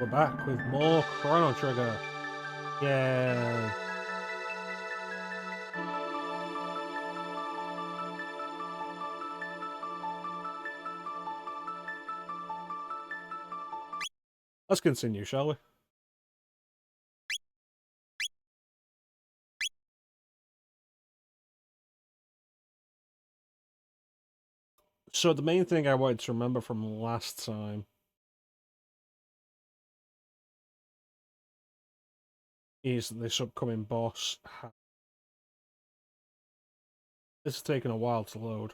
We're back with more Chrono Trigger. Yay. Let's continue, shall we? So the main thing I wanted to remember from last time is that this upcoming boss. This is taking a while to load.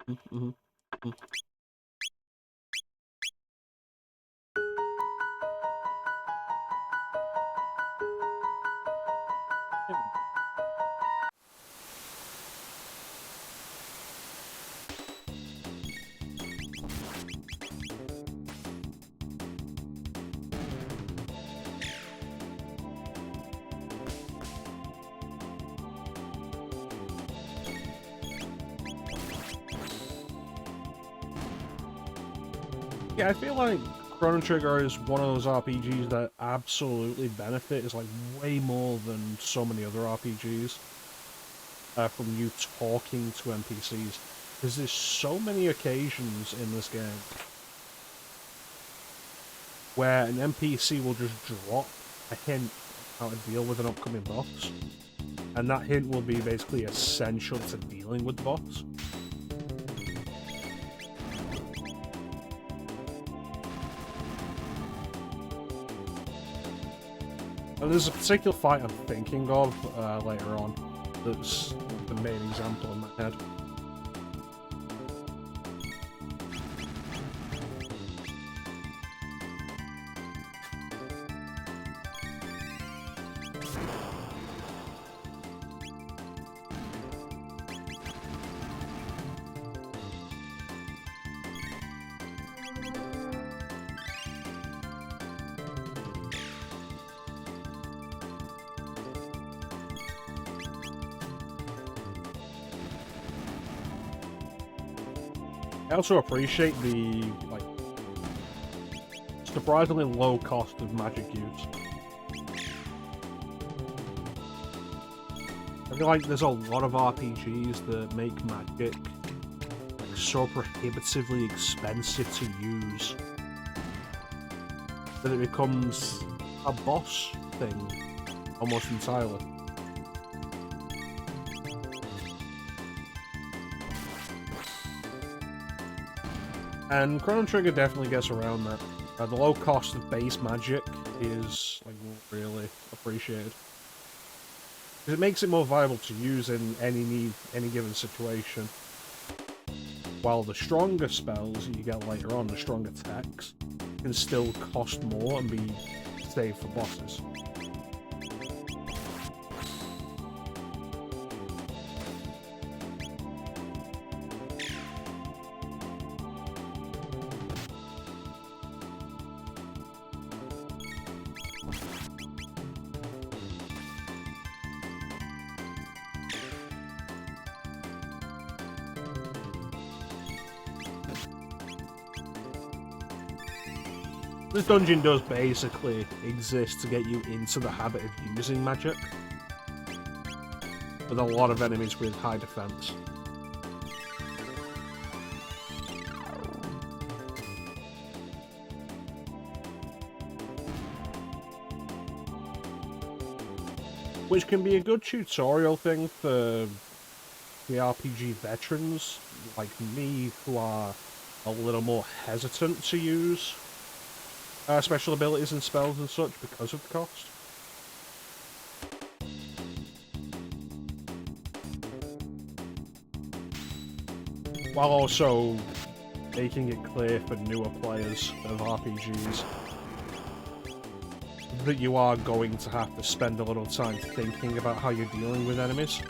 Mm-hmm. Yeah, I feel like Chrono Trigger is one of those RPGs that absolutely benefit is like way more than so many other RPGs from you talking to NPCs. Because there's so many occasions in this game where an NPC will just drop a hint on how to deal with an upcoming boss, and that hint will be basically essential to dealing with the boss. And there's a particular fight I'm thinking of later on that's the main example in my head. I also appreciate the like surprisingly low cost of magic use. I feel like there's a lot of RPGs that make magic like so prohibitively expensive to use that it becomes a boss thing almost entirely. And Chrono Trigger definitely gets around that. The low cost of base magic is like really appreciated. Because it makes it more viable to use in any given situation. While the stronger spells you get later on, the stronger attacks, can still cost more and be saved for bosses. This dungeon does basically exist to get you into the habit of using magic, with a lot of enemies with high defense. Which can be a good tutorial thing for the RPG veterans like me who are a little more hesitant to use special abilities and spells and such because of the cost. while also making it clear for newer players of RPGs that you are going to have to spend a little time thinking about how you're dealing with enemies.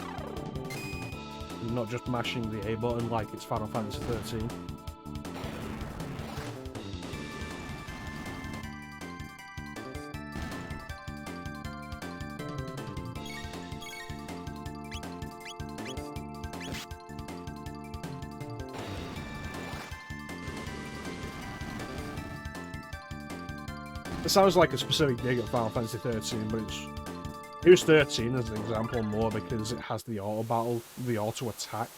And not just mashing the A button like it's Final Fantasy 13. It sounds like a specific dig at Final Fantasy 13, but it's... Use 13 as an example more because it has the auto battle, the auto attack,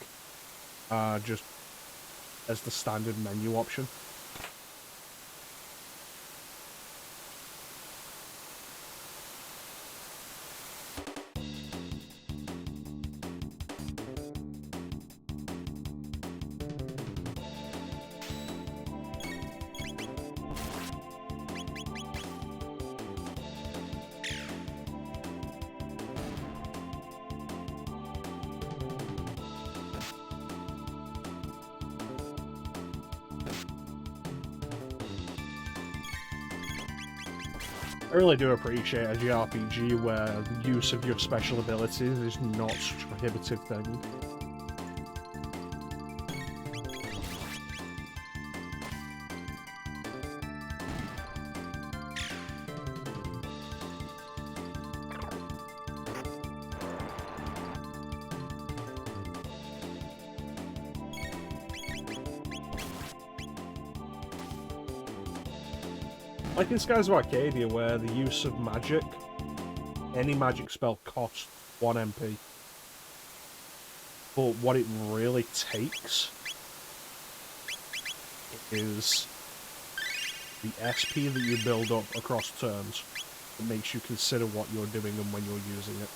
just as the standard menu option. I really do appreciate a JRPG where the use of your special abilities is not such a prohibitive thing. Like in Skies of Arcadia, where the use of magic, any magic spell costs 1 MP. But what it really takes is the SP that you build up across turns that makes you consider what you're doing and when you're using it.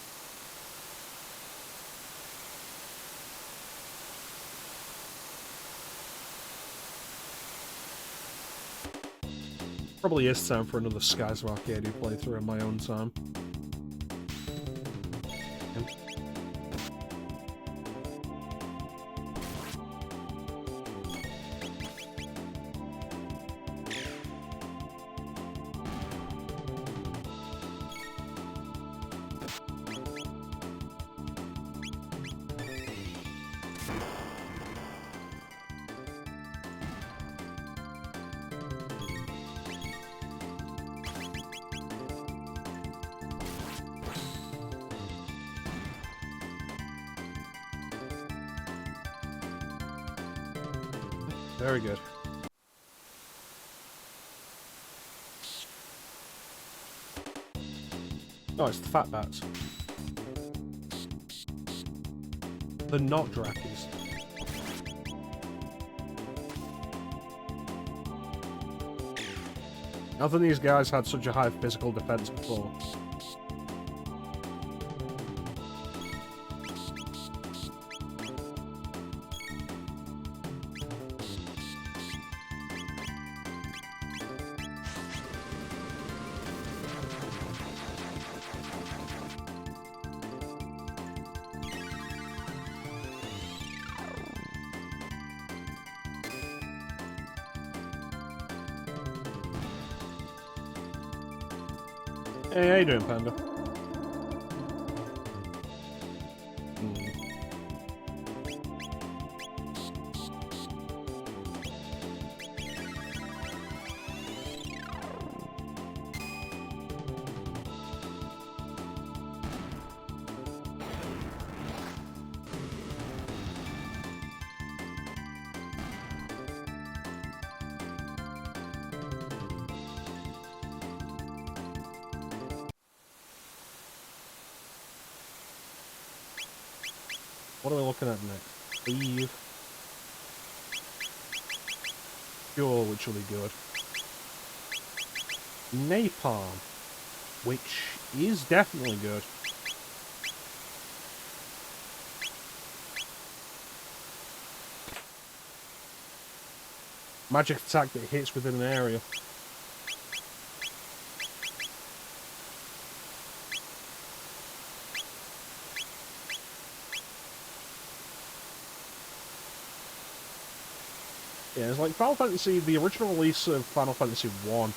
Probably is time for another Skies of Arcadia playthrough in my own time. Very good. Oh, it's the fat bats. The not Drakis. None of these guys had such a high physical defense before. Hey, how you doing, Panda? What are we looking at next? Leave. Fuel, which will be good. Napalm, which is definitely good. Magic attack that hits within an area. Yeah, it's like Final Fantasy, the original release of Final Fantasy 1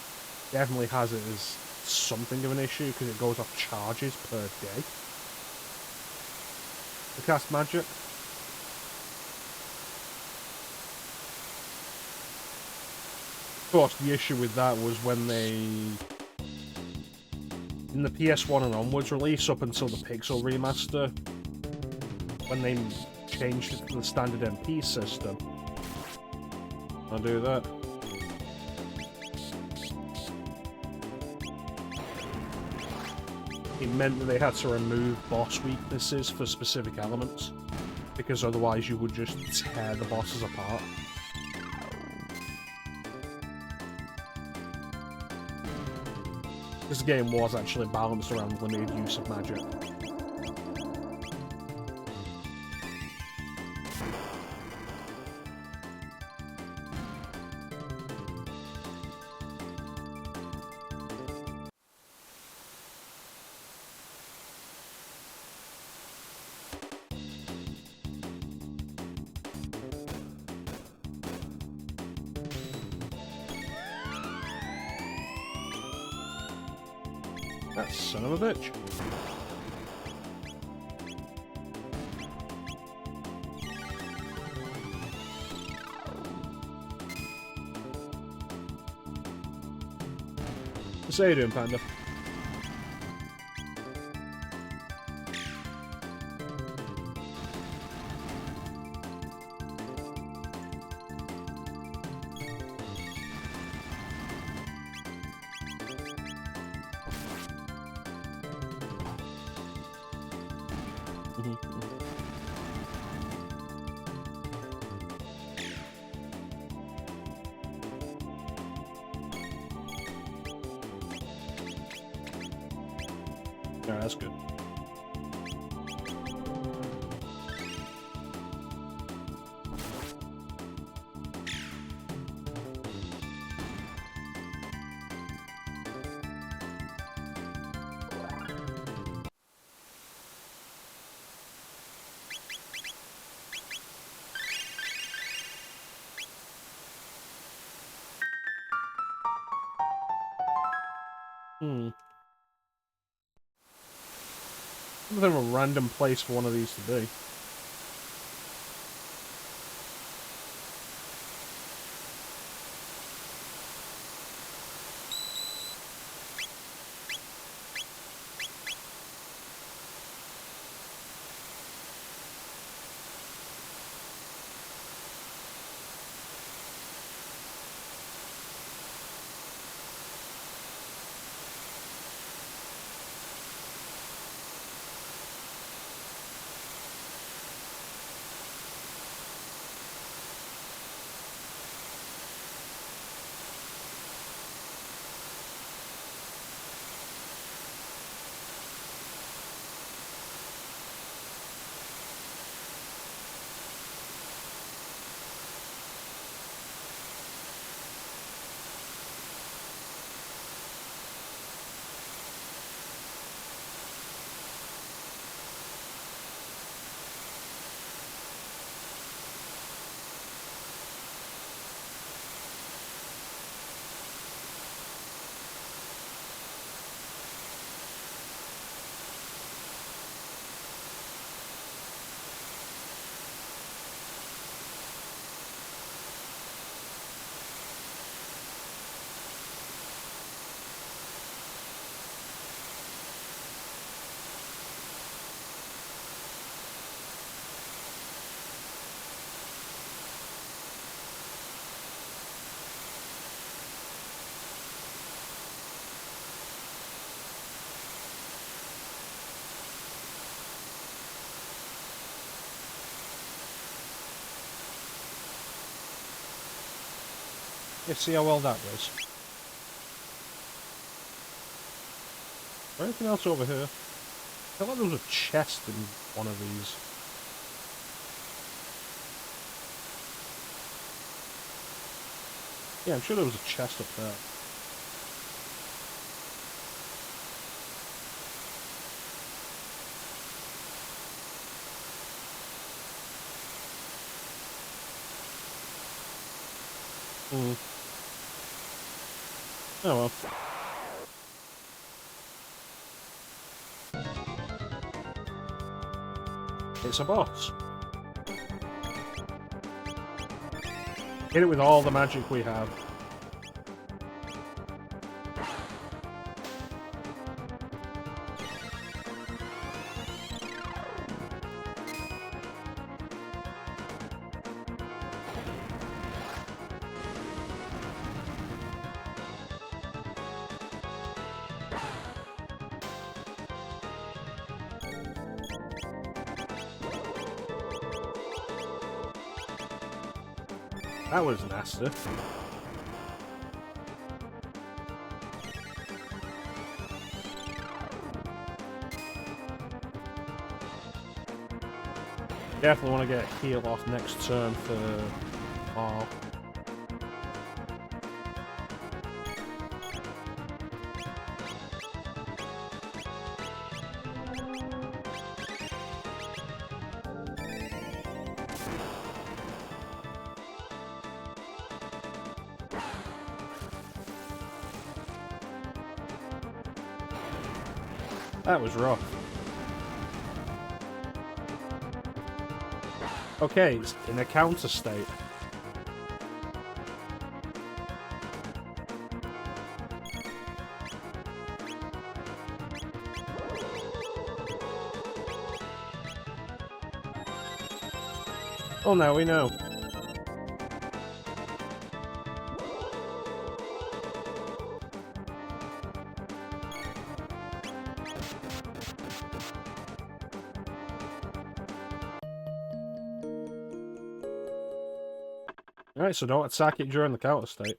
definitely has it as something of an issue because it goes off charges per day to cast magic. Of course, the issue with that was when they, in the PS1 and onwards release up until the Pixel remaster, when they changed it to the standard MP system. I'll do that. It meant that they had to remove boss weaknesses for specific elements, because otherwise you would just tear the bosses apart. This game was actually balanced around limited use of magic. That son of a bitch. What's you doing, Panda? Yeah, that's good. A bit of a random place for one of these to be. Let's see how well that was. Is there anything else over here? I felt like there was a chest in one of these. Yeah, I'm sure there was a chest up there. Hmm. Oh well. It's a boss. Hit it with all the magic we have. That was nasty. Definitely want to get a heal off next turn for R. That was rough. Okay, it's in a counter state. Oh, now we know. Alright, so don't attack it during the counter state.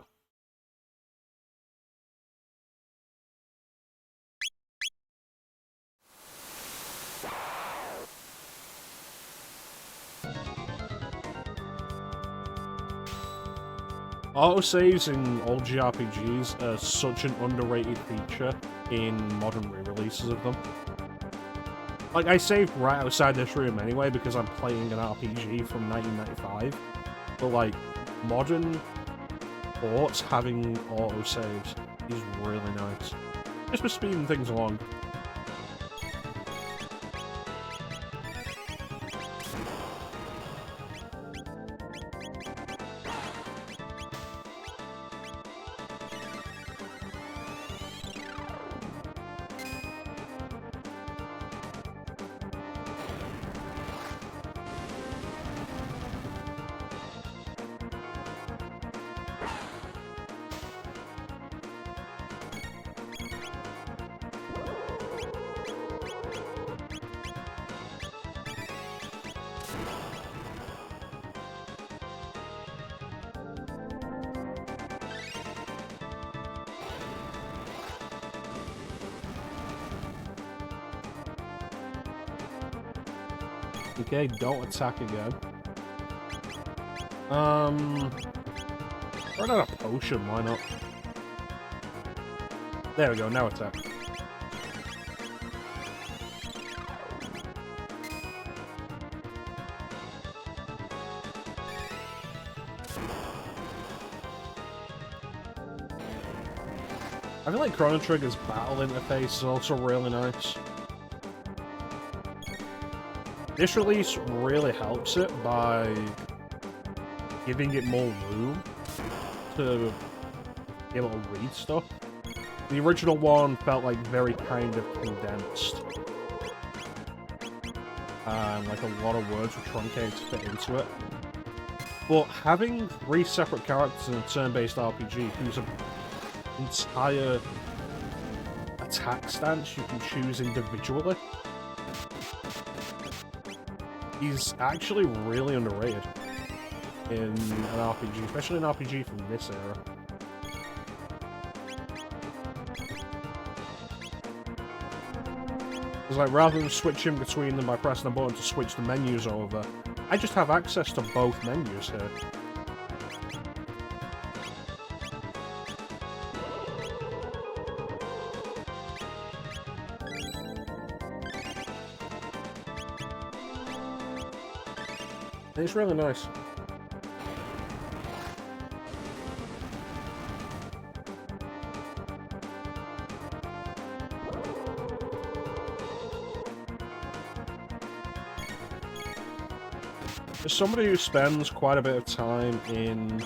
Autosaves in old JRPGs are such an underrated feature in modern re-releases of them. Like, I saved right outside this room anyway because I'm playing an RPG from 1995. But, like, modern ports having autosaves is really nice. Just for speeding things along. Okay, don't attack again. Run out a potion, why not? There we go, now attack. I feel like Chrono Trigger's battle interface is also really nice. This release really helps it by giving it more room to be able to read stuff. The original one felt like very kind of condensed. And like a lot of words were truncated to fit into it. But having 3 separate characters in a turn-based RPG whose entire attack stance you can choose individually is actually really underrated in an RPG, especially an RPG from this era. It's like, rather than switching between them by pressing a button to switch the menus over, I just have access to both menus here. It's really nice. As somebody who spends quite a bit of time in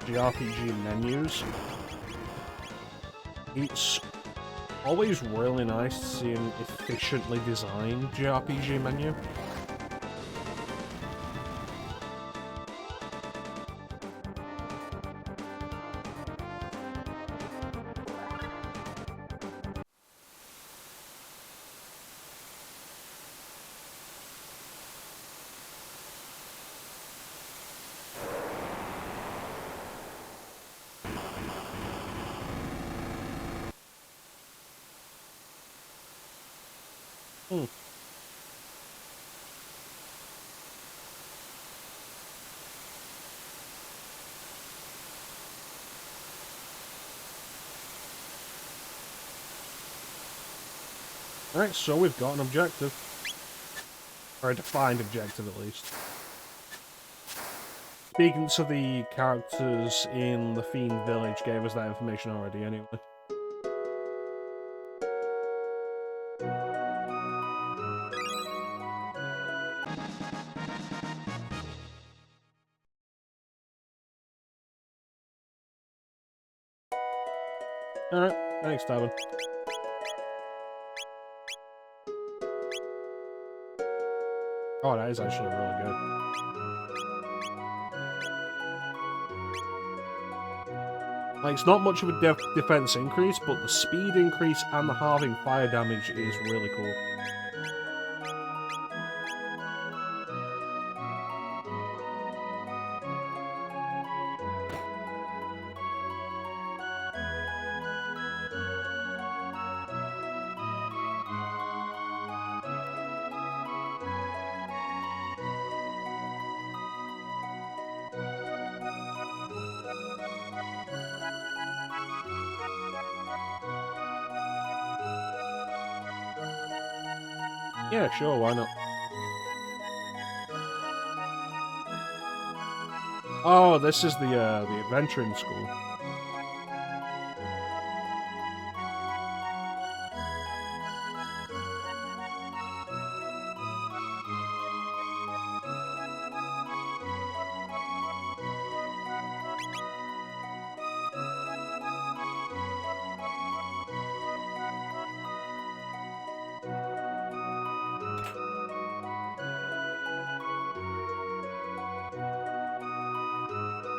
JRPG menus, it's always really nice to see an efficiently designed JRPG menu. Alright, so we've got an objective. Or a defined objective, at least. Speaking to the characters in the Fiend Village gave us that information already, anyway. Alright, thanks, Tavern. Oh, that is actually really good. Like, it's not much of a defense increase, but the speed increase and the halving fire damage is really cool. Yeah, sure, why not? Oh, this is the adventuring school.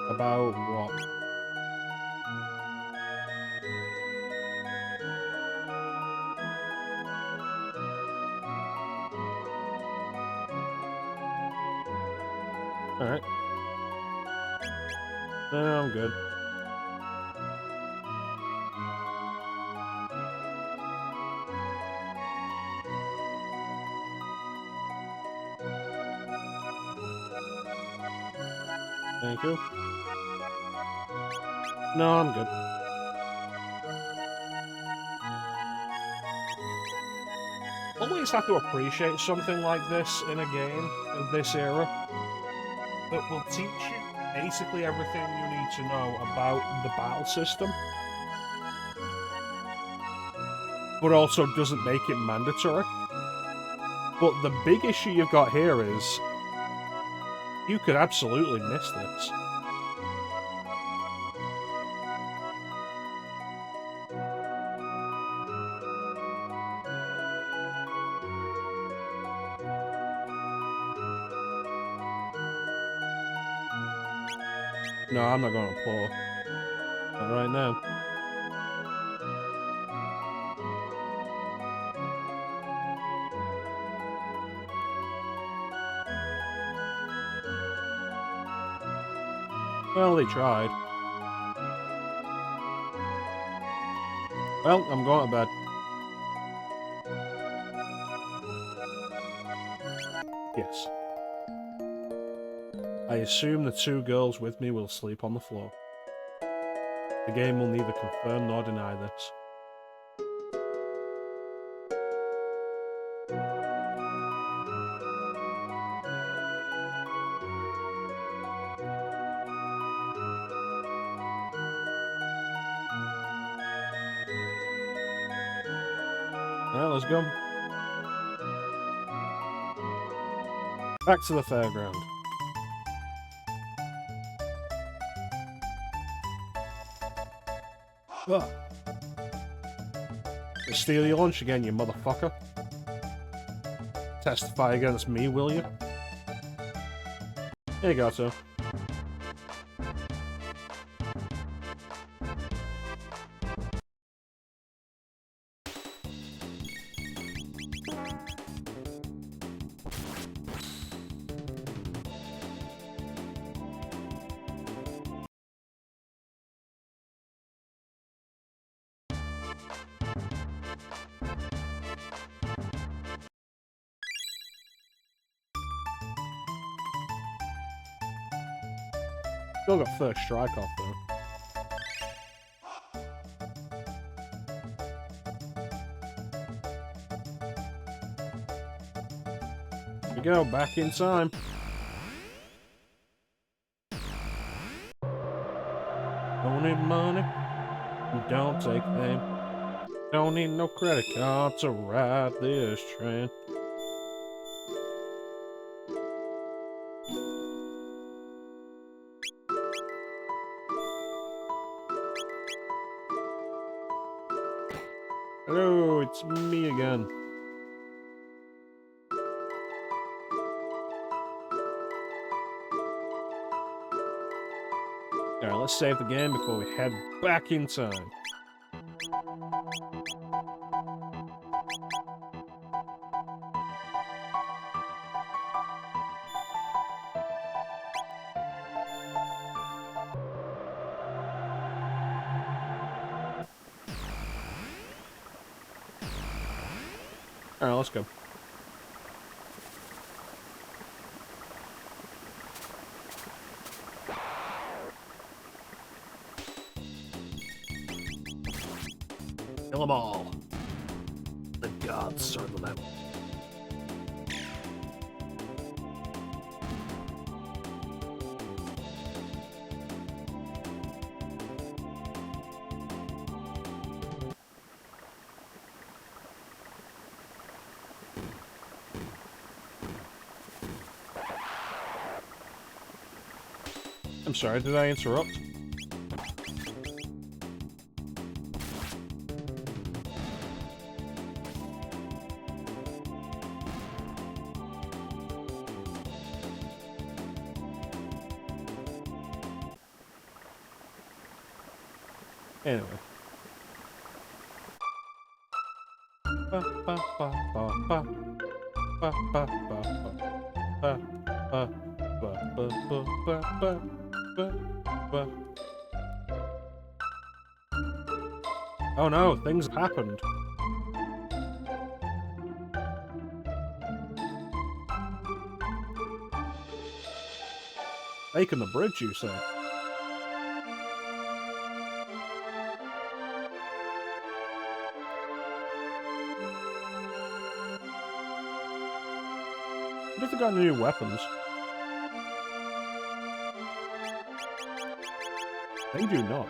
About what? Alright. No, I'm good. Thank you. No, I'm good. Always have to appreciate something like this in a game of this era that will teach you basically everything you need to know about the battle system, but also doesn't make it mandatory. But the big issue you've got here is you could absolutely miss this. No, I'm not going to pour. Not right now. Well, they tried. Well, I'm going to bed. Yes. I assume the two girls with me will sleep on the floor. The game will neither confirm nor deny this. Alright, let's go. Back to the fairground. Ugh. Steal your lunch again, you motherfucker. Testify against me, will you? Here you go, sir. Still got first strike off, though. Here we go, back in time. Don't need money, don't take fame. Don't need no credit card to ride this train. Hello, it's me again. Alright, let's save the game before we head back in time. Alright, let's go. Kill them all. The gods sort them out. I'm sorry, did I interrupt? Anyway. Ba, ba, ba, ba, ba. Ba, ba, ba, ba. Ba, ba, ba, ba, ba, ba, ba, ba. Oh no, things have happened. Taking the bridge, you say? What if they got new weapons? They do not.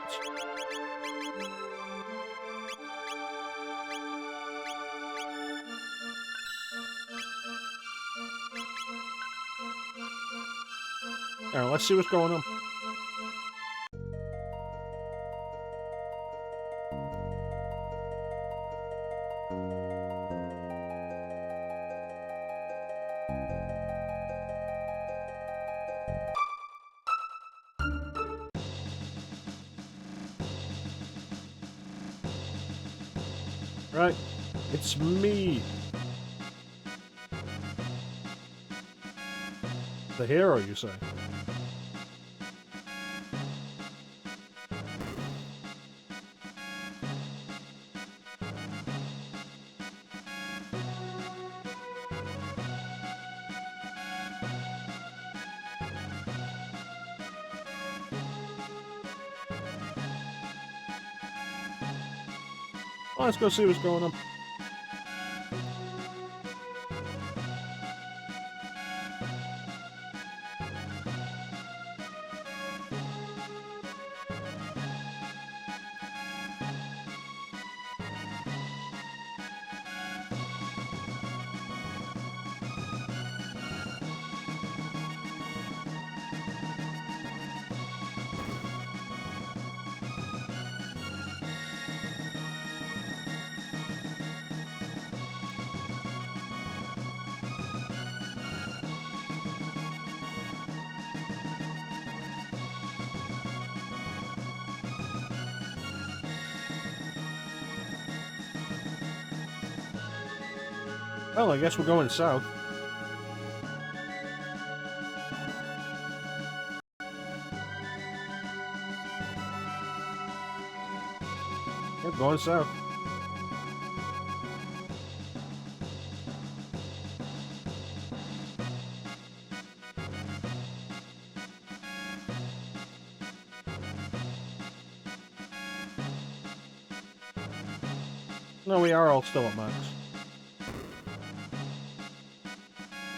Alright, let's see what's going on. Right, it's me. The hero, you say? Well, let's go see what's going on. Well, I guess we're going south. Yep, going south. No, we are all still at max.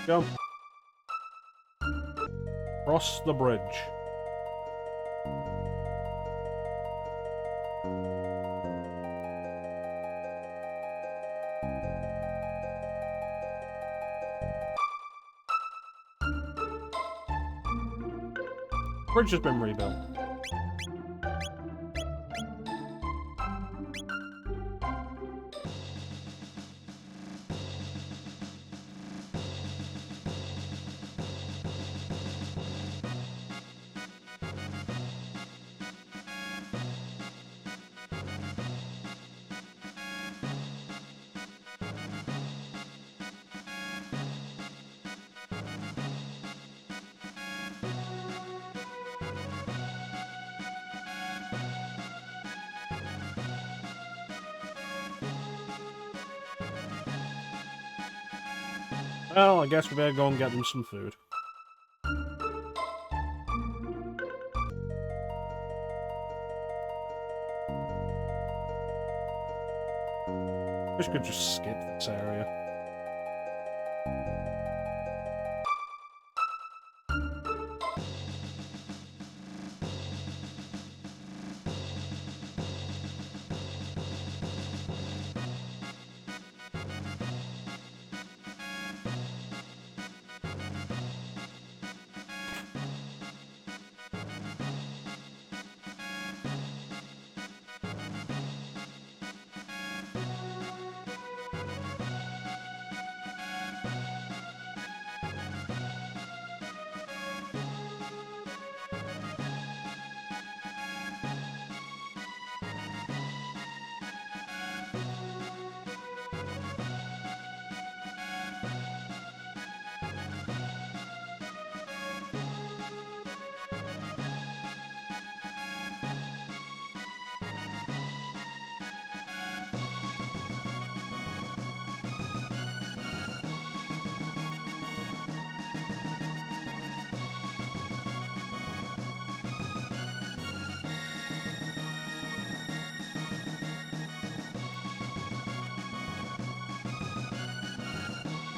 Jump. Cross the bridge. Bridge has been rebuilt. Well, I guess we better go and get them some food. Wish we could just skip this area.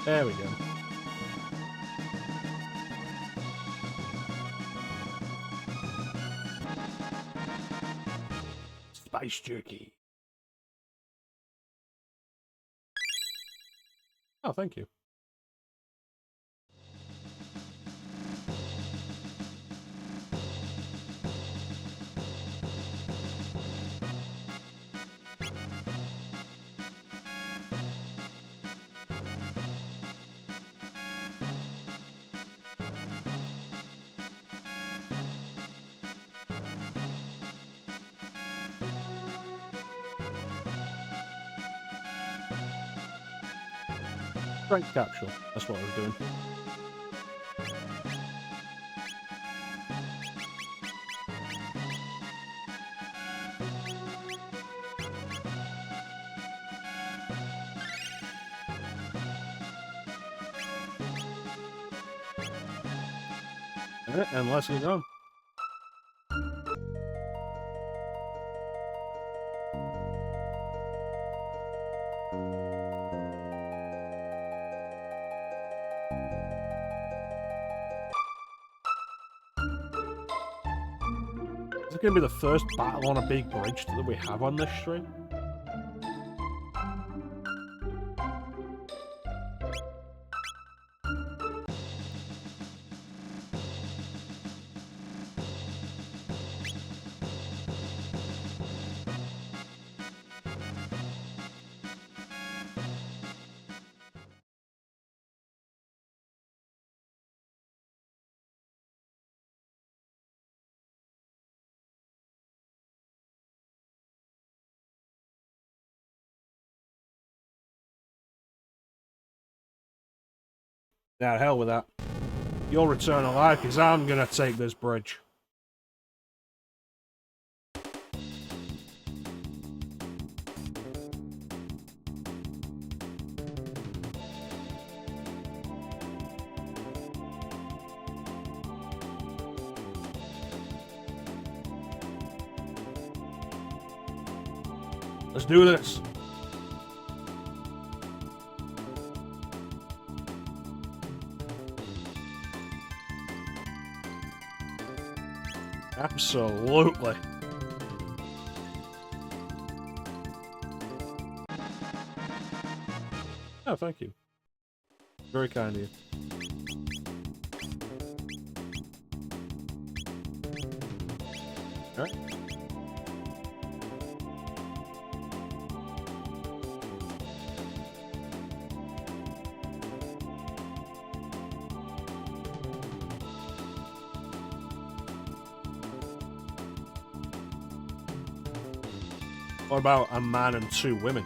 There we go. Spice jerky. Oh, thank you. Strength capsule. That's what I was doing. And let's get going. This is going to be the first battle on a big bridge that we have on this stream. Nah, hell with that. You'll return alive, because I'm gonna take this bridge. Let's do this. Absolutely. Oh, thank you. Very kind of you. Alright. What about a man and 2 women?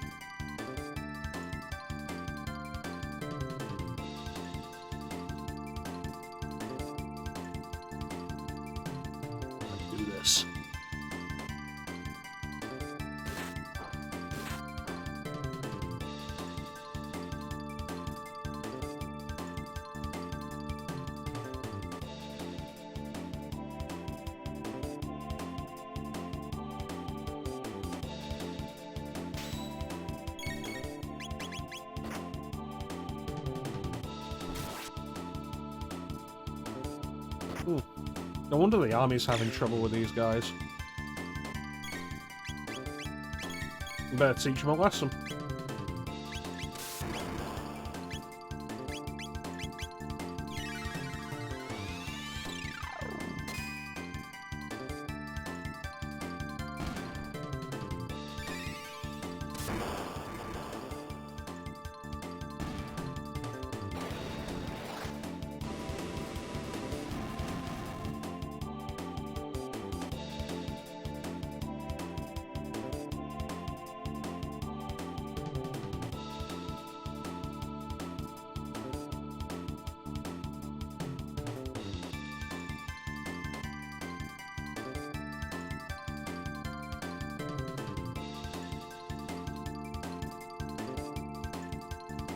Let's do this. No wonder the army's having trouble with these guys. You better teach them a lesson.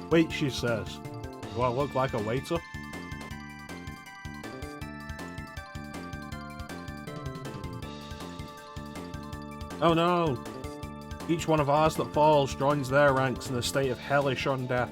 Wait, she says. Do I look like a waiter? Oh no! Each one of ours that falls joins their ranks in a state of hellish undeath.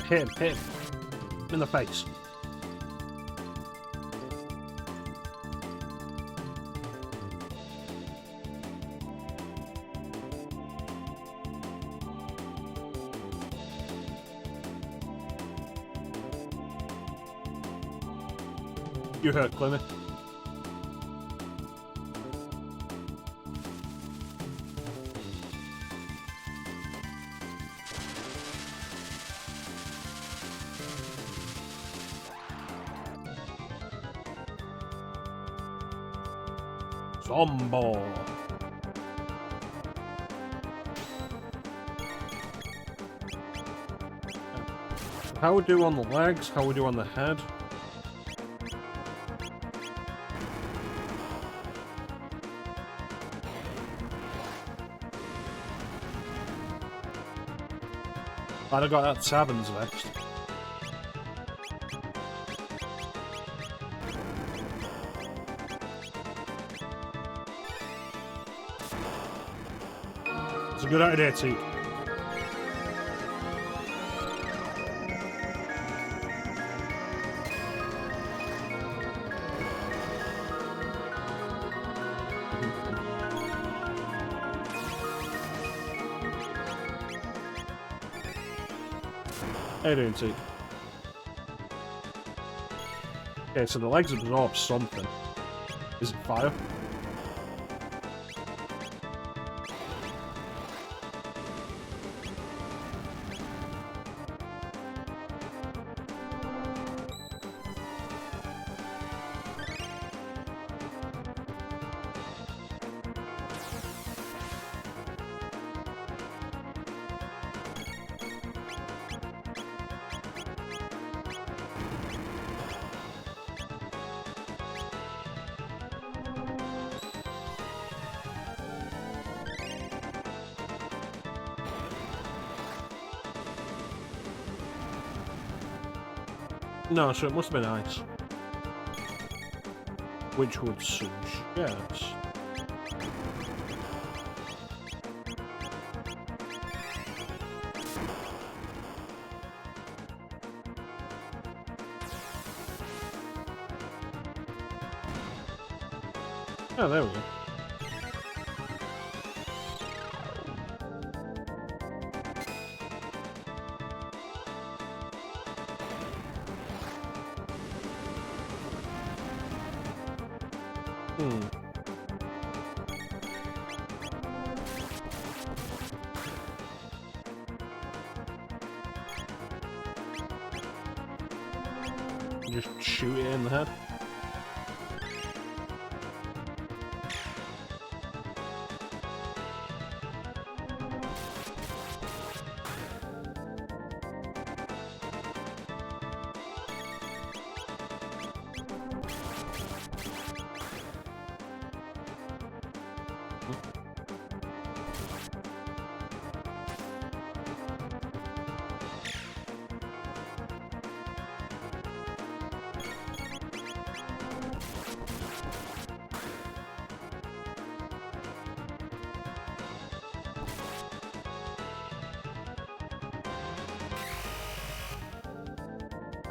Hit him. In the face. You hurt, Clemmy. Zombo. How we do on the legs? How we do on the head? Glad I got that Savins vest. It's a good idea, Teak. How you doing, T? Okay, so the legs absorb something. Is it fire? No, so it must have been ice. Which would suggest... Oh, there we go. Just shoot it in the head.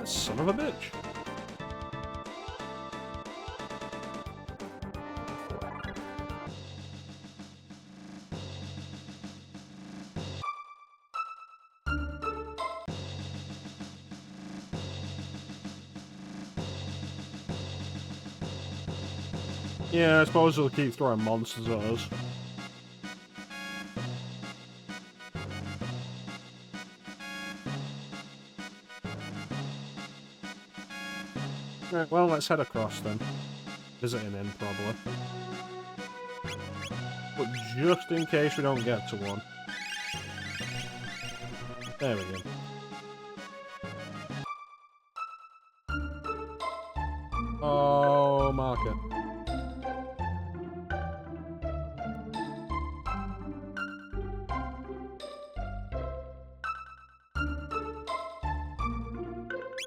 Son of a bitch. Yeah, I suppose we'll keep throwing monsters at us. Right, well, let's head across then. Visit an inn, probably. But just in case we don't get to one. There we go. Oh, marker.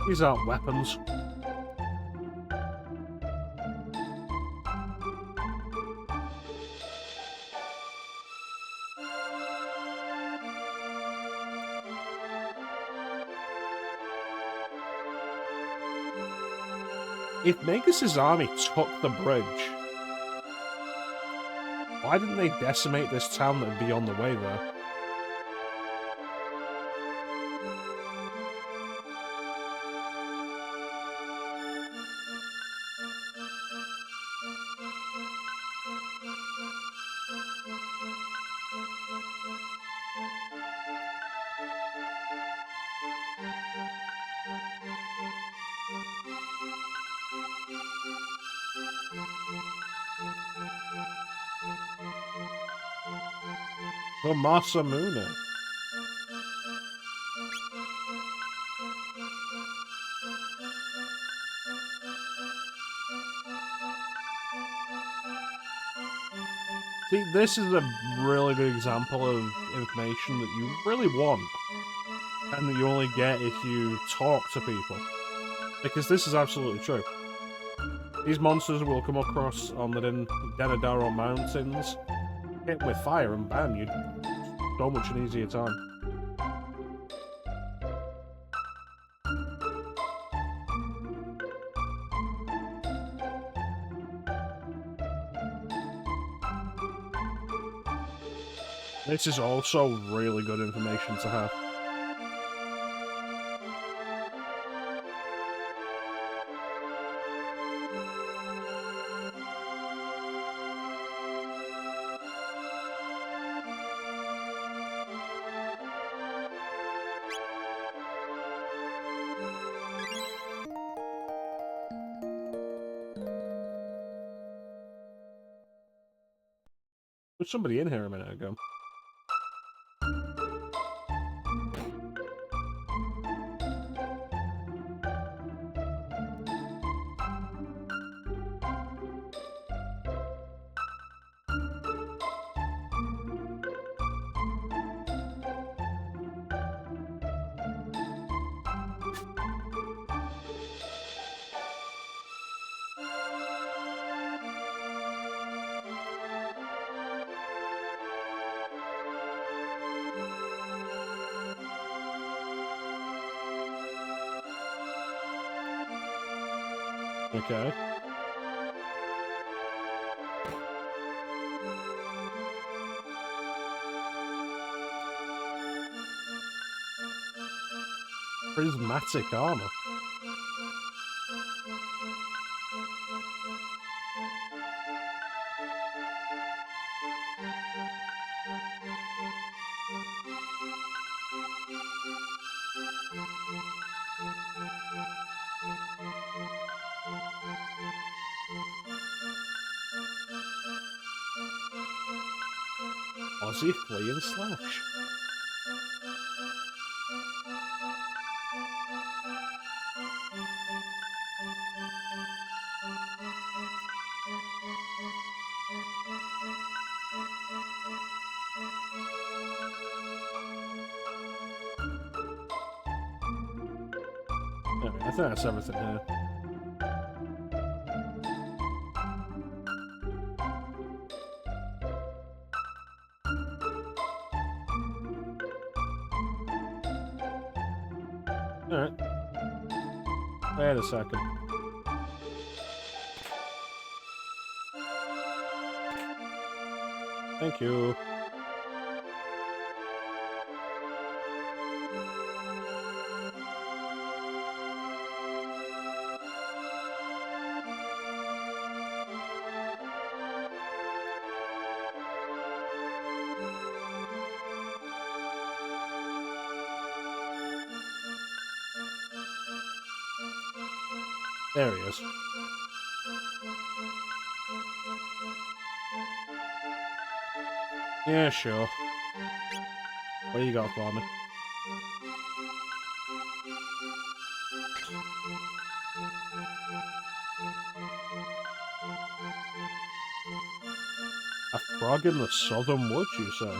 These aren't weapons. If Magus' army took the bridge, why didn't they decimate this town that would be on the way there? The Masamune. See, this is a really good example of information that you really want, and that you only get if you talk to people. Because this is absolutely true. These monsters will come across on the Denadaro Mountains, hit with fire, and bam, you'd so much an easier time. This is also really good information to have. There's somebody in here a minute ago. Okay. Prismatic armor. Aussie Flea and Slash. Anyway, I think that's everything here. Alright. Wait a second. Thank you. There he is. Yeah, sure. What do you got for me? A frog in the southern woods, you say?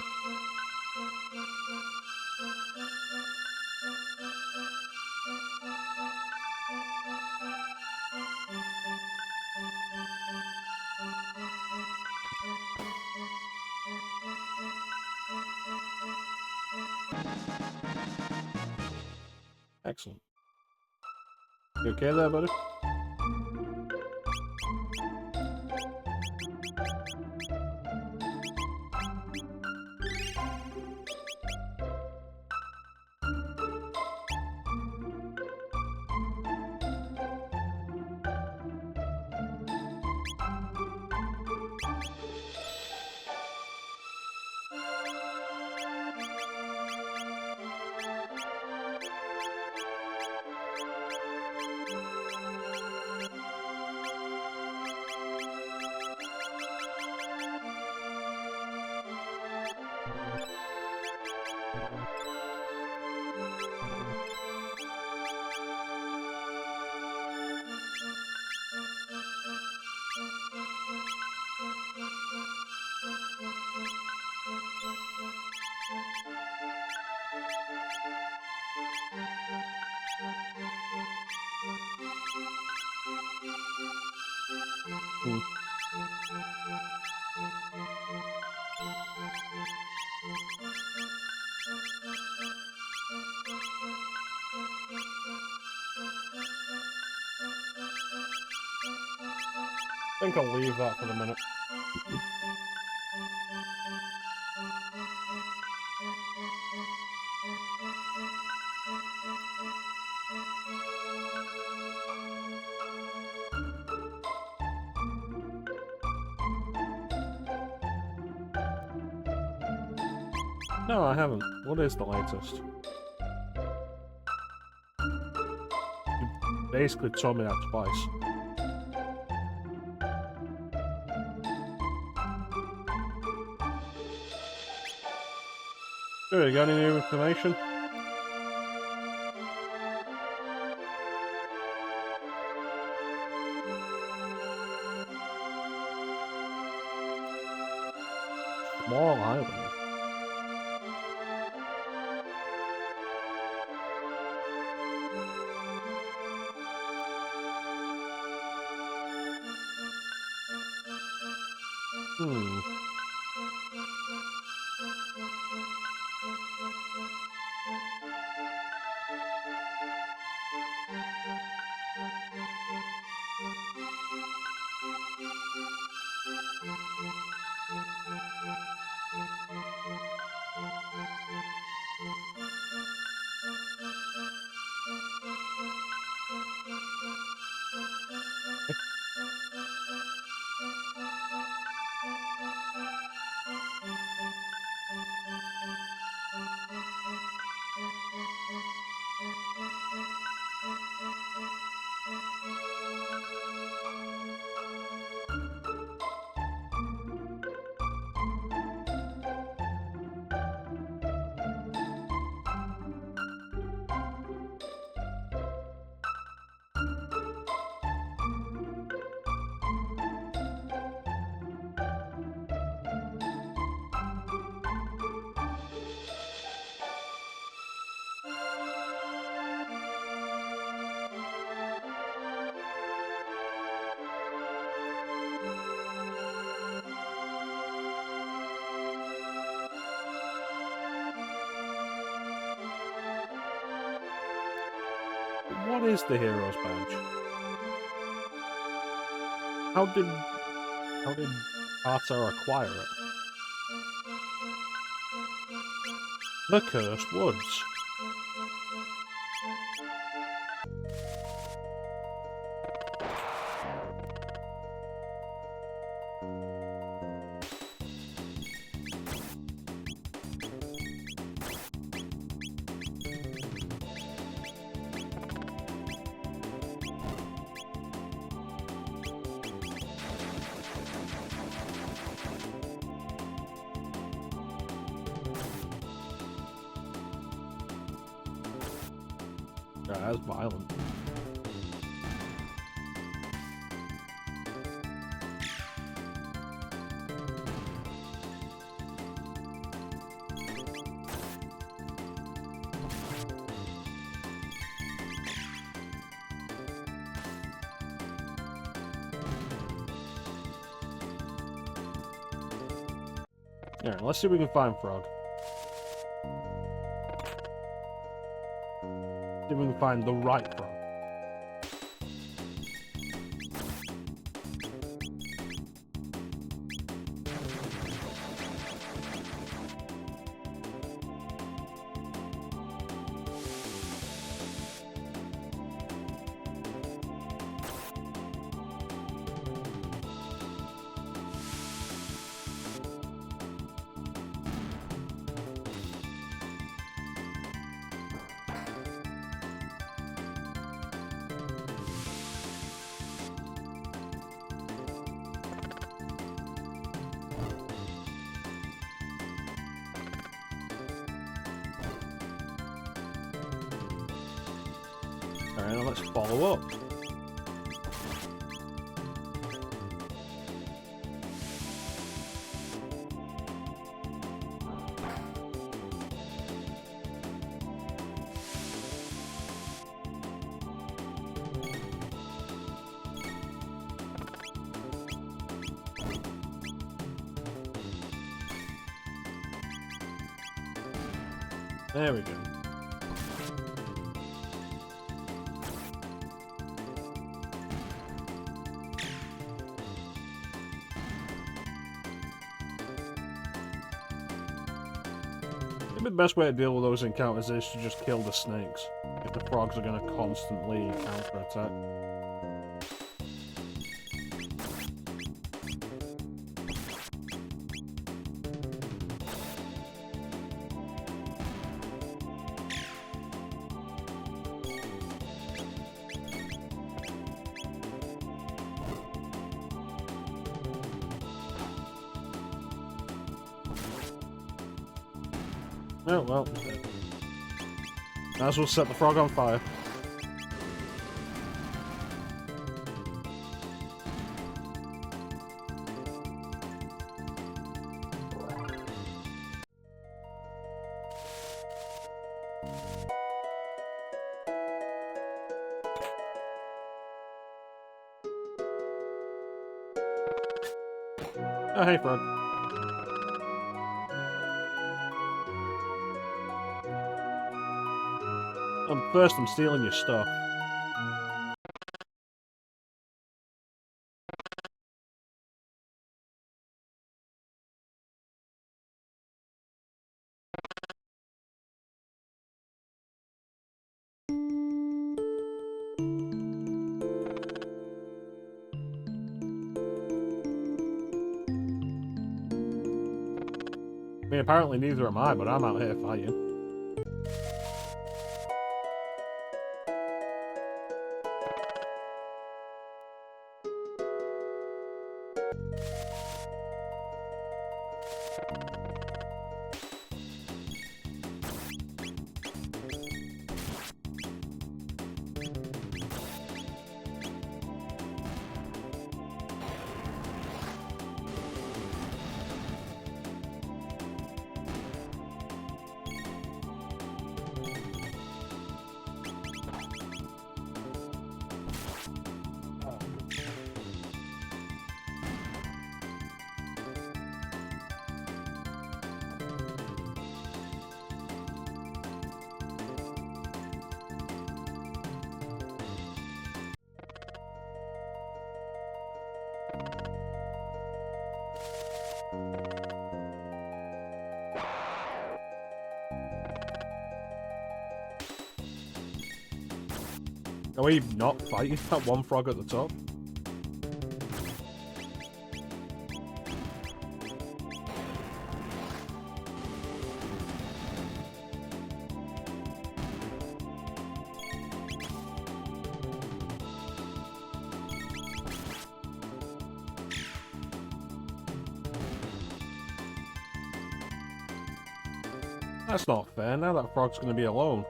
Excellent. You okay there, buddy? Hmm. I think I'll leave that for the minute. No, I haven't. What is the latest? You basically told me that twice. Good, got any new information? Small island. Hmm. What is the hero's badge? How did Arthur acquire it? The Cursed Woods. That's violent. Alright, let's see if we can find Frog. See if we can find the right Frog. Alright, now let's follow up. There we go. Maybe the best way to deal with those encounters is to just kill the snakes, if the frogs are going to constantly counterattack. Oh, well. Might as well set the frog on fire. Oh, hey, frog. First, I'm stealing your stuff. I mean, apparently neither am I, but I'm out here fighting. Are we not fighting that one frog at the top? That's not fair. Now that frog's going to be alone.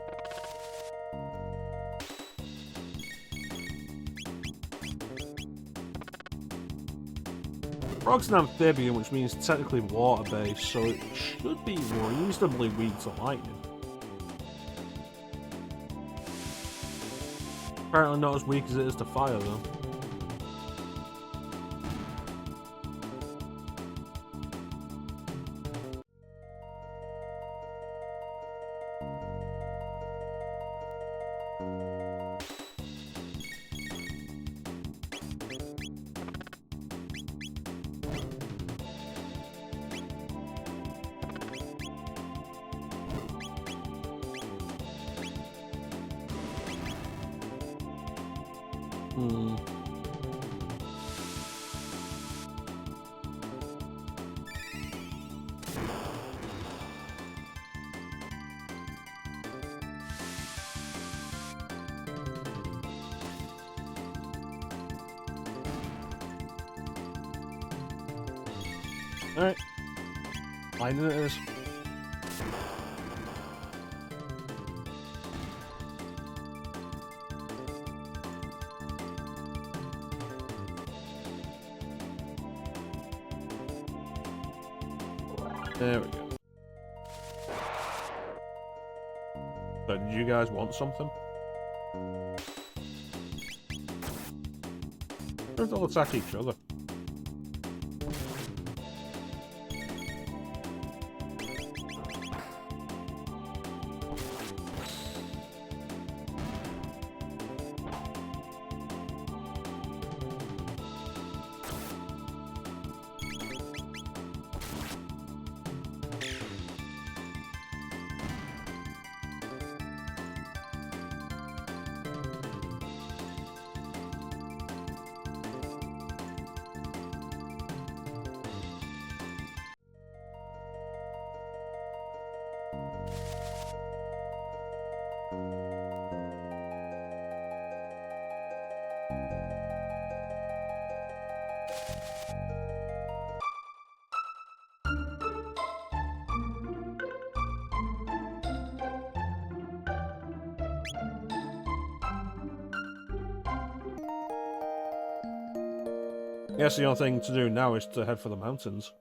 Frog's an amphibian, which means technically water-based, so it should be reasonably weak to lightning. Apparently not as weak as it is to fire, though. Alright. Lightning it is. There we go. So, did you guys want something? Let's all attack each other. Guess the only thing to do now is to head for the mountains.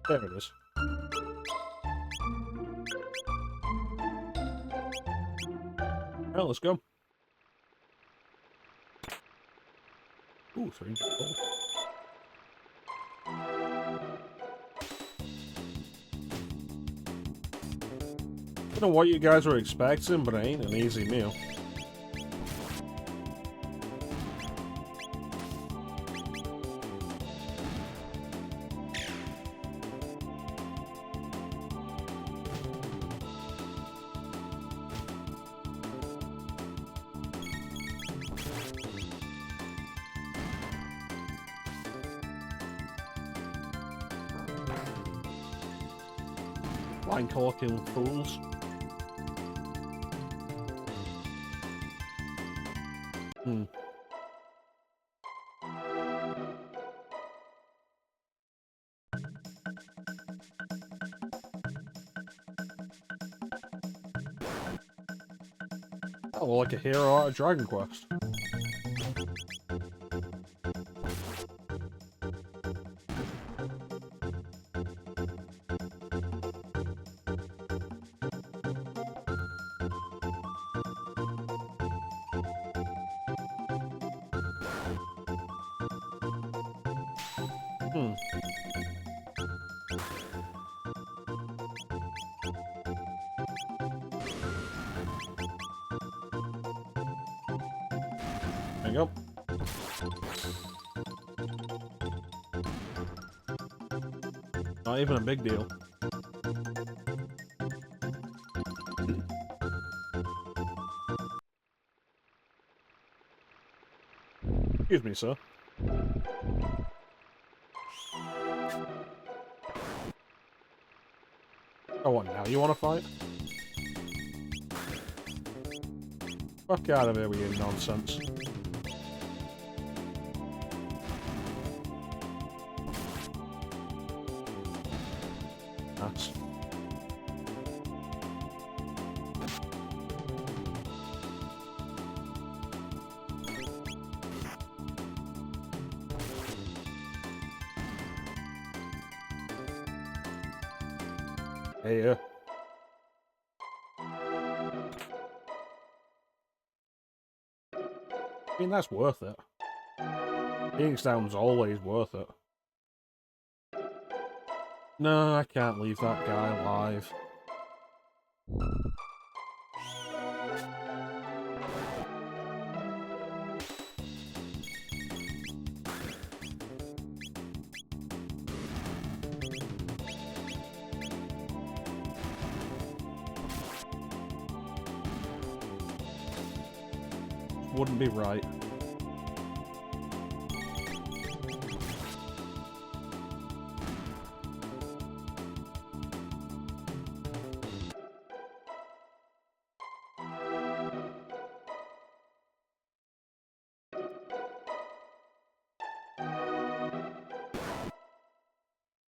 There it is. Well, let's go. Ooh, 300 gold. I don't know what you guys were expecting, but it ain't an easy meal. Blind colloquial fools. Oh, like a hero out of Dragon Quest. There you go. Not even a big deal. Excuse me, sir. Oh, what, now you want to fight? Fuck out of here with your nonsense. That's... Hey, I mean, that's worth it. Phoenix Down's always worth it. No, I can't leave that guy alive. Wouldn't be right.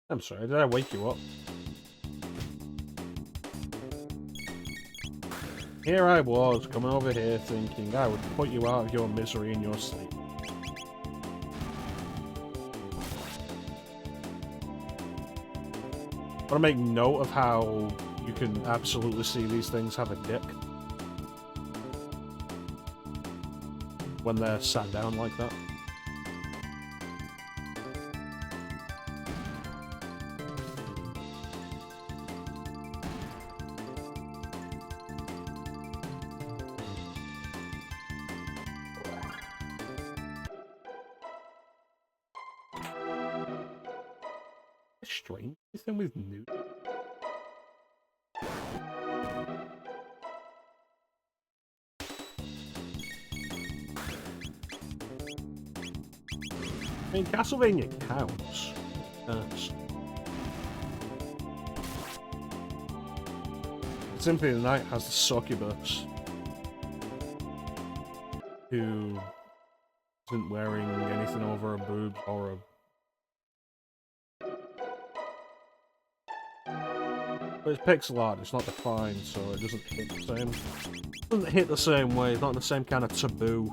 I'm sorry, did I wake you up? Here I was, coming over here thinking I would put you out of your misery in your sleep. I want to make note of how you can absolutely see these things have a dick when they're sat down like that. Strange thing with new. I mean, Castlevania counts. Yes. Symphony of the Night has the succubus who isn't wearing anything over her boobs or But it's pixel art, it's not defined, so it doesn't hit the same. It doesn't hit the same way, it's not the same kind of taboo.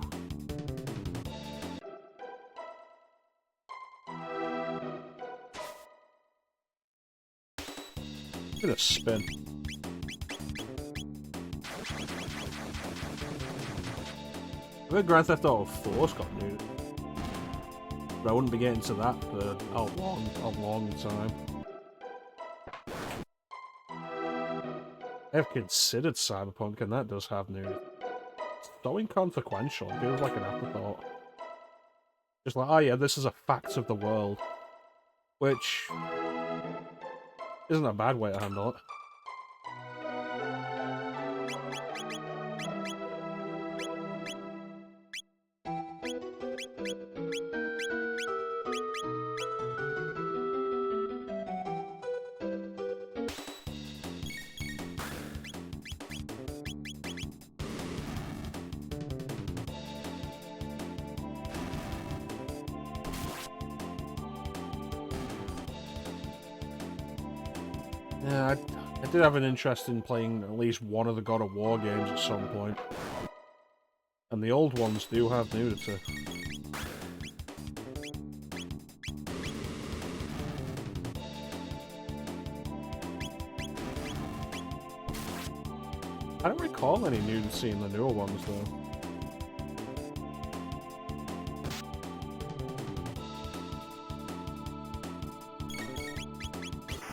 Look at a spin. I bet Grand Theft Auto 4's got nudity. But I wouldn't be getting to that for a long time. I've considered Cyberpunk, and that does have nudity. It's so inconsequential, it feels like an afterthought. Just like, oh yeah, this is a fact of the world. Which isn't a bad way to handle it. Yeah, I did have an interest in playing at least one of the God of War games at some point. And the old ones do have nudity. I don't recall any nudity in the newer ones, though.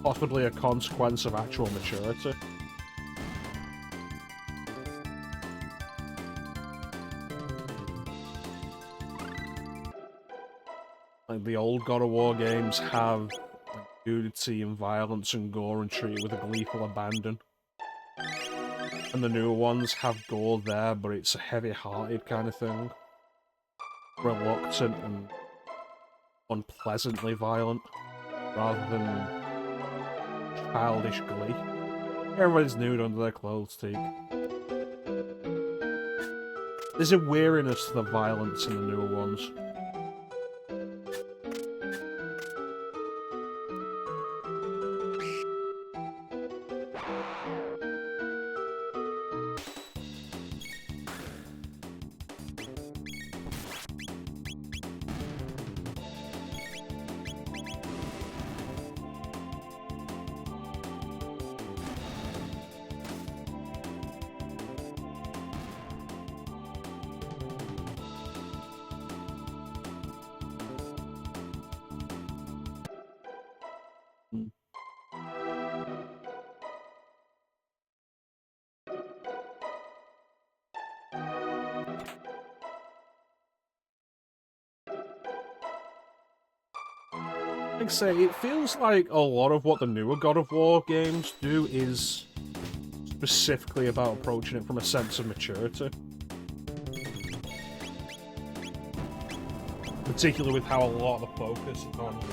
Possibly a consequence of actual maturity. Like, the old God of War games have like, nudity and violence and gore and treat it with a gleeful abandon. And the newer ones have gore there, but it's a heavy-hearted kind of thing. Reluctant and unpleasantly violent, rather than childish glee. Everybody's nude under their clothes, Teak. There's a weariness to the violence in the newer ones. Like I say, it feels like a lot of what the newer God of War games do is specifically about approaching it from a sense of maturity. Particularly with how a lot of the focus is on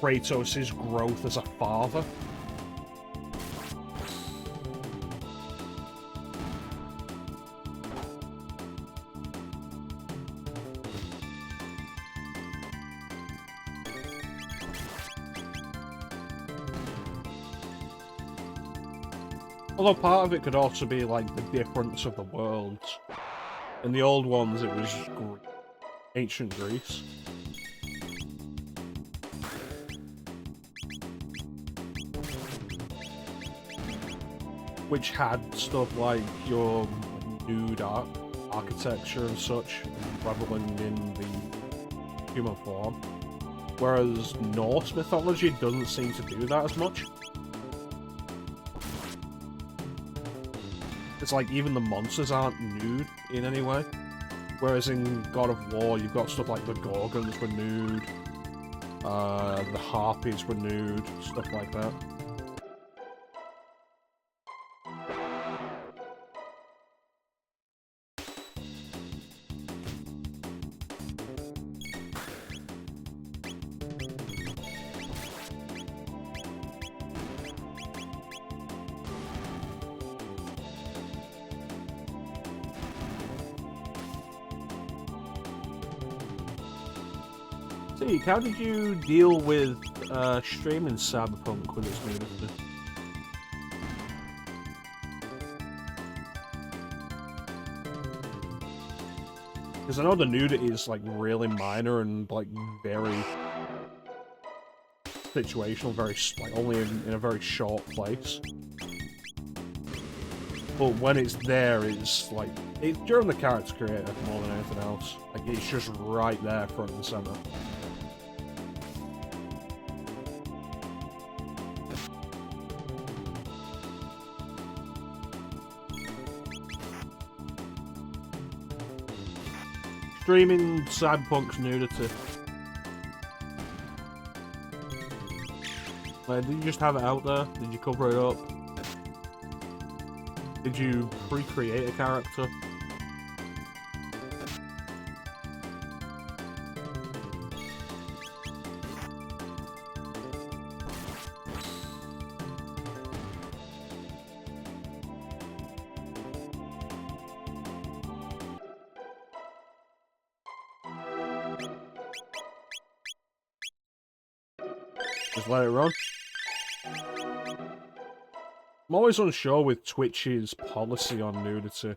Kratos' growth as a father. Although part of it could also be like the difference of the worlds. In the old ones, it was ancient Greece. Which had stuff like your nude architecture and such reveling in the human form. Whereas Norse mythology doesn't seem to do that as much. It's like even the monsters aren't nude in any way. Whereas in God of War, you've got stuff like the Gorgons were nude, the Harpies were nude, stuff like that. How did you deal with Streaming Cyberpunk with its nudity. Because I know the nudity is like really minor and like very situational, very like only in a very short place. But when it's there, it's like it's during the character creator more than anything else. Like it's just right there, front and center. Streaming Cyberpunk's nudity. Like, did you just have it out there? Did you cover it up? Did you recreate a character? Just let it run. I'm always unsure with Twitch's policy on nudity.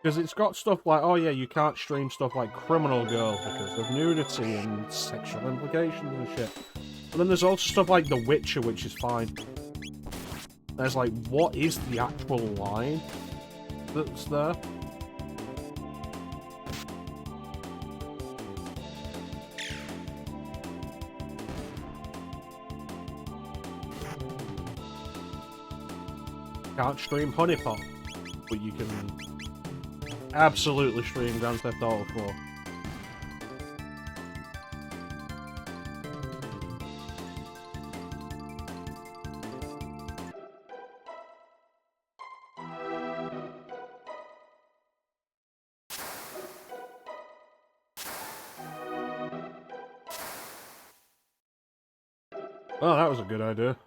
Because it's got stuff like, oh yeah, you can't stream stuff like Criminal Girls because of nudity and sexual implications and shit. But then there's also stuff like The Witcher, which is fine. There's like, what is the actual line that's there? Can't stream Honeypot, but you can absolutely stream Grand Theft Auto 4. Oh, that was a good idea.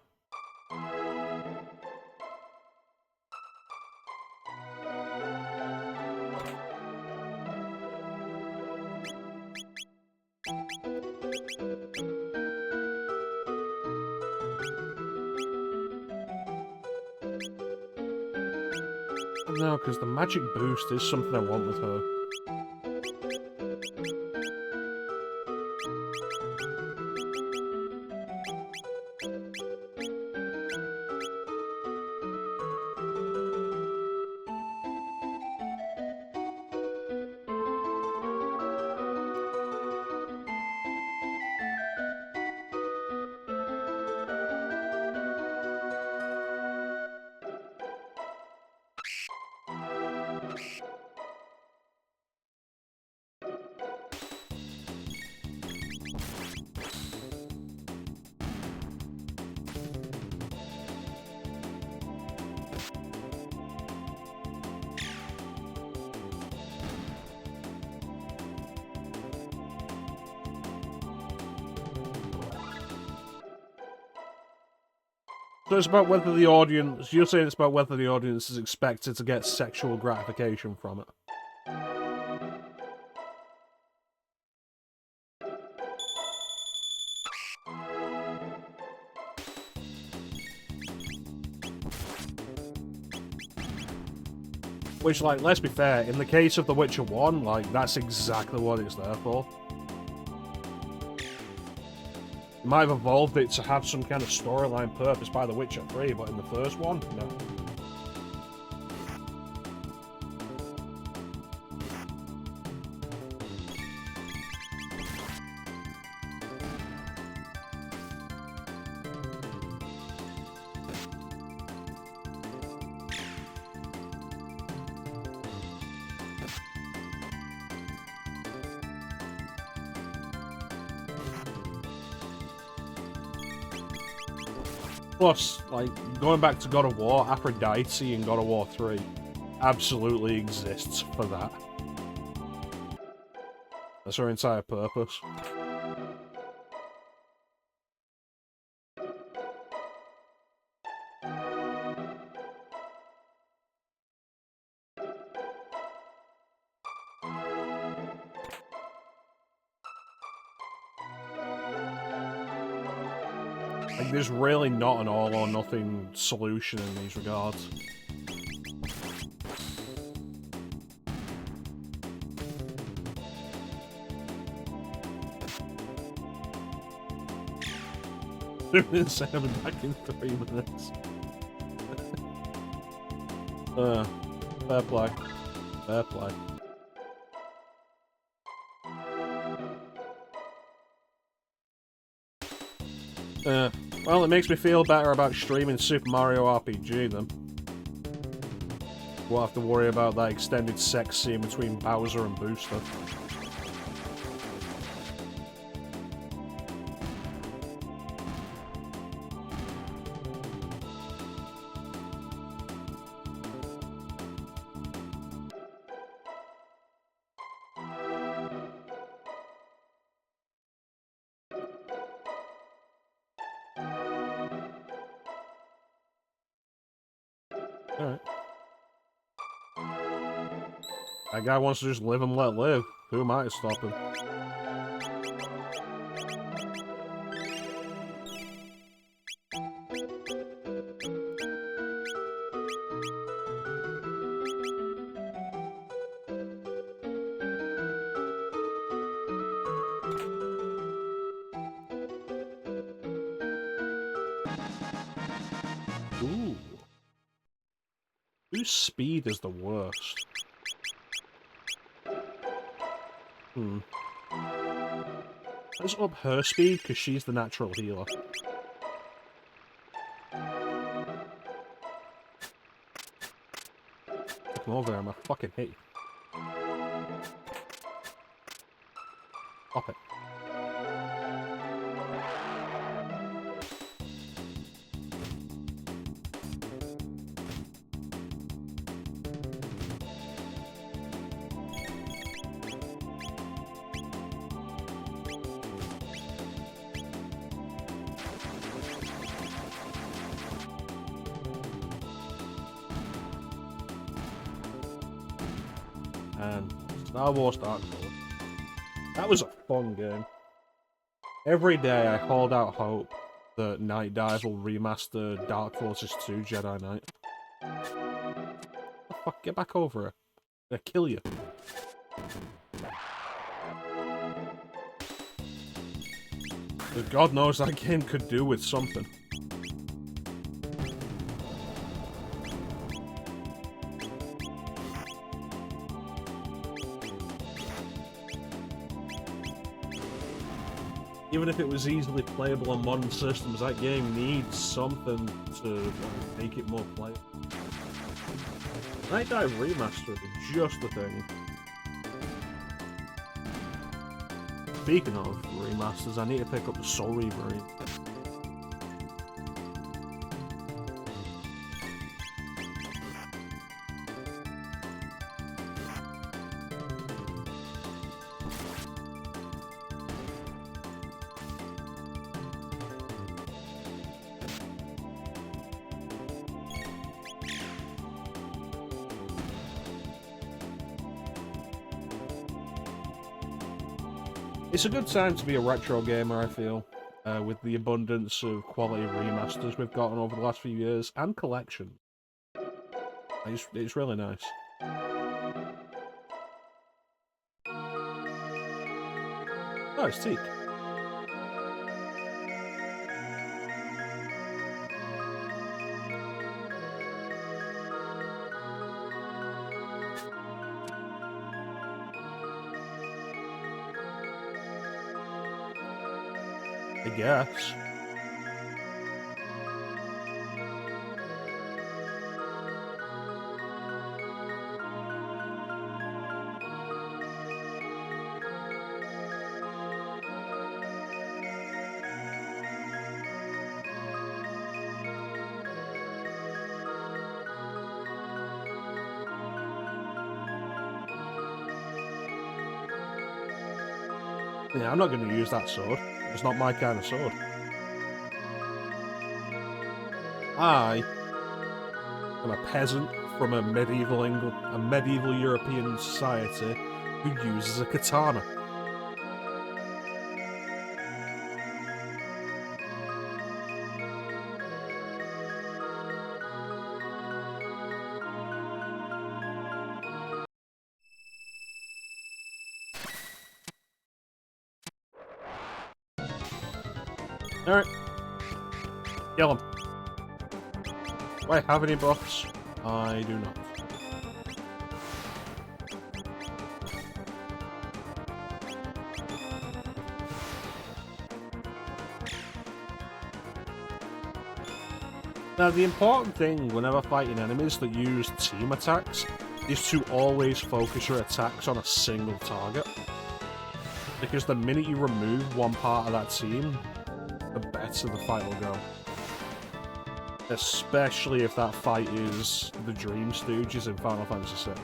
No, because the magic boost is something I want with her. So it's about whether the audience... You're saying it's about whether the audience is expected to get sexual gratification from it. Which, like, let's be fair, in the case of The Witcher 1, like, that's exactly what it's there for. You might have evolved it to have some kind of storyline purpose by The Witcher 3, but in the first one, no. Plus, like, going back to God of War, Aphrodite in God of War 3 absolutely exists for that. That's her entire purpose. Like, there's really not an all-or-nothing solution in these regards. Instead of back in 3 minutes. Fair play. Fair play. Well, it makes me feel better about streaming Super Mario RPG then. Won't have to worry about that extended sex scene between Bowser and Booster. Alright. That guy wants to just live and let live. Who am I to stop him? Ooh. Whose speed is the worst? Let's up her speed, because she's the natural healer. Come over there, I'm gonna fucking hit you. Stop it. And Lavos Dark Souls. That was a fun game. Every day I hold out hope that Night Dive will remaster Dark Forces 2 Jedi Knight. Oh, fuck, get back over her. I'm gonna kill you. But God knows that game could do with something. Even if it was easily playable on modern systems, that game needs something to make it more playable. Night Dive Remastered is just the thing. Speaking of remasters, I need to pick up the Soul Reaver. It's a good time to be a retro gamer, I feel, with the abundance of quality remasters we've gotten over the last few years, and collections. It's really nice. Oh, it's Teak. I guess. Yeah, I'm not going to use that sword. It's not my kind of sword. I am a peasant from a medieval European society who uses a katana. Alright. Kill him. Do I have any buffs? I do not. Now, the important thing whenever fighting enemies that use team attacks is to always focus your attacks on a single target. Because the minute you remove one part of that team, the better the fight will go. Especially if that fight is the Dream Stooges in Final Fantasy VI.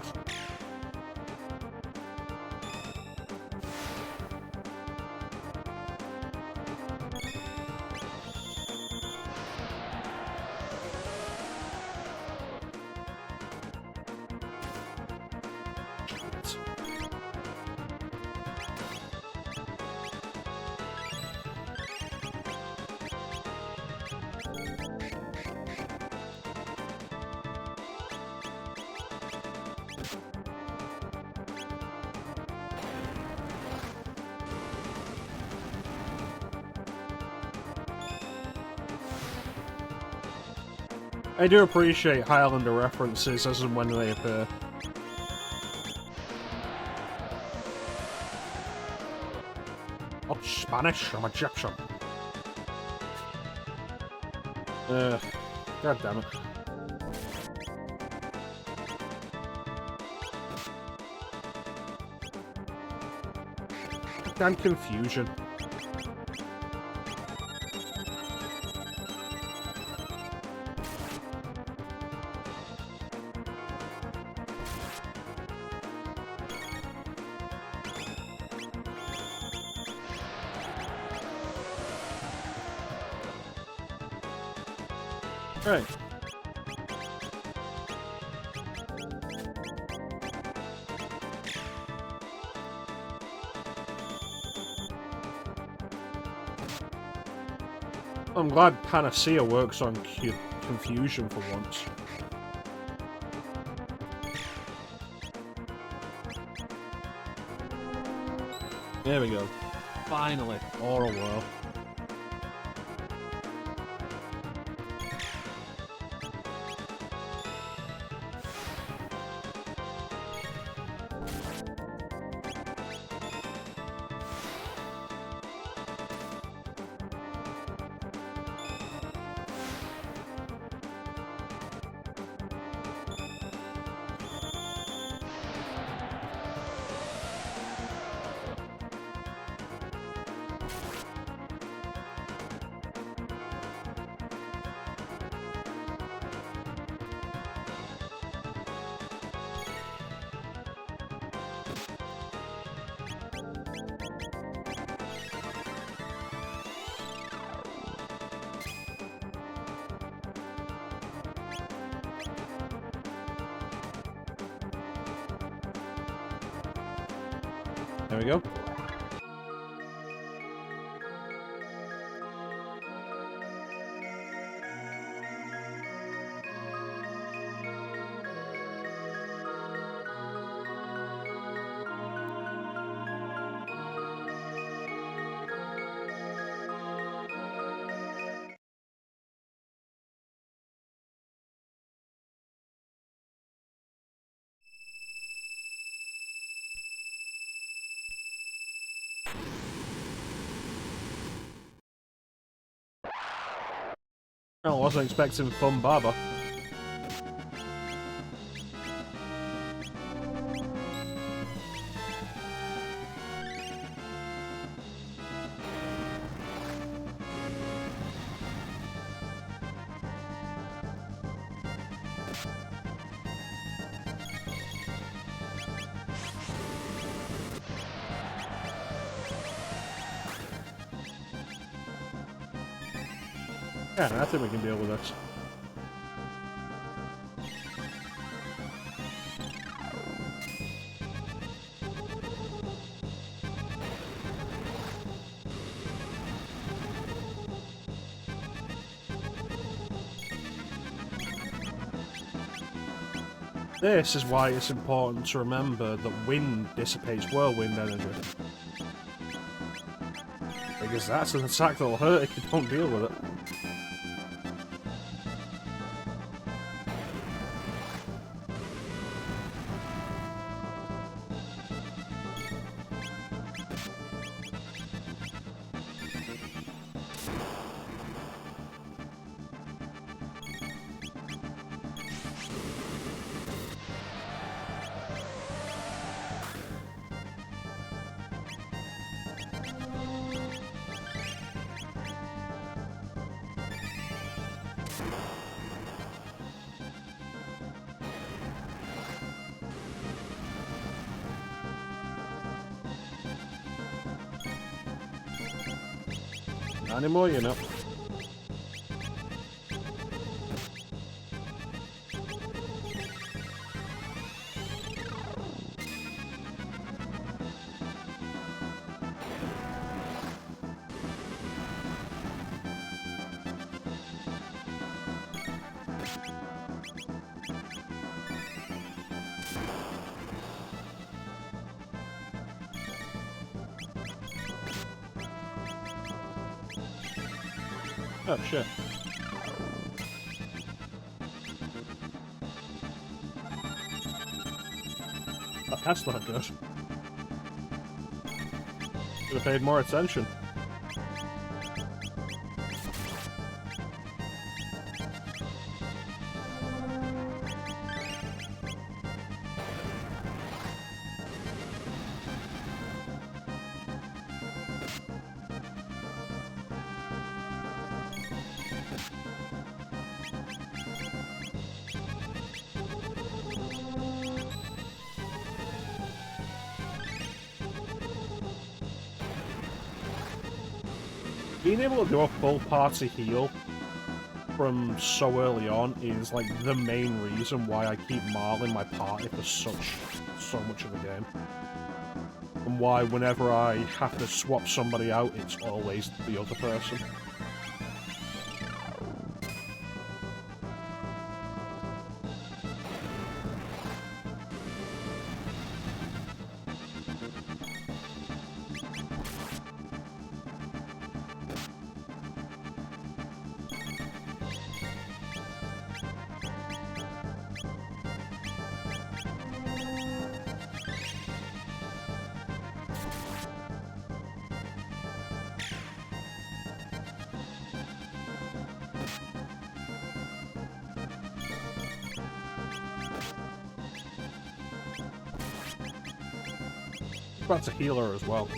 I do appreciate Highlander references as and when they appear. Oh, Spanish? I'm Egyptian. God damn it. Damn confusion. Right. I'm glad Panacea works on confusion for once. There we go. Finally, Oral World. There we go. I wasn't expecting Fun Barber. Yeah, I think we can deal with this. This is why it's important to remember that wind dissipates whirlwind energy. Because that's an attack that'll hurt if you don't deal with it. Not anymore, you know. Oh, shit. That's not good. Should have paid more attention. Being able to do a full party heal from so early on is like the main reason why I keep marling my party for so much of the game. And why whenever I have to swap somebody out, it's always the other person. That's a healer as well.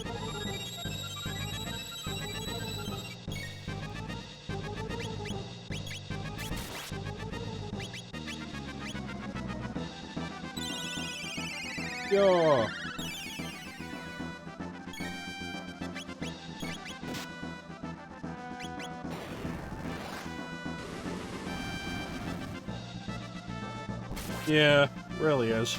Yo. Yeah, really is.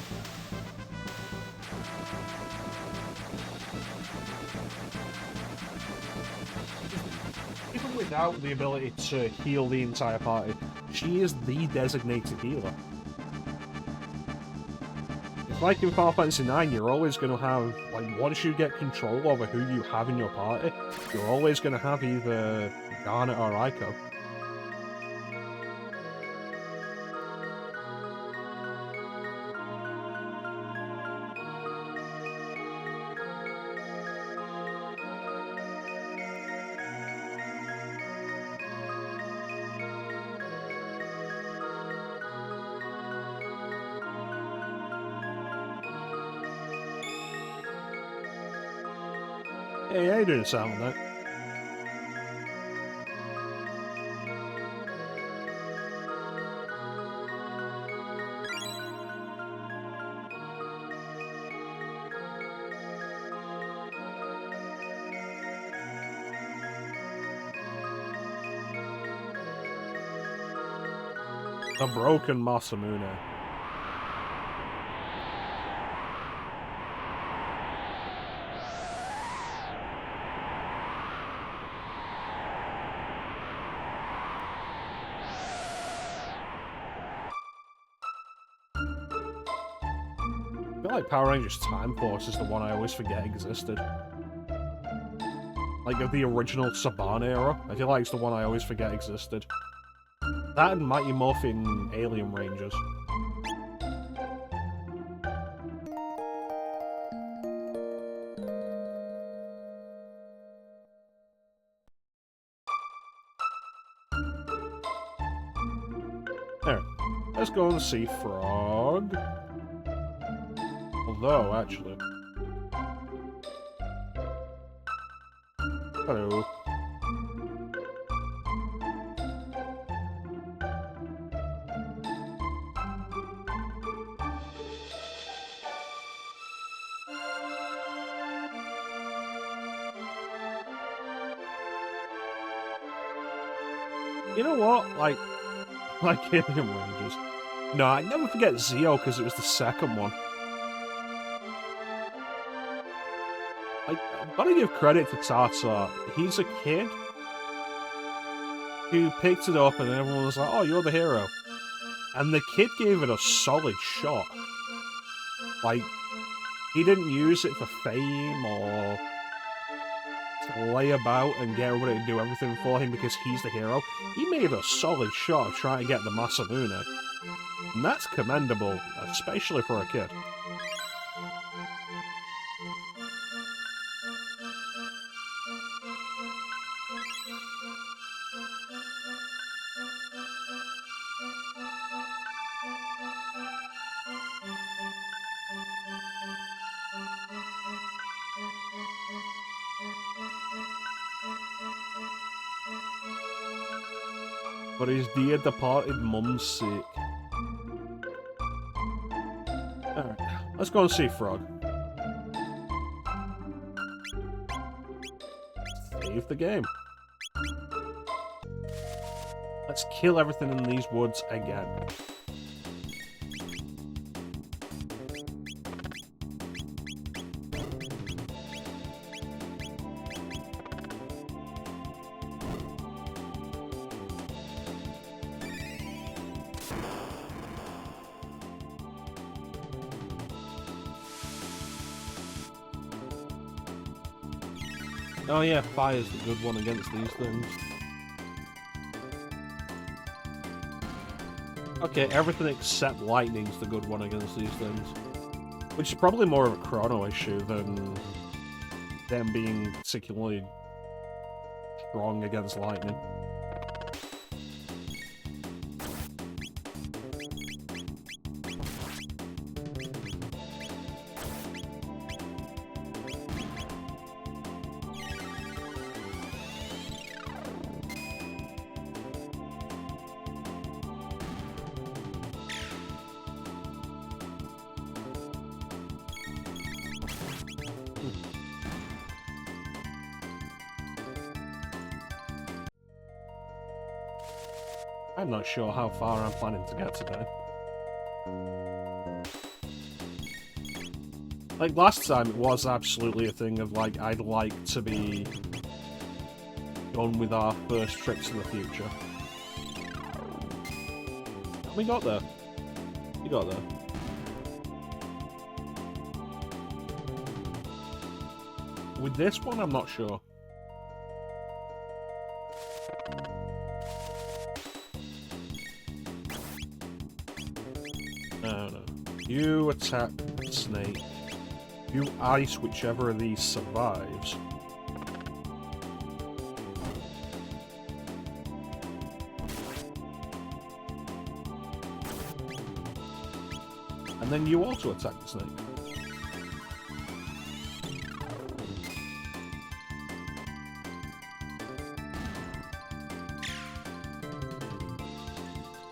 Even without the ability to heal the entire party, she is the designated healer. It's like in Final Fantasy IX, you're always going to have, like, once you get control over who you have in your party, you're always going to have either Garnet or Aiko. Hey, how you doing, Sound that? The Broken Masamune. I feel like Power Rangers Time Force is the one I always forget existed. Like, of the original Saban era. I feel like it's the one I always forget existed. That and Mighty Morphin Alien Rangers. There. Let's go and see Frog. Although, actually... Hello. You know what? Like Alien Rangers. No, I never forget Zeo because it was the second one. I've gotta give credit to Tata. He's a kid who picked it up and everyone was like, oh, you're the hero. And the kid gave it a solid shot. Like, he didn't use it for fame or to lay about and get everybody to do everything for him because he's the hero. He made a solid shot of trying to get the Masamune. And that's commendable, especially for a kid. For his dear departed mum's sake. Alright, let's go and see Frog. Save the game. Let's kill everything in these woods again. Oh yeah, fire's the good one against these things. Okay, everything except lightning's the good one against these things. Which is probably more of a chrono issue than them being particularly strong against lightning. I'm not sure how far I'm planning to get today. Like, last time it was absolutely a thing of, like, I'd like to be done with our first trip to the future. We got there. We got there. With this one, I'm not sure. No, no. You attack the snake. You ice whichever of these survives. And then you also attack the snake.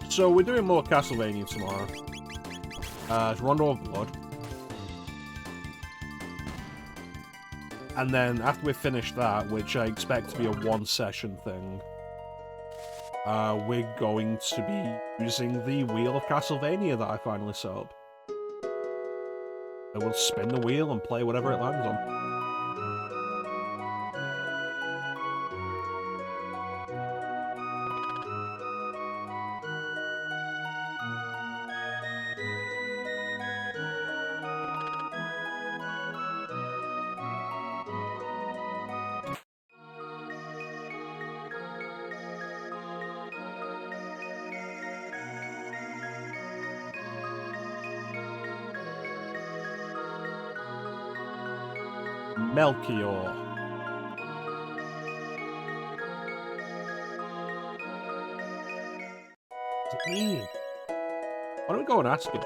So we're doing more Castlevania tomorrow. It's Rondo of Blood. And then after we finish that, which I expect to be a one-session thing, we're going to be using the Wheel of Castlevania that I finally set up. I will spin the wheel and play whatever it lands on. Melchior. What's it mean? Why don't we go and ask him?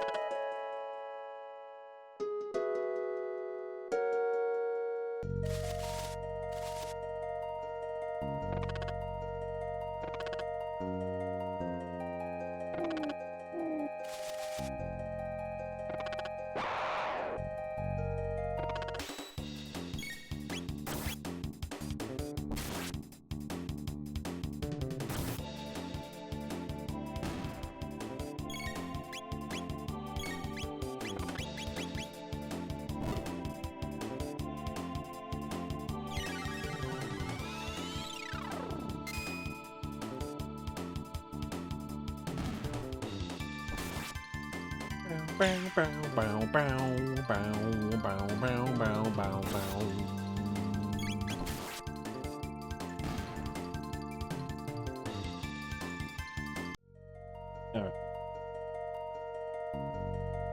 Alright.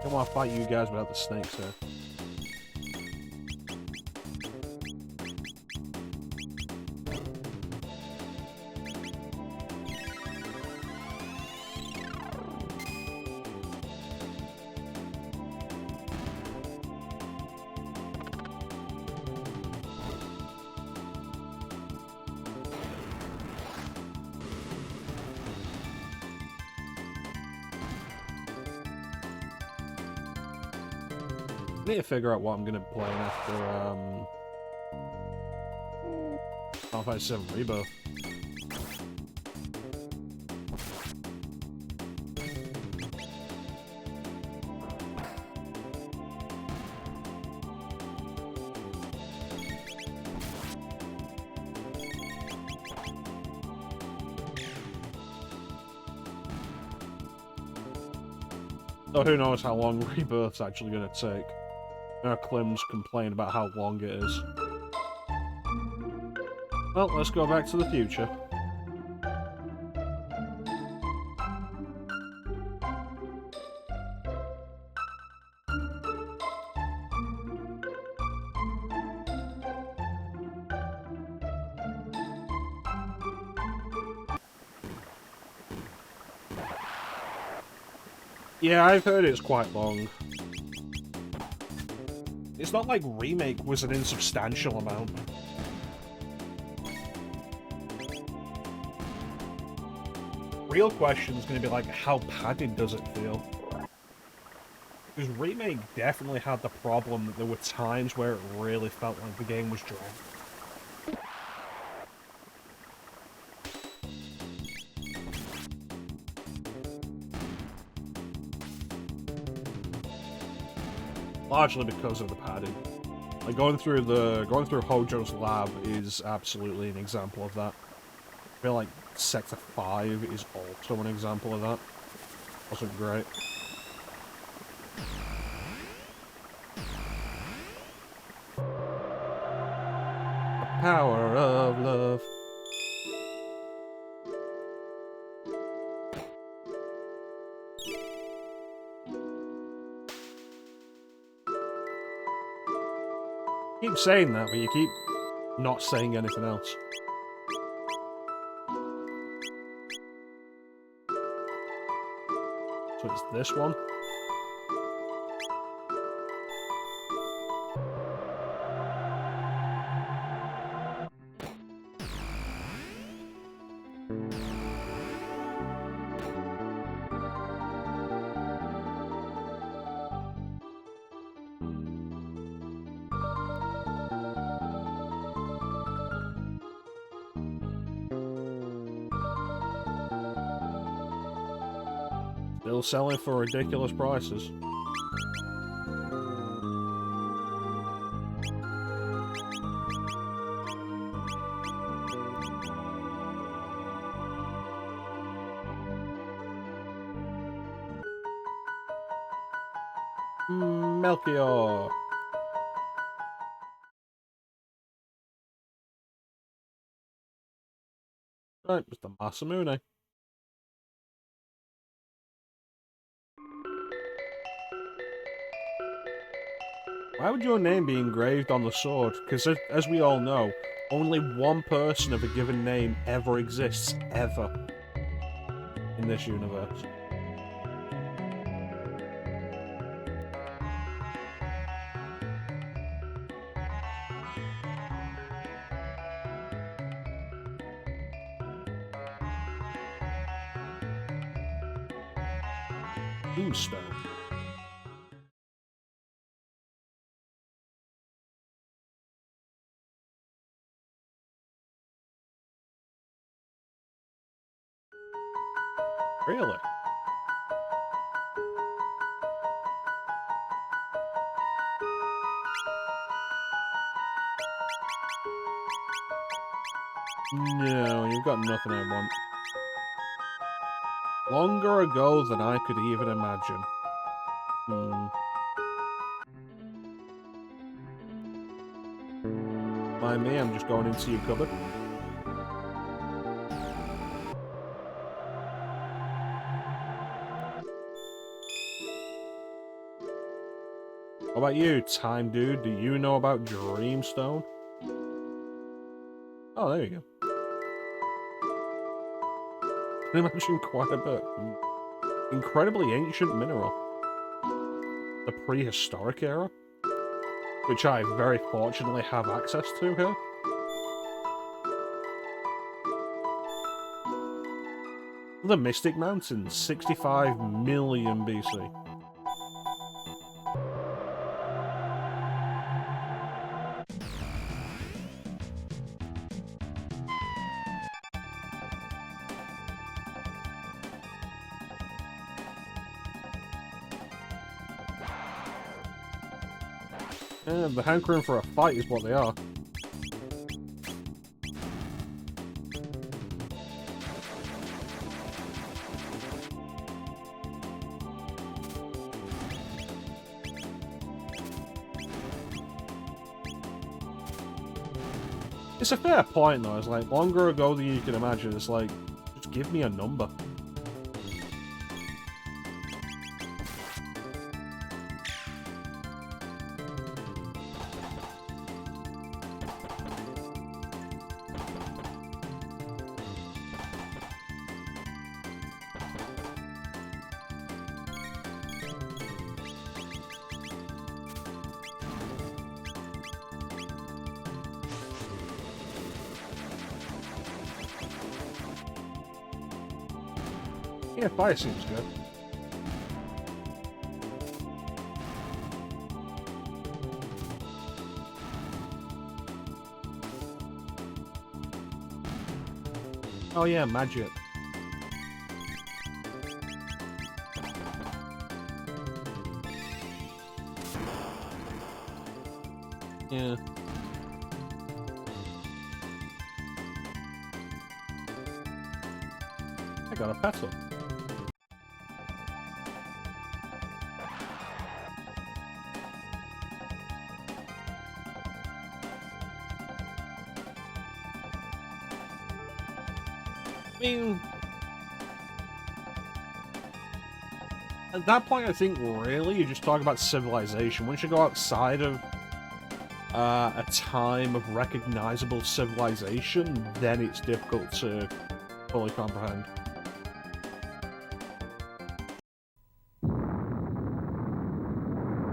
Don't want to fight you guys without the snakes there. I need to figure out what I'm gonna play after Final Fantasy 7 Rebirth. So who knows how long Rebirth's actually gonna take. Clem's complain about how long it is. Well, let's go back to the future. Yeah, I've heard it's quite long. It's not like Remake was an insubstantial amount. Real question is going to be like, how padded does it feel? Because Remake definitely had the problem that there were times where it really felt like the game was dragged. Largely because of the padding. Like going through Hojo's lab is absolutely an example of that. I feel like Sector 5 is also an example of that. Wasn't great. The power of love. You keep saying that, but you keep not saying anything else. So it's this one. Still selling for ridiculous prices. Melchior. Right, Mr. Masamune. Why would your name be engraved on the sword? Because as we all know, only one person of a given name ever exists, ever, in this universe. Moonstone. Really? No, you've got nothing I want. Longer ago than I could even imagine. Mind me, I'm just going into your cupboard. What about you, Time Dude? Do you know about Dreamstone? Oh, there you go. I imagine quite a bit. Incredibly ancient mineral. The prehistoric era, which I very fortunately have access to here. The Mystic Mountains, 65 million BC. The hankering for a fight is what they are. It's a fair point though, it's like, longer ago than you can imagine, it's like, just give me a number. Yeah, fire seems good. Oh yeah, magic. Yeah. I got a petal. I mean, at that point, I think really you just talk about civilization. Once you go outside of a time of recognizable civilization, then it's difficult to fully comprehend.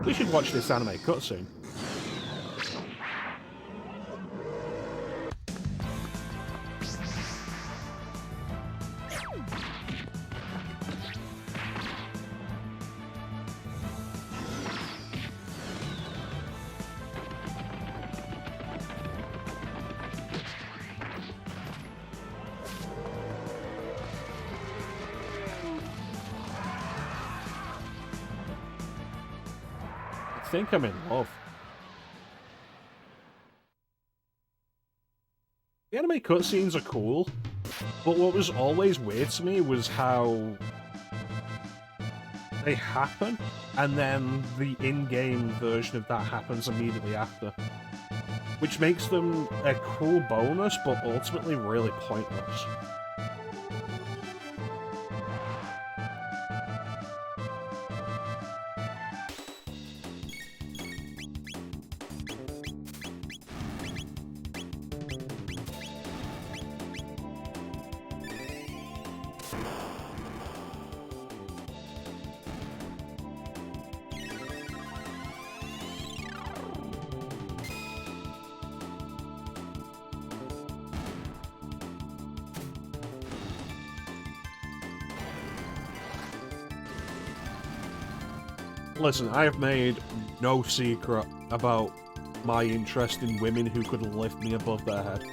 We should watch this anime cutscene. I think I'm in love. The anime cutscenes are cool, but what was always weird to me was how they happen, and then the in-game version of that happens immediately after. Which makes them a cool bonus, but ultimately really pointless. Listen, I have made no secret about my interest in women who could lift me above their head.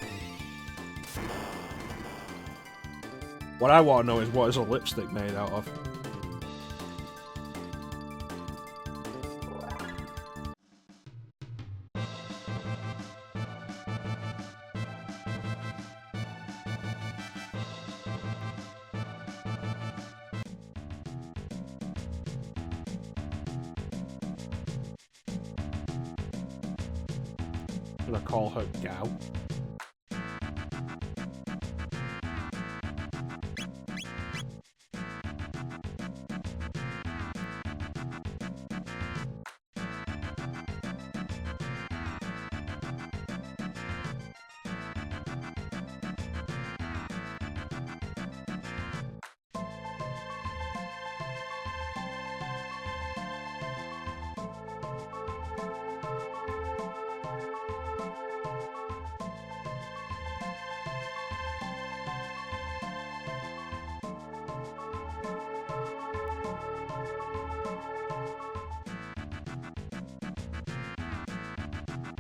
What I want to know is, what is a lipstick made out of? I'm gonna call her Gao.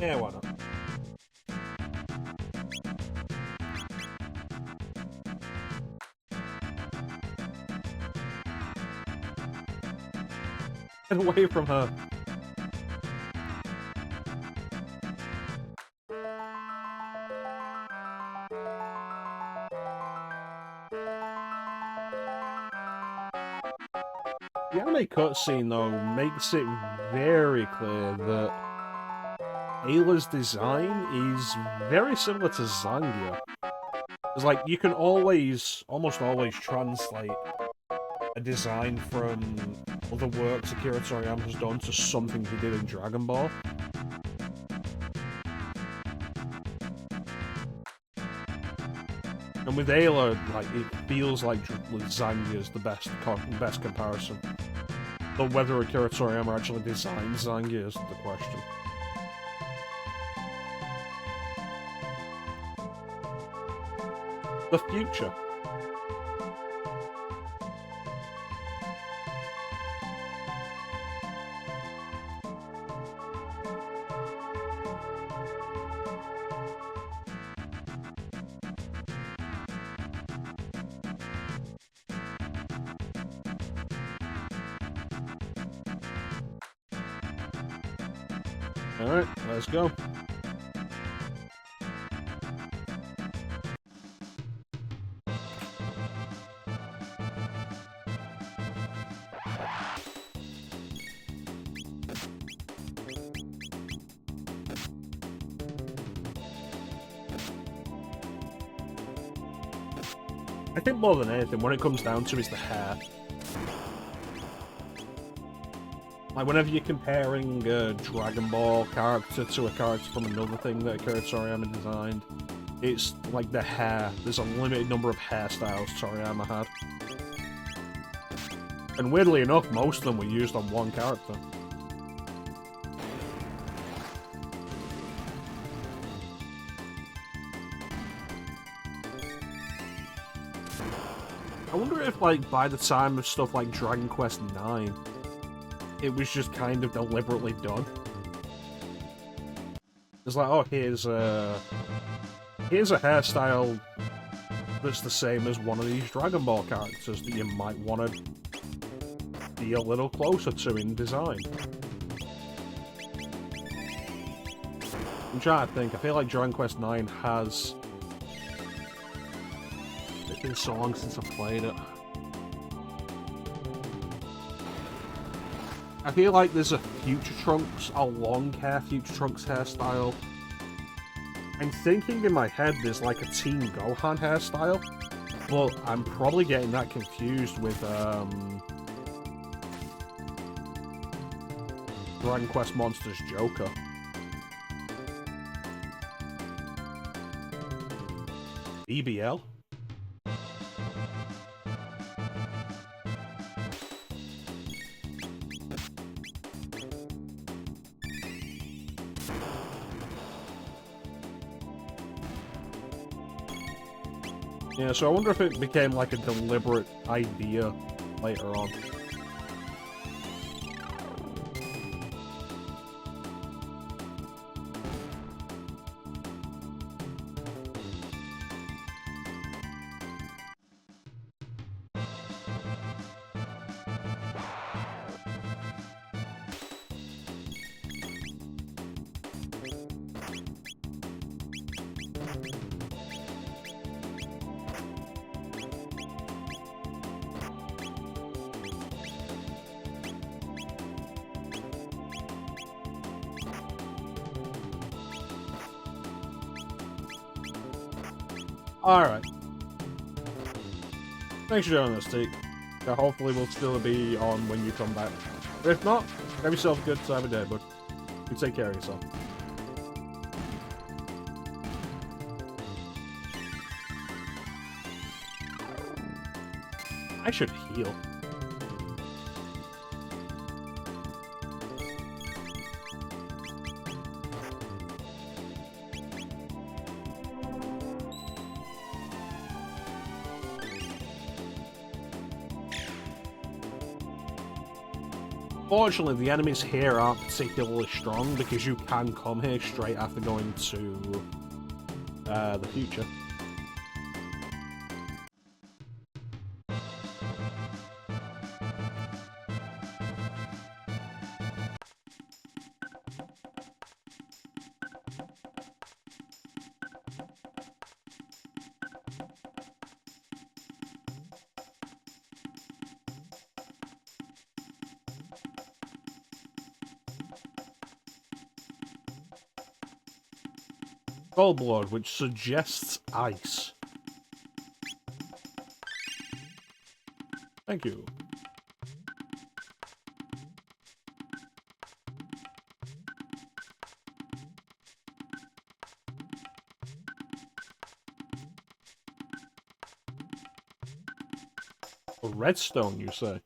Yeah, why not? Get away from her. The anime cutscene, though, makes it very clear that Ayla's design is very similar to Zangia. It's like, you can almost always translate a design from other works Akira Toriyama has done to something he did in Dragon Ball. And with Ayla, like, it feels like Zangia's the best comparison. But whether Akira Toriyama actually designed Zangia is the question. The future. Alright, let's go. I think more than anything, what it comes down to is the hair. Like, whenever you're comparing a Dragon Ball character to a character from another thing that Akira Toriyama designed, it's like the hair. There's a limited number of hairstyles Toriyama had. And weirdly enough, most of them were used on one character. I wonder if, like, by the time of stuff like Dragon Quest IX, it was just kind of deliberately done. It's like, oh, here's a hairstyle that's the same as one of these Dragon Ball characters that you might want to be a little closer to in design. I'm trying to think. I feel like Dragon Quest IX has... It's been so long since I've played it. I feel like there's a Future Trunks, a long hair Future Trunks hairstyle. I'm thinking in my head there's like a Team Gohan hairstyle, but I'm probably getting that confused with Dragon Quest Monsters Joker. BBL? Yeah, so I wonder if it became like a deliberate idea later on. Alright. Thanks for joining us, T. Hopefully we'll still be on when you come back. But if not, have yourself a good time of day, bud. You take care of yourself. I should heal. Fortunately, the enemies here aren't particularly strong because you can come here straight after going to the future. Blood, which suggests ice. Thank you. A redstone, you say?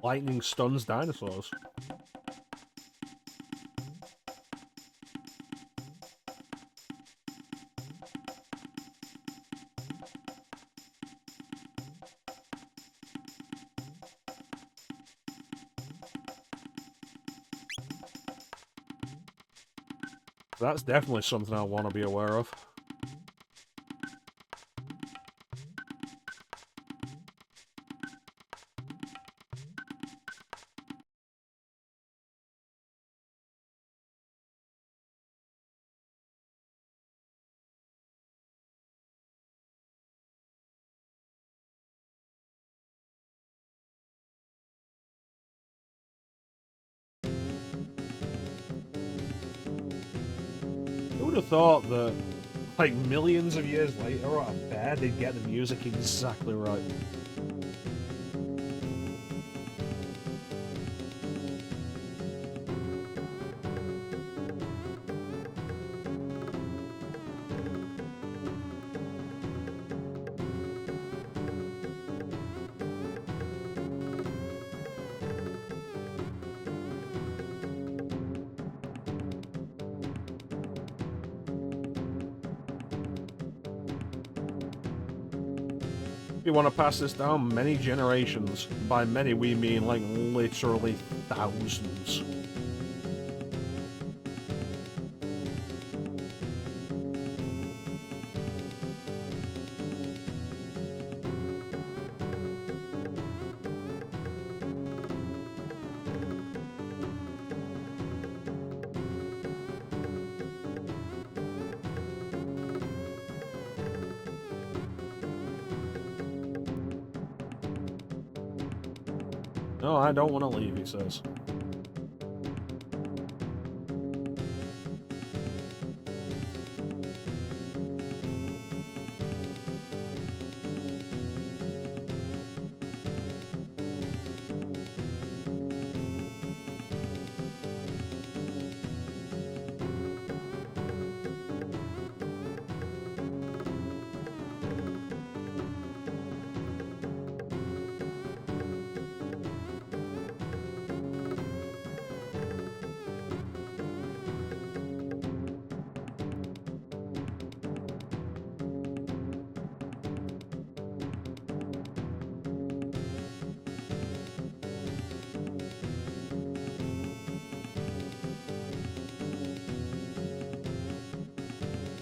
Lightning stuns dinosaurs. That's definitely something I want to be aware of. Who would have thought that, like, millions of years later at a fair, they'd get the music exactly right? You want to pass this down many generations. By many, we mean, like, literally thousands. No, I don't want to leave, he says.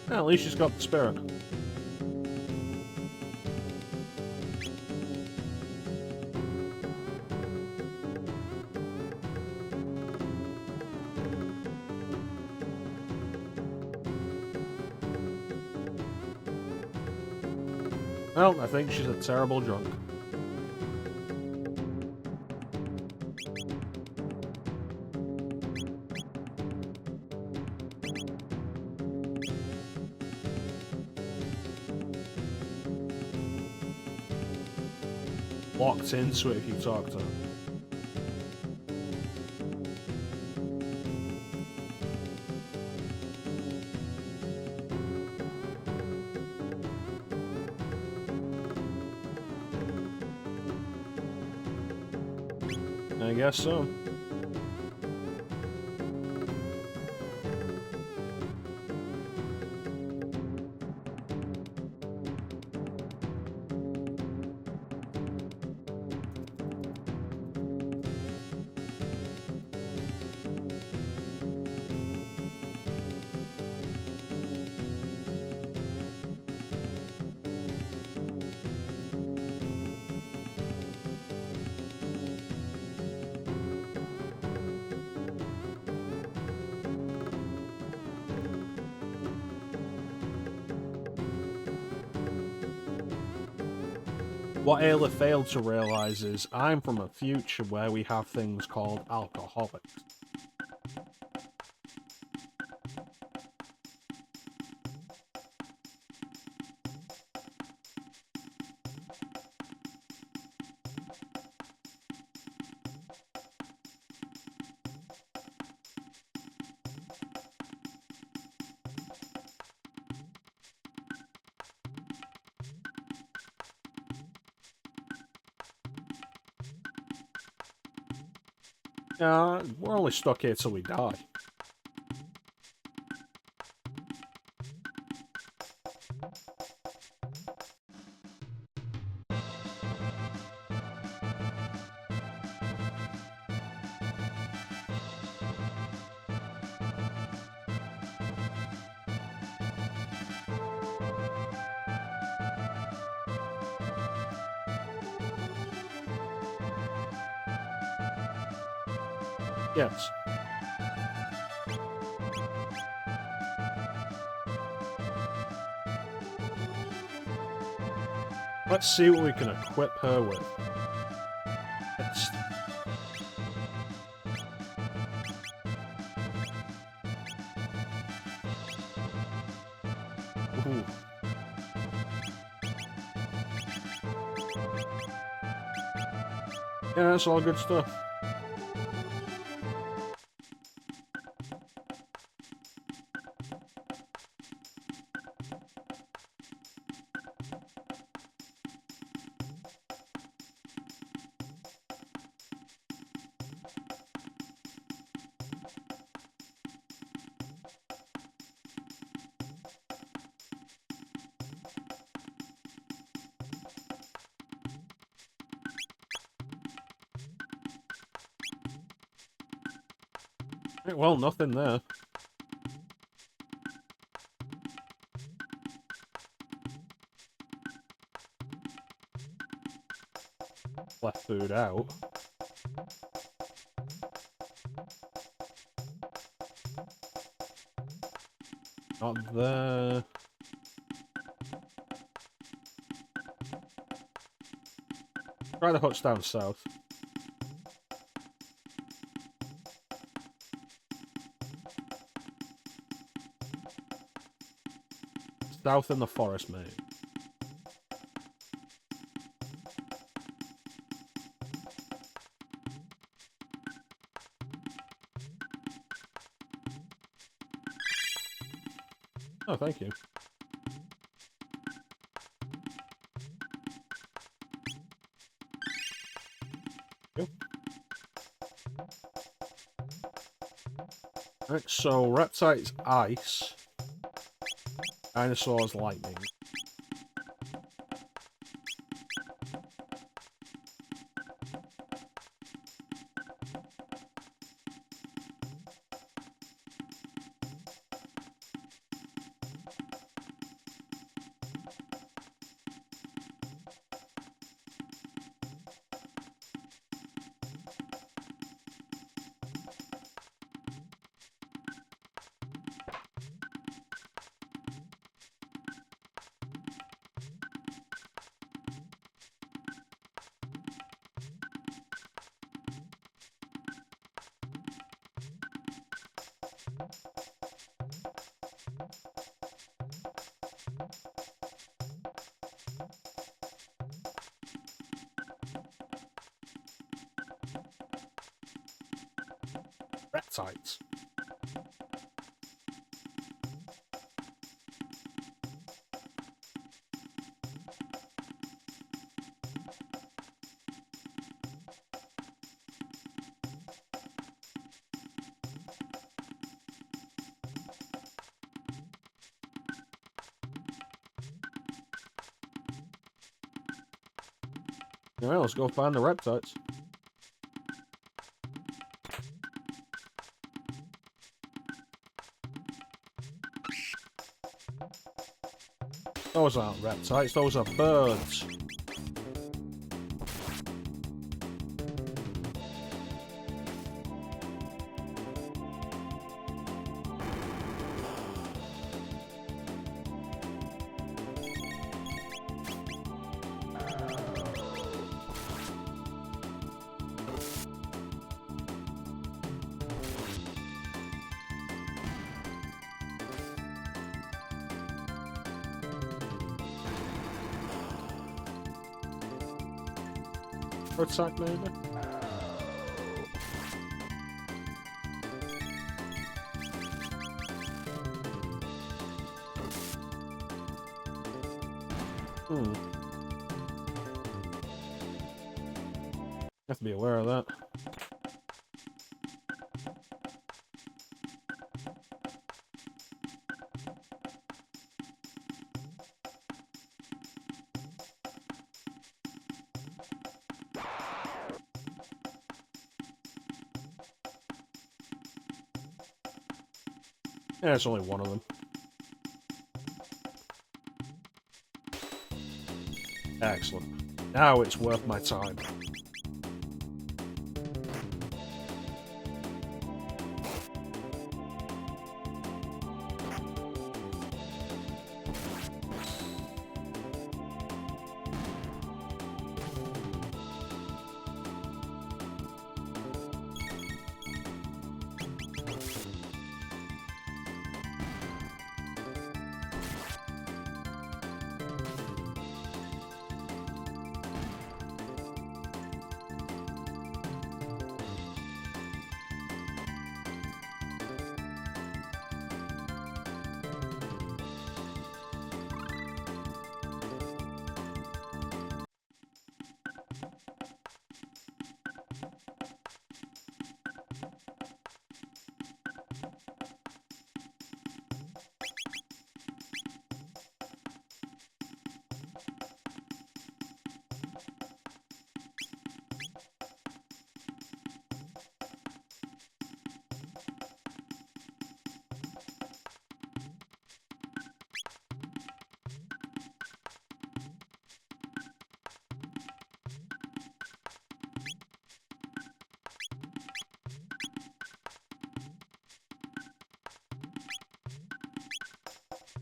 Well, at least she's got the spirit. Well, I think she's a terrible drunk. locked into it if you talk to them. I guess so. What Ayla failed to realise is I'm from a future where we have things called alcoholics. We're only stuck here till we die. Yes. Let's see what we can equip her with. It's... Ooh. Yeah, that's all good stuff. Well, nothing there. Left food out. Not there. Try the huts down south. South in the forest, mate. Oh, thank you. Yep. Right, so Reptile's ice. Dinosaur's lightning. reptiles. Alright, let's go find the reptiles. Those aren't reptiles, those are birds. Bird sack, maybe? Have to be aware of that. Yeah, it's only one of them. Excellent. Now it's worth my time.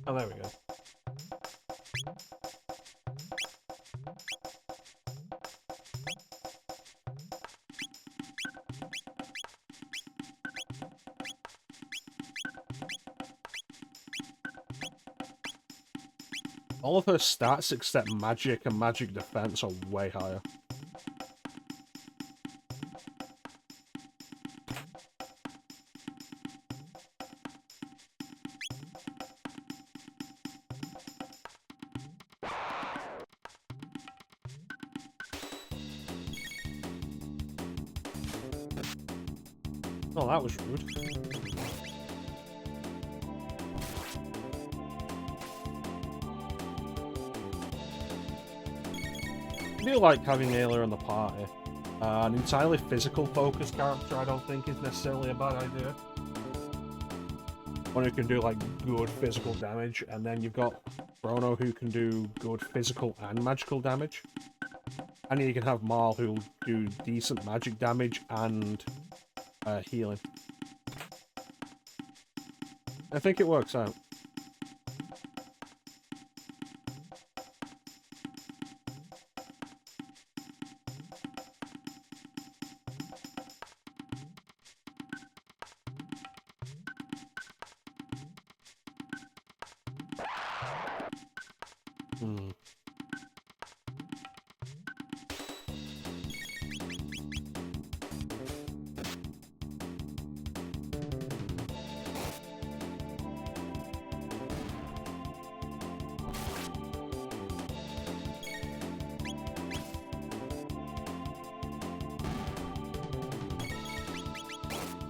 Oh, there we go. All of her stats except magic and magic defense are way higher. Oh, that was rude. I do like having Ayla in the party. An entirely physical focused character I don't think is necessarily a bad idea. One who can do like good physical damage, and then you've got Chrono who can do good physical and magical damage. And you can have Marl who'll do decent magic damage and healing. I think it works out.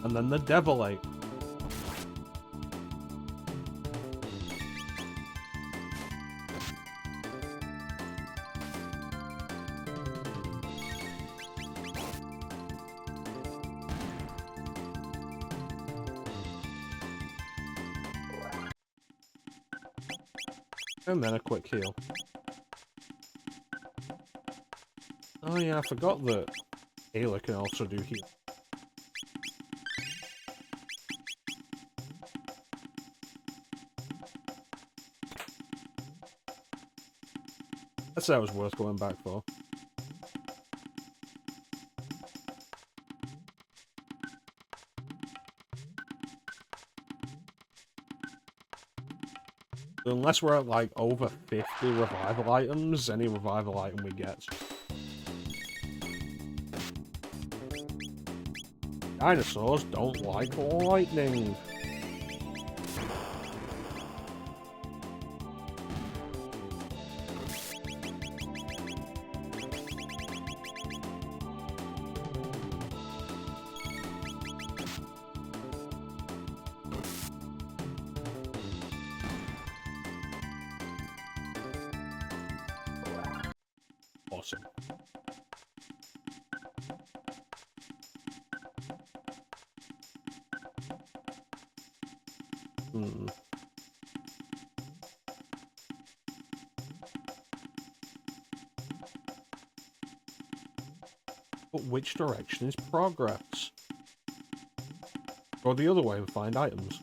And then the devil ate. And then a quick heal. Oh yeah, I forgot that Ayla can also do heal. I'd say it was worth going back for. Unless we're at like over 50 revival items, any revival item we get. Dinosaurs don't like lightning. Awesome. But which direction is progress? Go the other way and find items.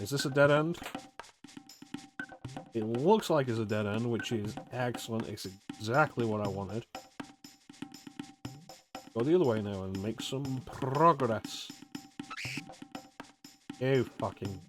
Is this a dead end? It looks like it's a dead end, which is excellent. It's exactly what I wanted. Go the other way now and make some progress. You fucking...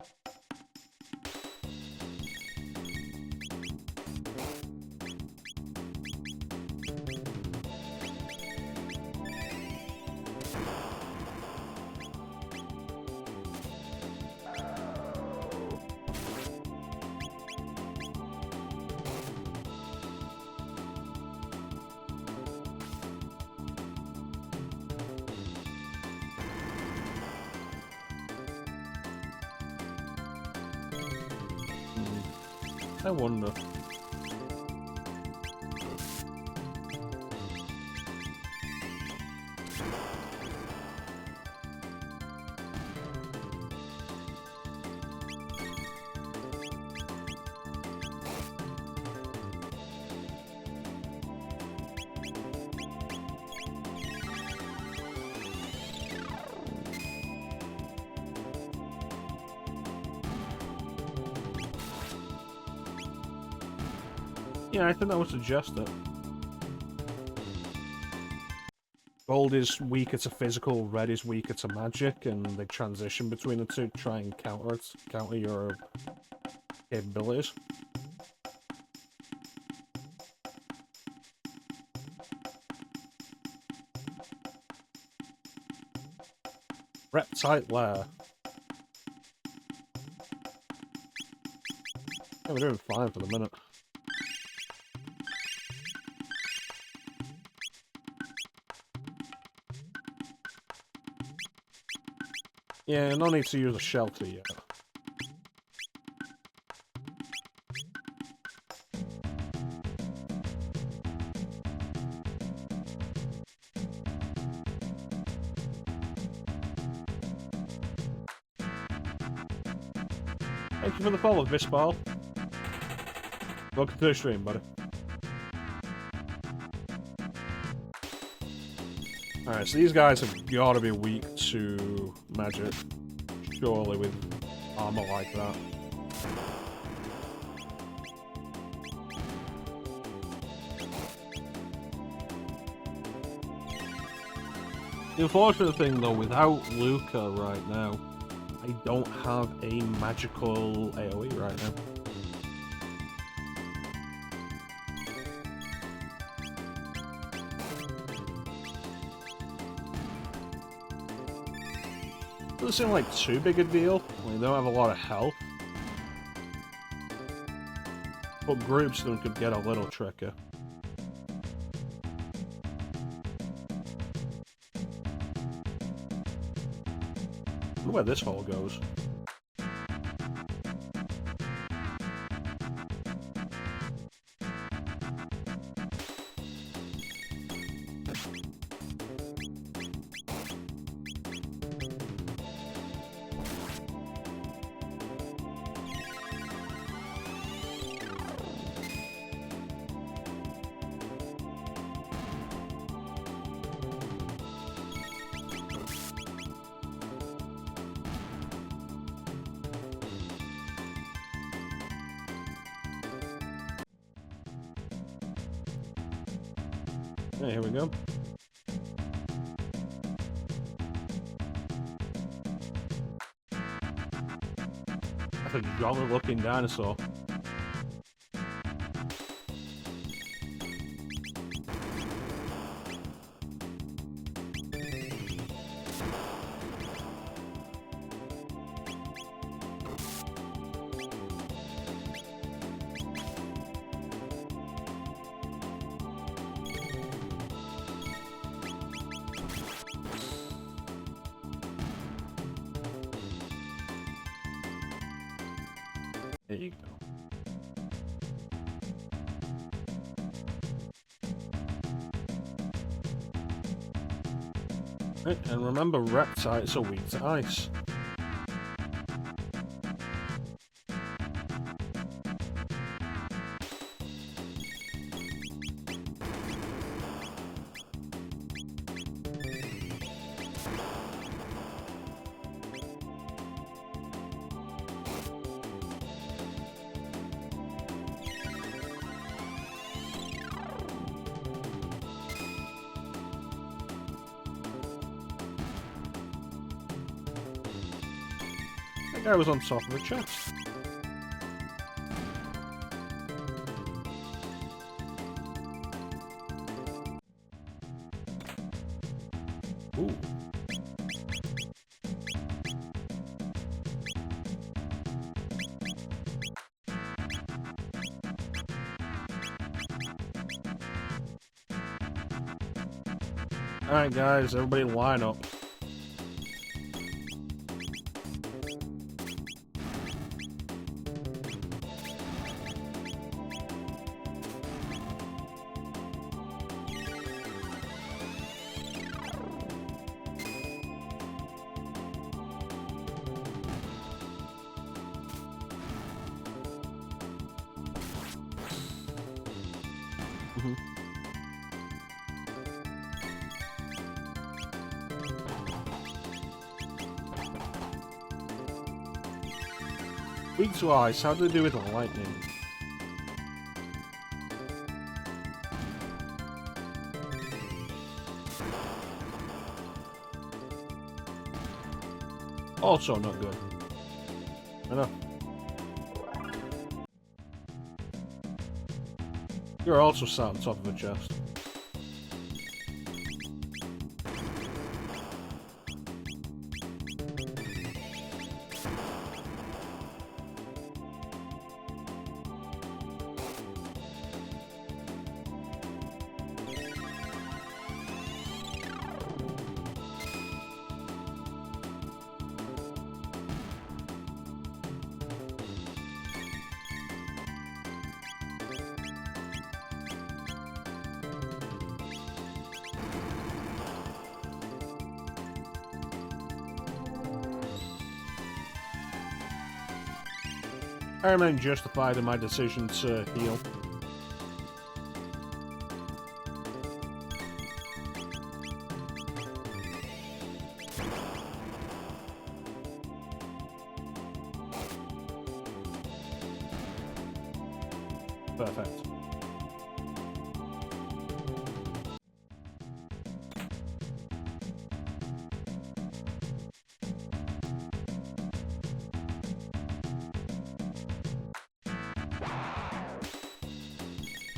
I wonder. Yeah, I think that would suggest it. Gold is weaker to physical, red is weaker to magic, and they transition between the two to try and counter your capabilities. Reptite lair. Yeah, we're doing fine for the minute. Yeah, no need to use a shelter yet. Thank you for the follow, Vispal. Welcome to the stream, buddy. Alright, so these guys have got to be weak to magic. Surely with armor like that. The unfortunate thing though, without Luca right now, I don't have a magical AoE right now. Doesn't seem like too big a deal. We don't have a lot of health. But groups of them could get a little tricky. I wonder where this hole goes. Okay, here we go. That's a jolly looking dinosaur. There you go. Right, and remember, reptiles are weak to ice. That guy was on top of a chest. Ooh. Alright guys, everybody line up. Weak to ice, how do they do with the lightning? Also not good. I know. You're also sat on top of a chest. I remain justified in my decision to heal. Perfect.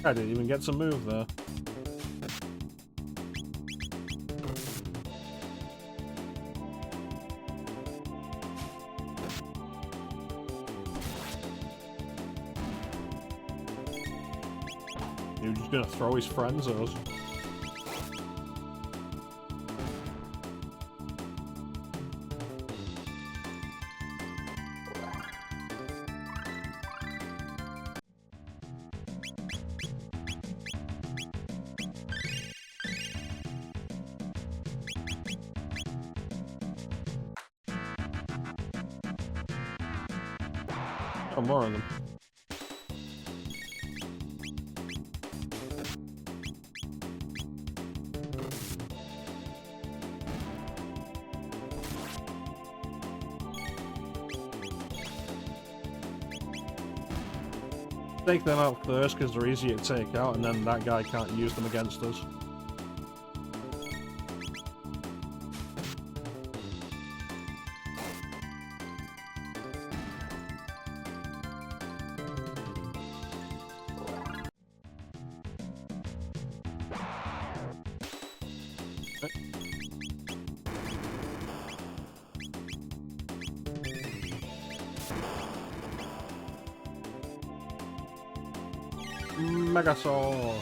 I didn't even get to move there. You're just gonna throw his friends at us. Oh, more of them. Take them out first because they're easier to take out, and then that guy can't use them against us. Megasaur!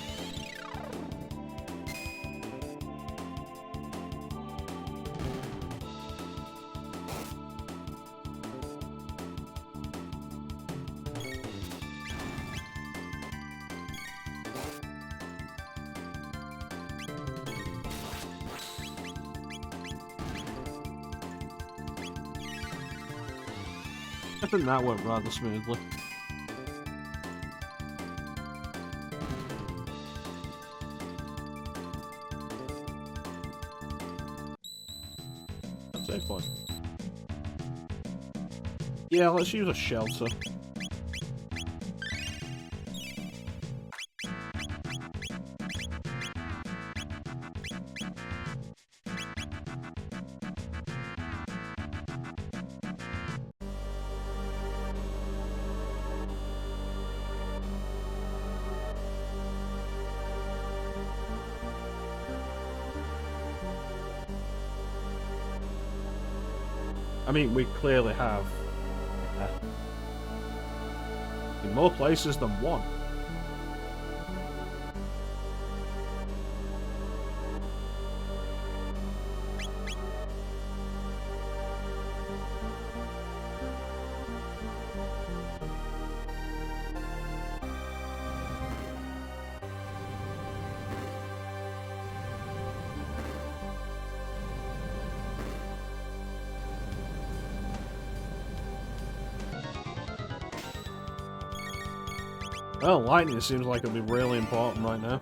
I think that went rather smoothly. Save point. Yeah, let's use a shelter. I mean, we clearly have in more places than one. Well, lightning seems like it'll be really important right now.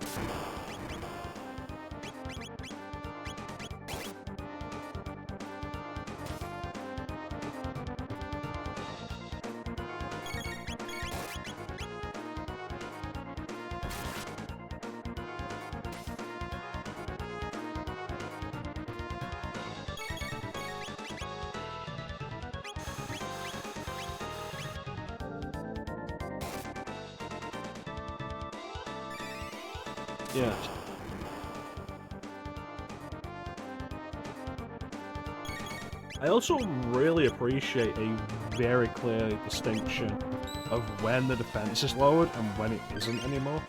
Yeah. I also really appreciate a very clear distinction of when the defense is lowered and when it isn't anymore.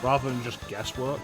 Rather than just guesswork.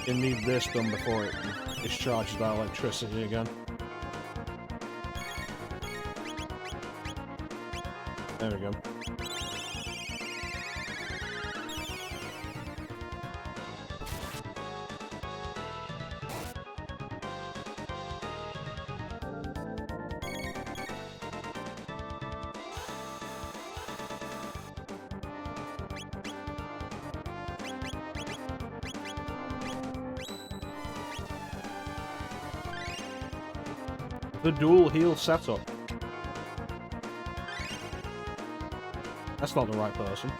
You need this done before it discharges that electricity again. There we go. The dual heal setup. That's not the right person.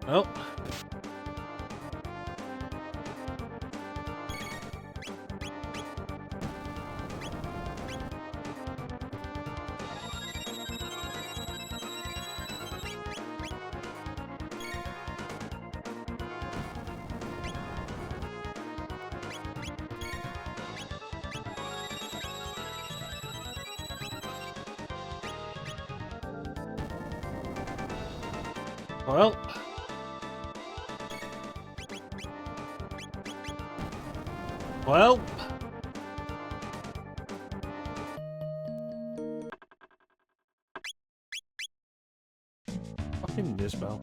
Well. Well. Well. Fucking Disbell.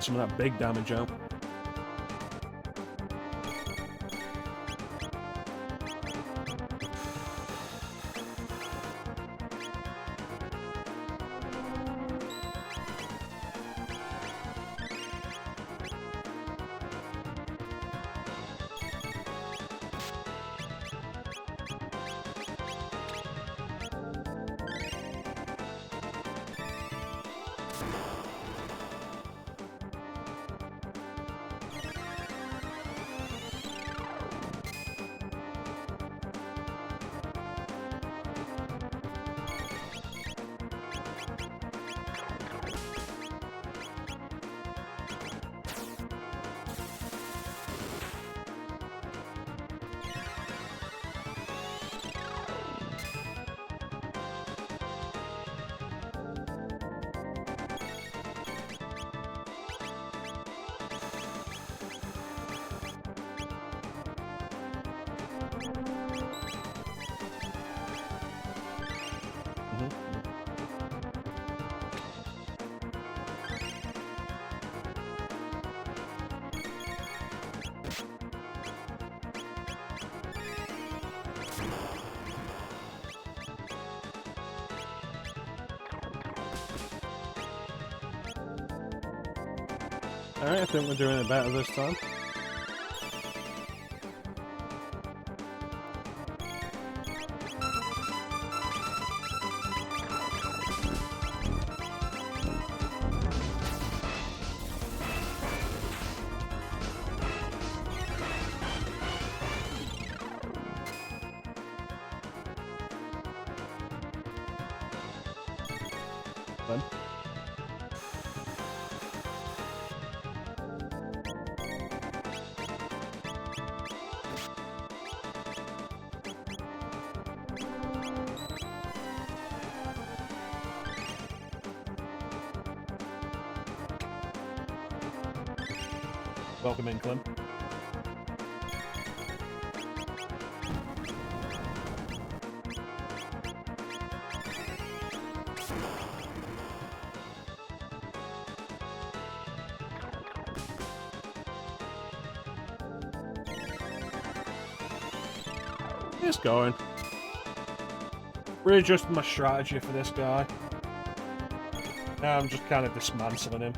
Some of that big damage out. Alright, I think we're doing it better this time. Then. Welcome in, Clem. It's going. Readjusting my strategy for this guy. Now I'm just kind of dismantling him.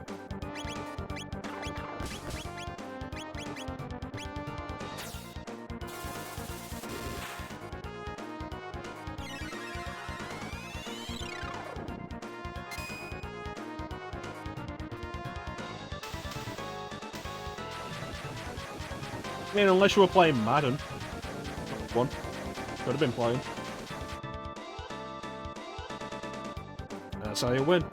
I mean, unless you were playing Madden. One. Could have been playing. That's how you win.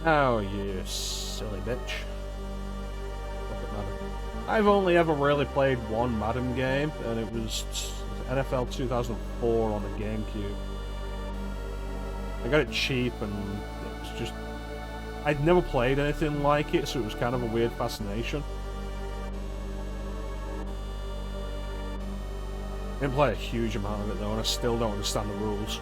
Oh, you silly bitch. I've only ever really played one Madden game, and it was NFL 2004 on the GameCube. I got it cheap, and it was just... I'd never played anything like it, so it was kind of a weird fascination. I didn't play a huge amount of it though, and I still don't understand the rules.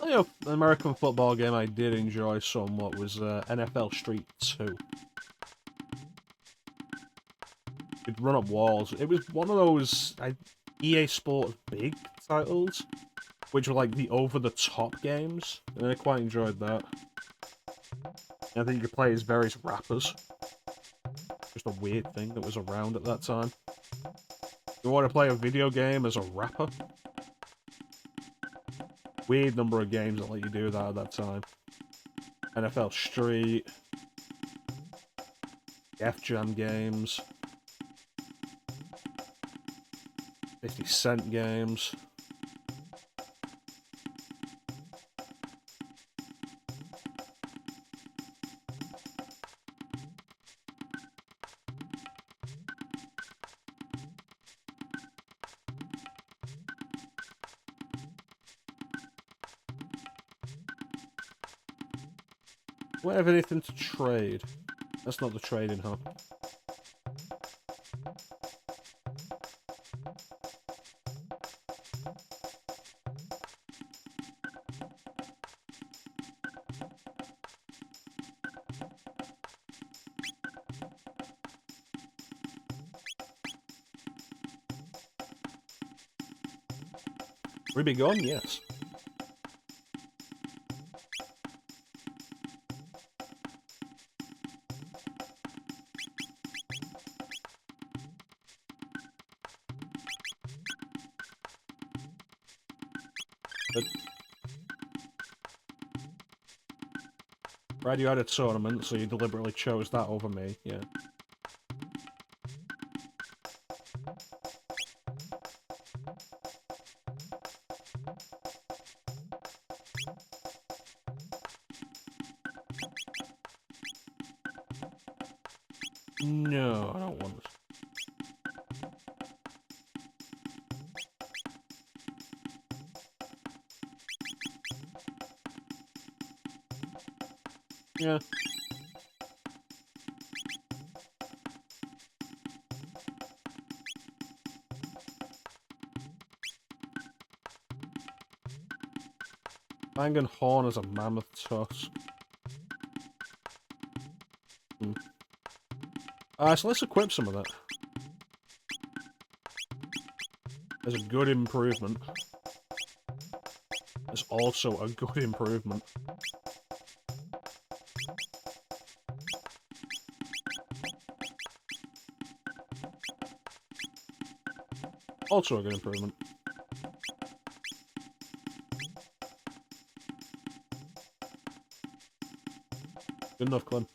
You know, an American football game I did enjoy somewhat was NFL Street 2. You'd run up walls. It was one of those EA Sports big titles, which were like the over-the-top games, and I quite enjoyed that. And I think you could play as various rappers. Just a weird thing that was around at that time. You want to play a video game as a rapper? Weird number of games that let you do that at that time. NFL Street, F-Jam games, 50 Cent games. Do I have anything to trade? That's not the trading hub. Ruby gone? Yes. Right, you had a tournament, so you deliberately chose that over me, yeah. No, I don't want it. Yeah. Fang and horn as a mammoth tusk. So let's equip some of that. There's a good improvement. There's also a good improvement. Also a good improvement. Good enough, Clem.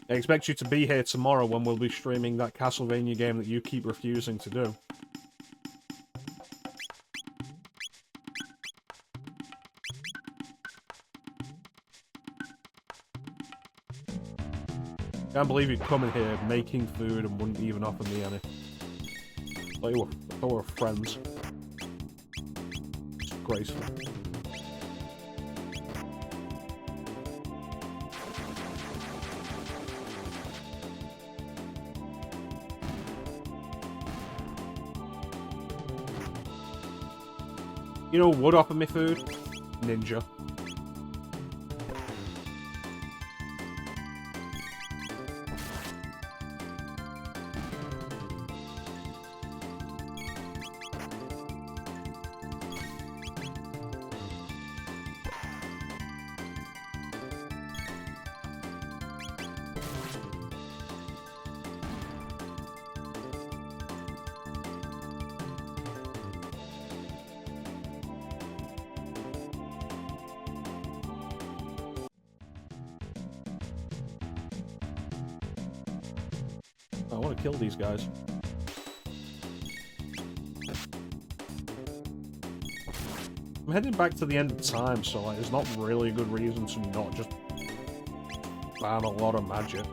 I expect you to be here tomorrow when we'll be streaming that Castlevania game that you keep refusing to do. Can't believe you'd come in here making food and wouldn't even offer me any. I thought we were friends. It's graceful. You know who would offer me food? Ninja. I want to kill these guys. I'm heading back to the end of time, so like, there's not really a good reason to not just ban a lot of magic.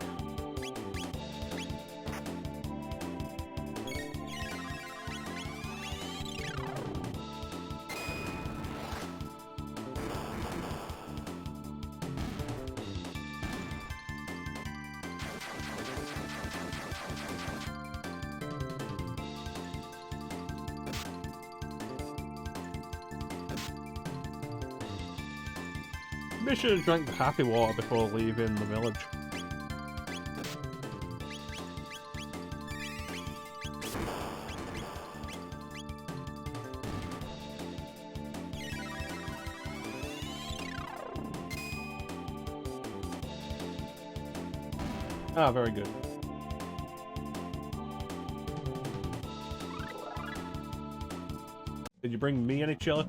Maybe I should have drank the happy water before leaving the village. Ah, very good. Did you bring me any chili?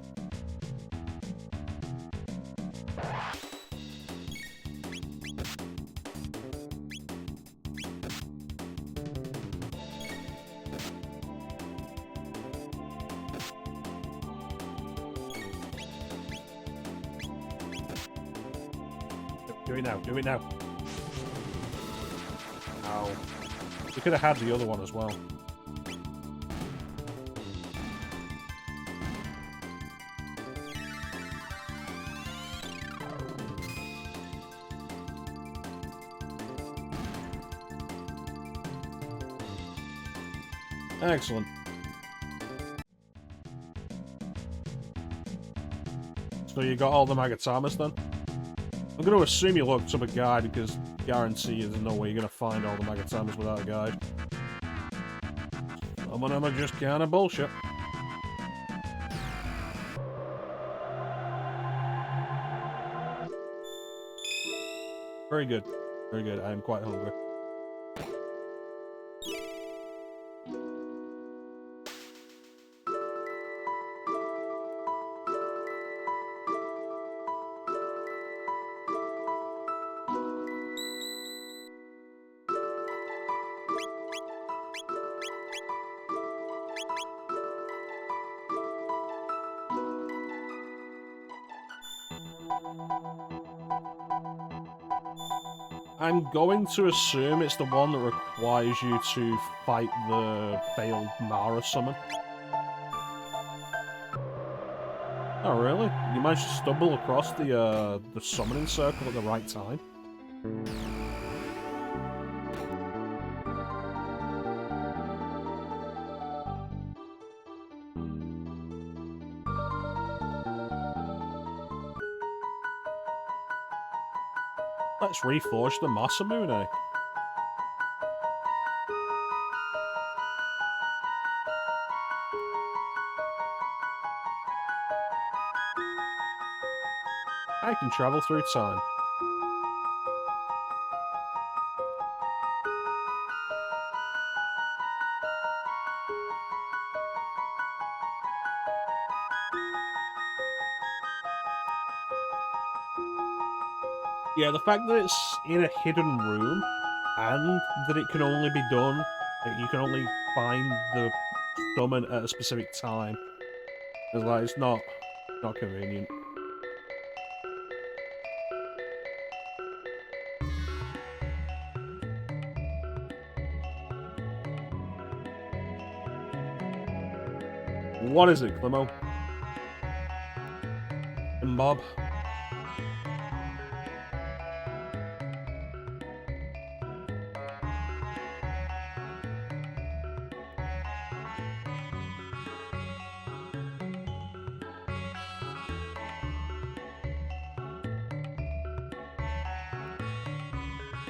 Do it now, do it now. Ow. We could have had the other one as well. Excellent. So you got all the Magatamas then? I'm going to assume you looked up a guide because guarantee there's no way you're going to find all the Magatamas without a guide. Some of them are just kind of bullshit. Very good. Very good. I am quite hungry. I'm going to assume it's the one that requires you to fight the failed Mara summon. Oh, really? You managed to stumble across the summoning circle at the right time? Let's reforge the Masamune. I can travel through time. Yeah, the fact that it's in a hidden room, and that it can only be done, that you can only find the summon at a specific time, is like, it's not convenient. What is it, Climo? And Bob?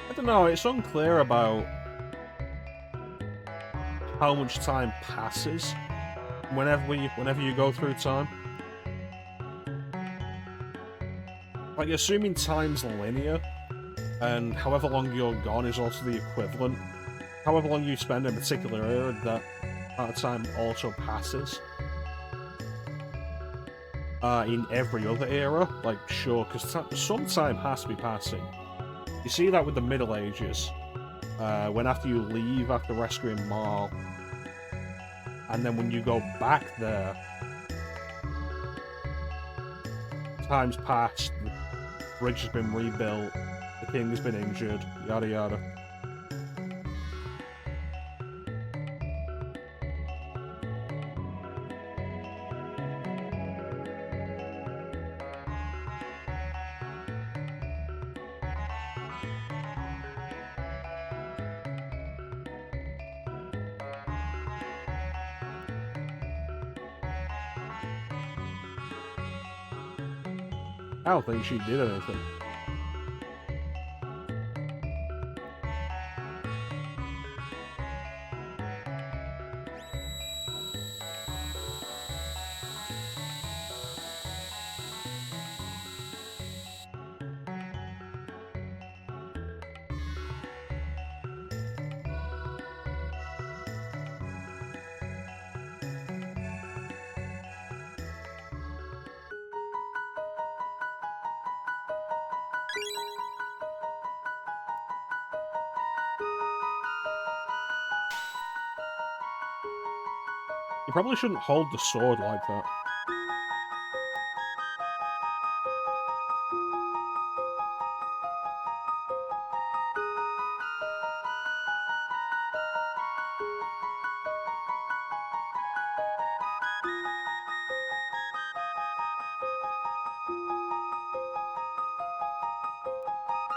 I don't know, it's unclear about how much time passes whenever you go through time. Like, assuming time's linear, and however long you're gone is also the equivalent. However long you spend in a particular era, that amount of time also passes. In every other era, like, sure, because some time has to be passing. You see that with the Middle Ages, when after you leave after rescuing Marl, and then when you go back there, time's passed, the bridge has been rebuilt, the king's been injured, yada yada. I don't think she did anything. You probably shouldn't hold the sword like that.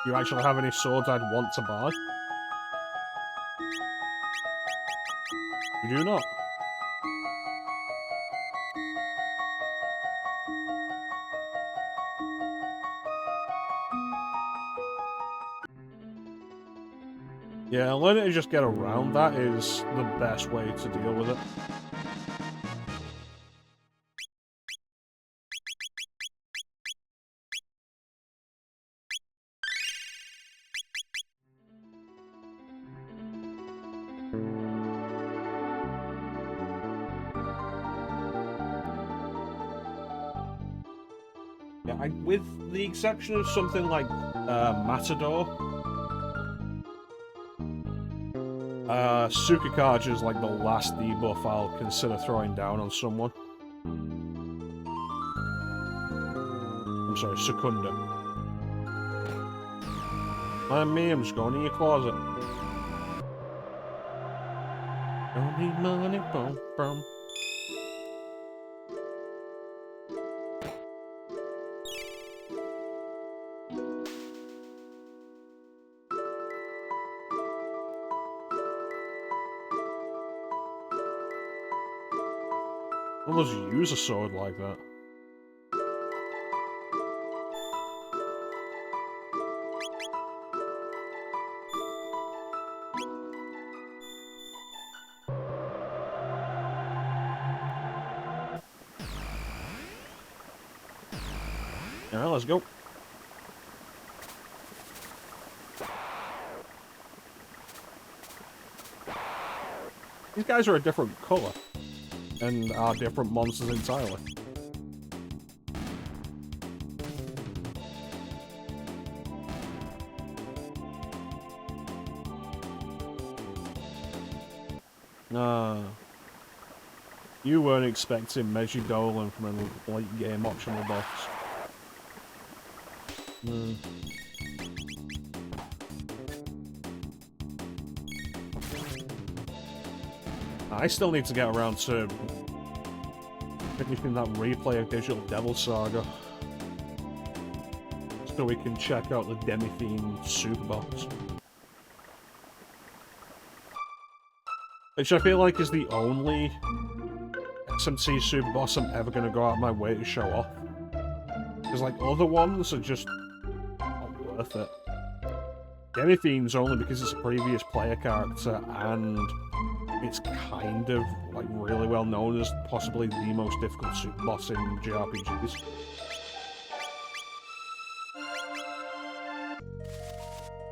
Do you actually have any swords I'd want to buy? You do not. Yeah, learning to just get around that is the best way to deal with it. Yeah, with the exception of something like Matador, Sukikage is like the last debuff I'll consider throwing down on someone. I'm sorry, Secunda. Mind me, I'm just going in your closet. Don't need money, boom, boom. I'll just use a sword like that. Alright, let's go. These guys are a different colour, and are different monsters entirely. You weren't expecting Mecha-Dolan from a late game optional box. I still need to get around to finishing that replay of Digital Devil Saga, so we can check out the demi-themed super box. Which I feel like is the only SMT super boss I'm ever going to go out of my way to show off. Because, like, other ones are just not worth it. Demi-theme's only because it's a previous player character, and it's kind of, like, really well known as possibly the most difficult super boss in JRPGs.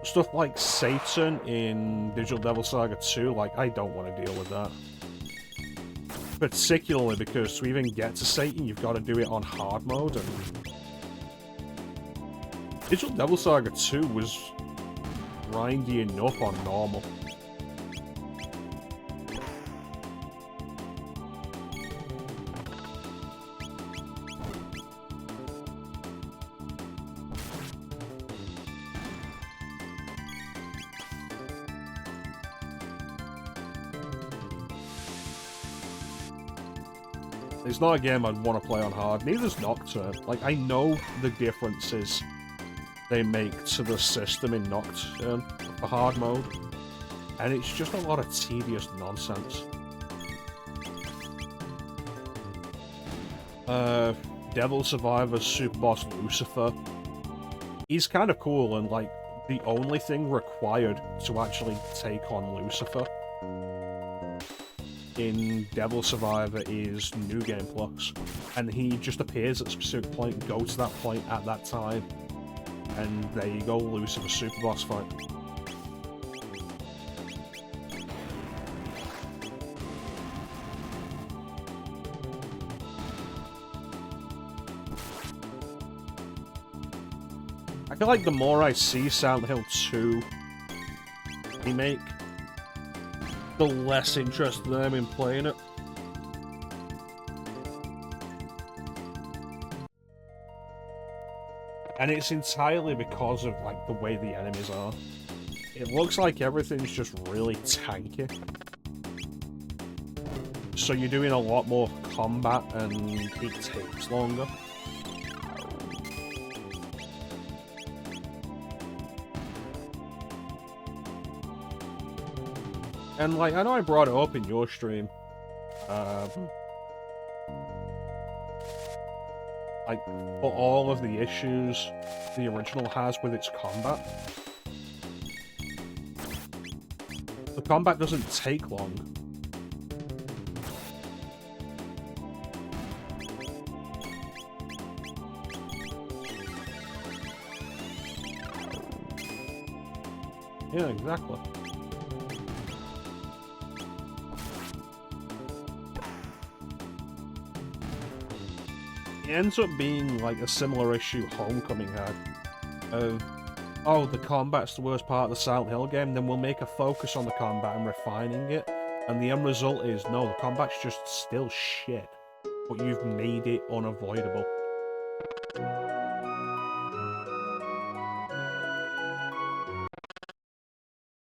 Stuff like Satan in Digital Devil Saga 2, like, I don't want to deal with that. Particularly because to even get to Satan, you've got to do it on hard mode, and Digital Devil Saga 2 was grindy enough on normal. It's not a game I'd want to play on hard. Neither's Nocturne. Like, I know the differences they make to the system in Nocturne for hard mode, and it's just a lot of tedious nonsense. Devil Survivor's super boss Lucifer. He's kind of cool, and like, the only thing required to actually take on Lucifer in Devil Survivor is New Game Plus, and he just appears at a specific point, go to that point at that time, and there you go, Lucifer super boss fight. I feel like the more I see Silent Hill 2 remake, the less interested I am in playing it. And it's entirely because of, like, the way the enemies are. It looks like everything's just really tanky. So you're doing a lot more combat, and it takes longer. And, like, I know I brought it up in your stream. Like, for all of the issues the original has with its combat. The combat doesn't take long. Yeah, exactly. It ends up being like a similar issue Homecoming had. Of, oh, the combat's the worst part of the Silent Hill game, then we'll make a focus on the combat and refining it. And the end result is, no, the combat's just still shit, but you've made it unavoidable.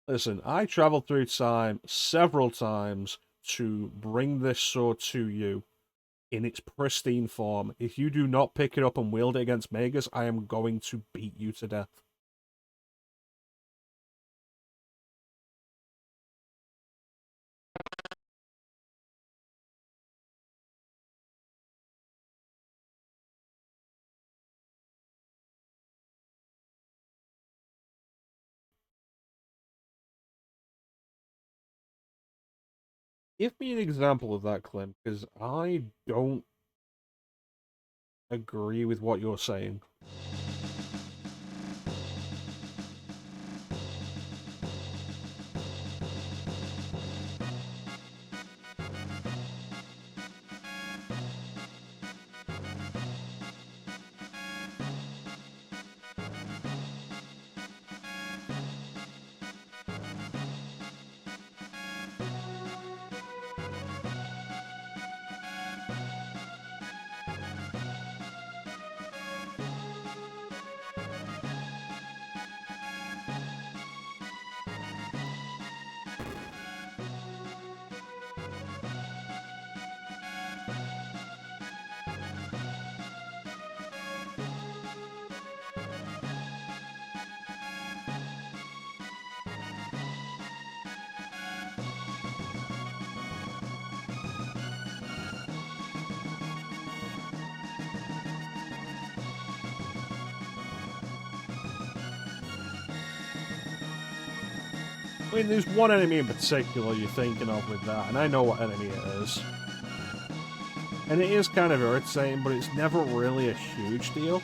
Listen, I traveled through time several times to bring this sword to you in its pristine form. If you do not pick it up and wield it against Magus, I am going to beat you to death. Give me an example of that, Clem, because I don't agree with what you're saying. I mean, there's one enemy in particular you're thinking of with that, and I know what enemy it is. And it is kind of irritating, but it's never really a huge deal.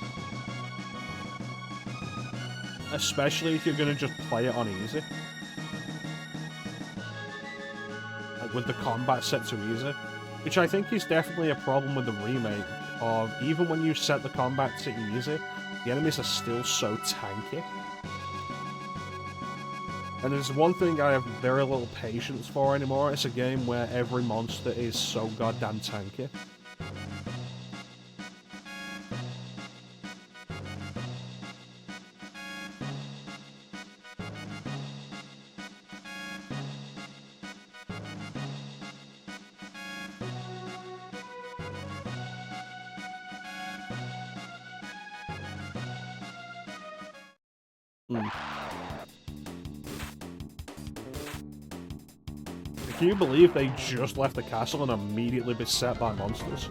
Especially if you're going to just play it on easy. Like with the combat set to easy. Which I think is definitely a problem with the remake, of even when you set the combat to easy, the enemies are still so tanky. And there's one thing I have very little patience for anymore, it's a game where every monster is so goddamn tanky. Can you believe they just left the castle and immediately beset by monsters?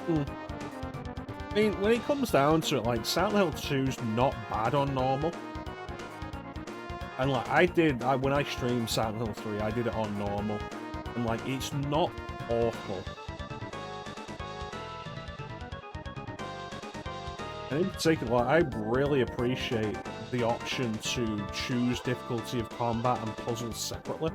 I mean, when it comes down to it, like, Silent Hill 2's not bad on normal. And, like, when I streamed Silent Hill 3, I did it on normal. And, like, it's not awful. And in particular, I really appreciate the option to choose difficulty of combat and puzzles separately.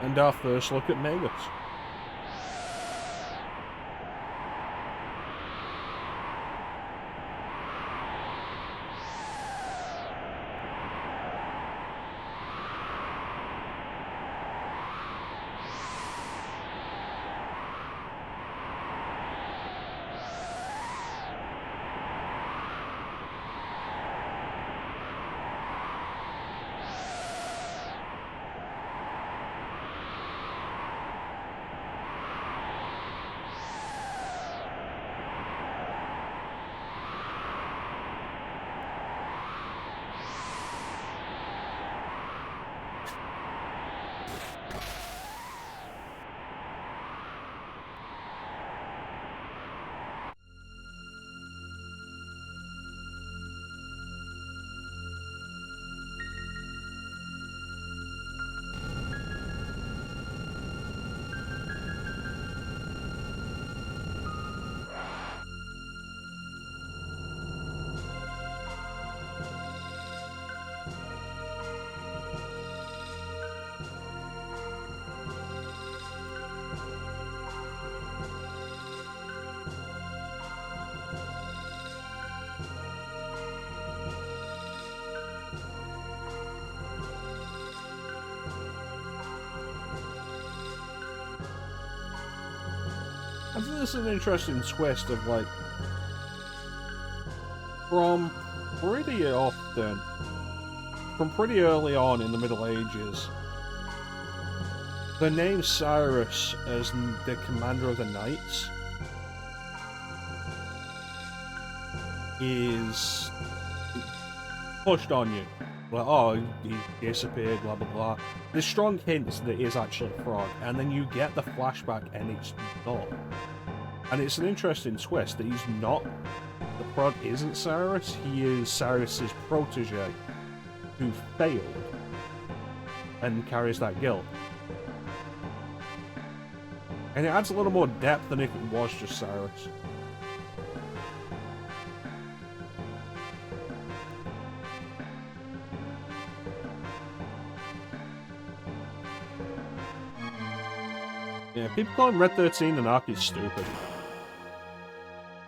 And our first look at Magus. I think this is an interesting twist of, like, from pretty often, from pretty early on in the Middle Ages, the name Cyrus as the commander of the knights is pushed on you. Like, oh, he disappeared, blah, blah, blah. There's strong hints that it is actually a frog, and then you get the flashback and it's not. And it's an interesting twist that he's not. The frog isn't Cyrus, he is Cyrus's protege who failed and carries that guilt. And it adds a little more depth than if it was just Cyrus. Yeah, people calling Red 13 Anarchy stupid.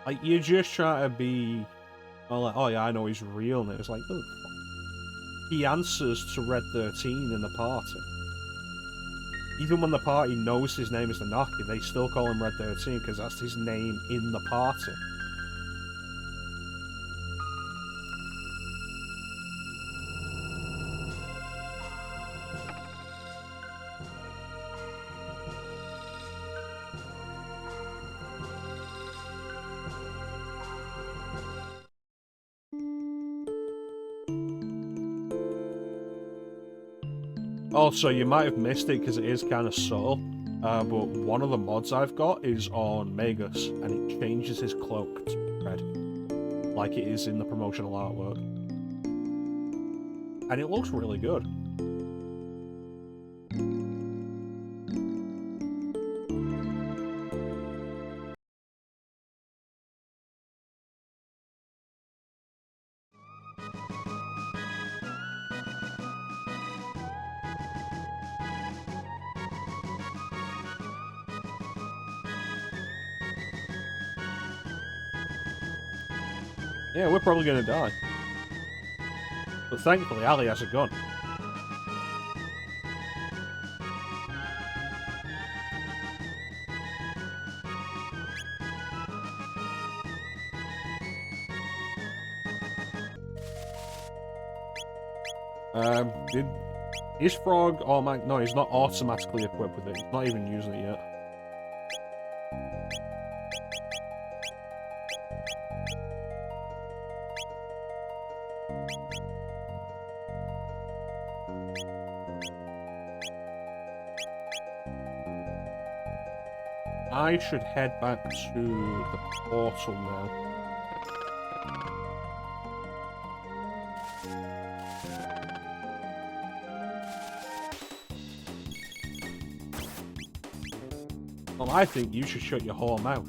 Like, you just try to be... well, like, oh yeah, I know he's real, and it's like, oh, he answers to Red 13 in the party. Even when the party knows his name is Anarchy, they still call him Red 13 because that's his name in the party. Also, you might have missed it because it is kind of subtle, but one of the mods I've got is on Magus, and it changes his cloak to red, like it is in the promotional artwork. And it looks really good. Yeah, we're probably gonna die. But thankfully, Ali has a gun. Is Frog automatic? No, he's not automatically equipped with it. He's not even using it yet. I should head back to the portal now. Well, I think you should shut your whole mouth.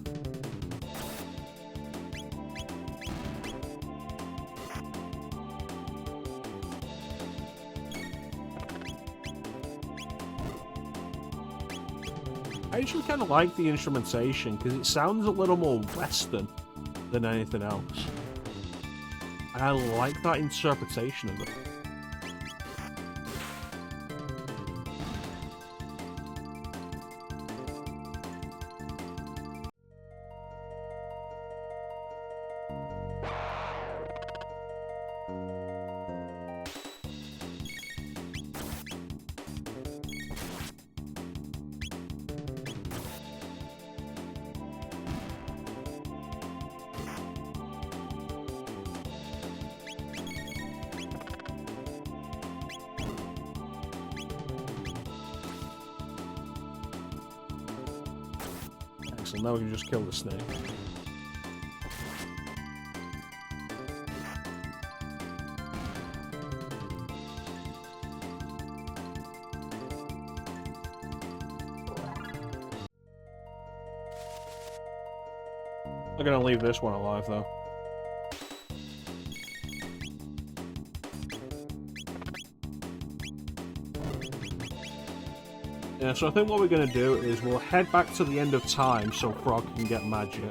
I actually kind of like the instrumentation because it sounds a little more Western than anything else. And I like that interpretation of it. So now we can just kill the snake. I'm gonna leave this one alive though. Yeah, so I think what we're going to do is we'll head back to the end of time so Frog can get magic.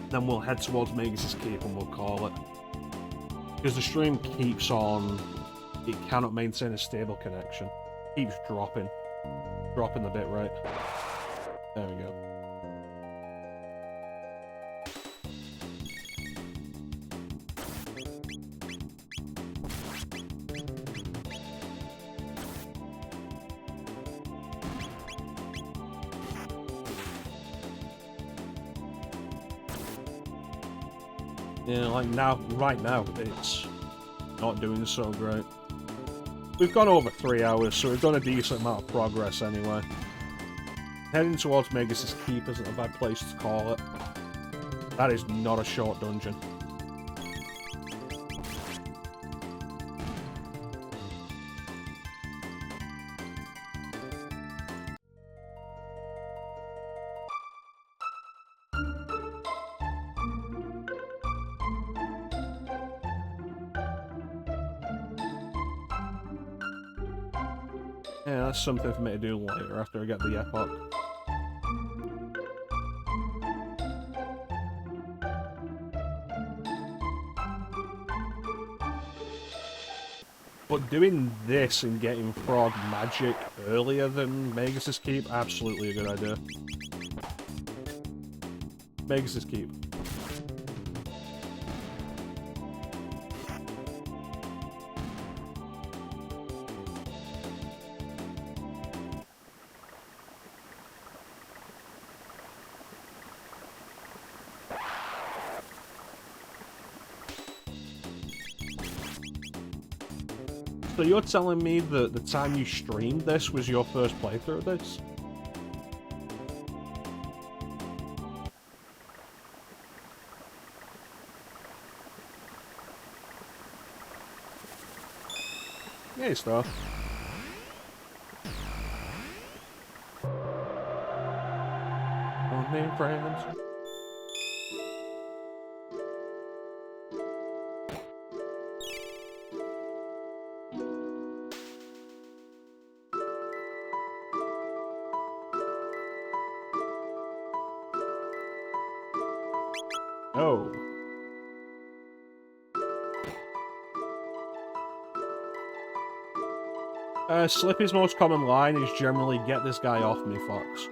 Then we'll head towards Magus' Keep and we'll call it. Because the stream keeps on... it cannot maintain a stable connection. It keeps dropping. Dropping the bitrate. There we go. Yeah, like now, right now, it's not doing so great. We've gone over 3 hours, so we've done a decent amount of progress anyway. Heading towards Megas' Keep isn't a bad place to call it. That is not a short dungeon. Yeah, that's something for me to do later after I get the epoch. But doing this and getting frog magic earlier than Megas' Keep, absolutely a good idea. Megas' Keep. So you're telling me that the time you streamed this was your first playthrough of this? Yeah, stuff. Don't name friends. Oh. Slippy's most common line is generally, "Get this guy off me, Fox."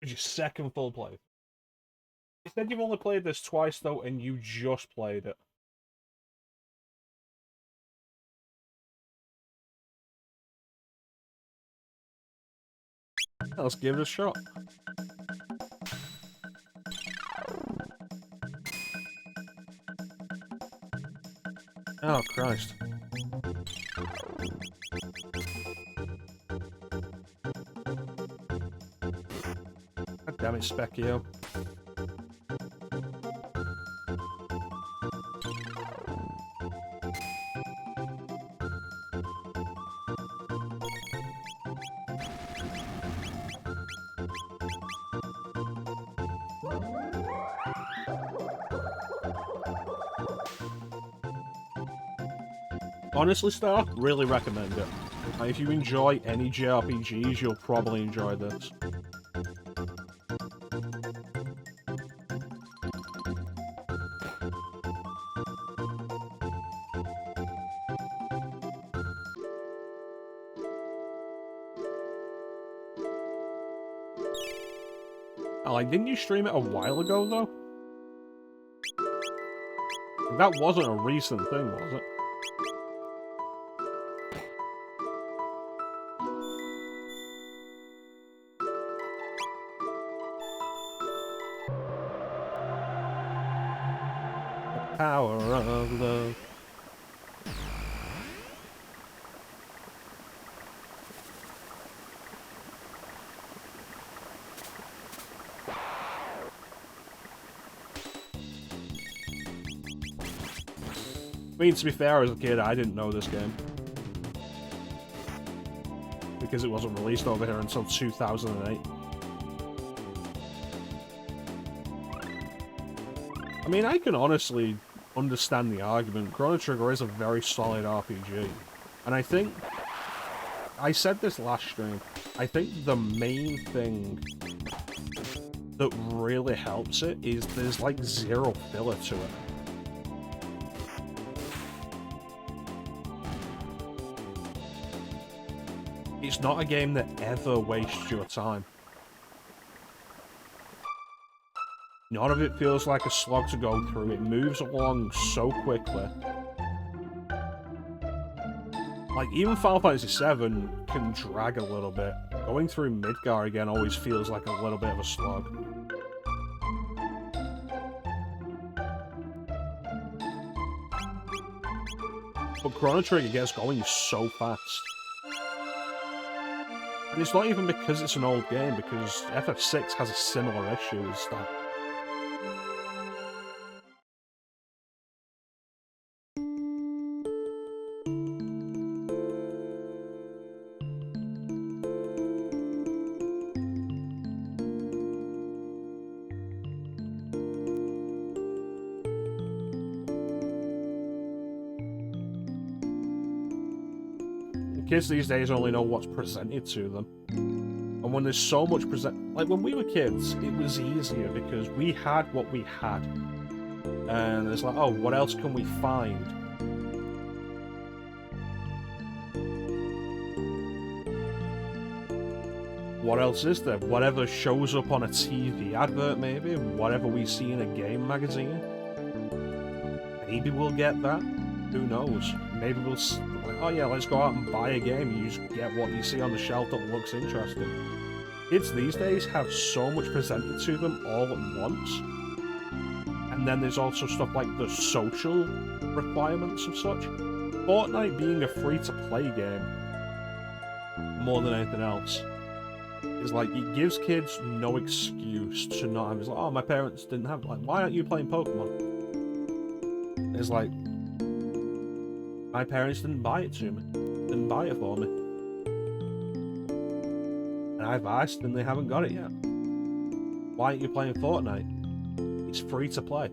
It's your second full play. You said you've only played this twice, though, and you just played it. Let's give it a shot. Oh, Christ. God damn it, Specchio. Honestly, Star, really recommend it. If you enjoy any JRPGs, you'll probably enjoy this. Like, didn't you stream it a while ago, though? That wasn't a recent thing, was it? The power of love. I mean, to be fair, as a kid, I didn't know this game. Because it wasn't released over here until 2008. I mean, I can honestly understand the argument. Chrono Trigger is a very solid RPG. And I think... I said this last stream. I think the main thing that really helps it is there's, like, zero filler to it. It's not a game that ever wastes your time. None of it feels like a slog to go through. It moves along so quickly. Like, even Final Fantasy VII can drag a little bit. Going through Midgar again always feels like a little bit of a slog. But Chrono Trigger gets going so fast. And it's not even because it's an old game, because FF6 has a similar issue as that. Kids these days only know what's presented to them. And when there's so much like when we were kids, it was easier because we had what we had. And it's like, oh, what else can we find? What else is there? Whatever shows up on a TV advert, maybe? Whatever we see in a game magazine? Maybe we'll get that? Who knows? Maybe we'll... like, oh yeah, let's go out and buy a game. You just get what you see on the shelf that looks interesting. Kids these days have so much presented to them all at once. And then there's also stuff like the social requirements of such. Fortnite being a free-to-play game, more than anything else, is like, it gives kids no excuse to not have... It's like, oh, my parents didn't have... Like, why aren't you playing Pokemon? It's like... My parents didn't buy it to me. Didn't buy it for me. And I've asked and they haven't got it yet. Why aren't you playing Fortnite? It's free to play.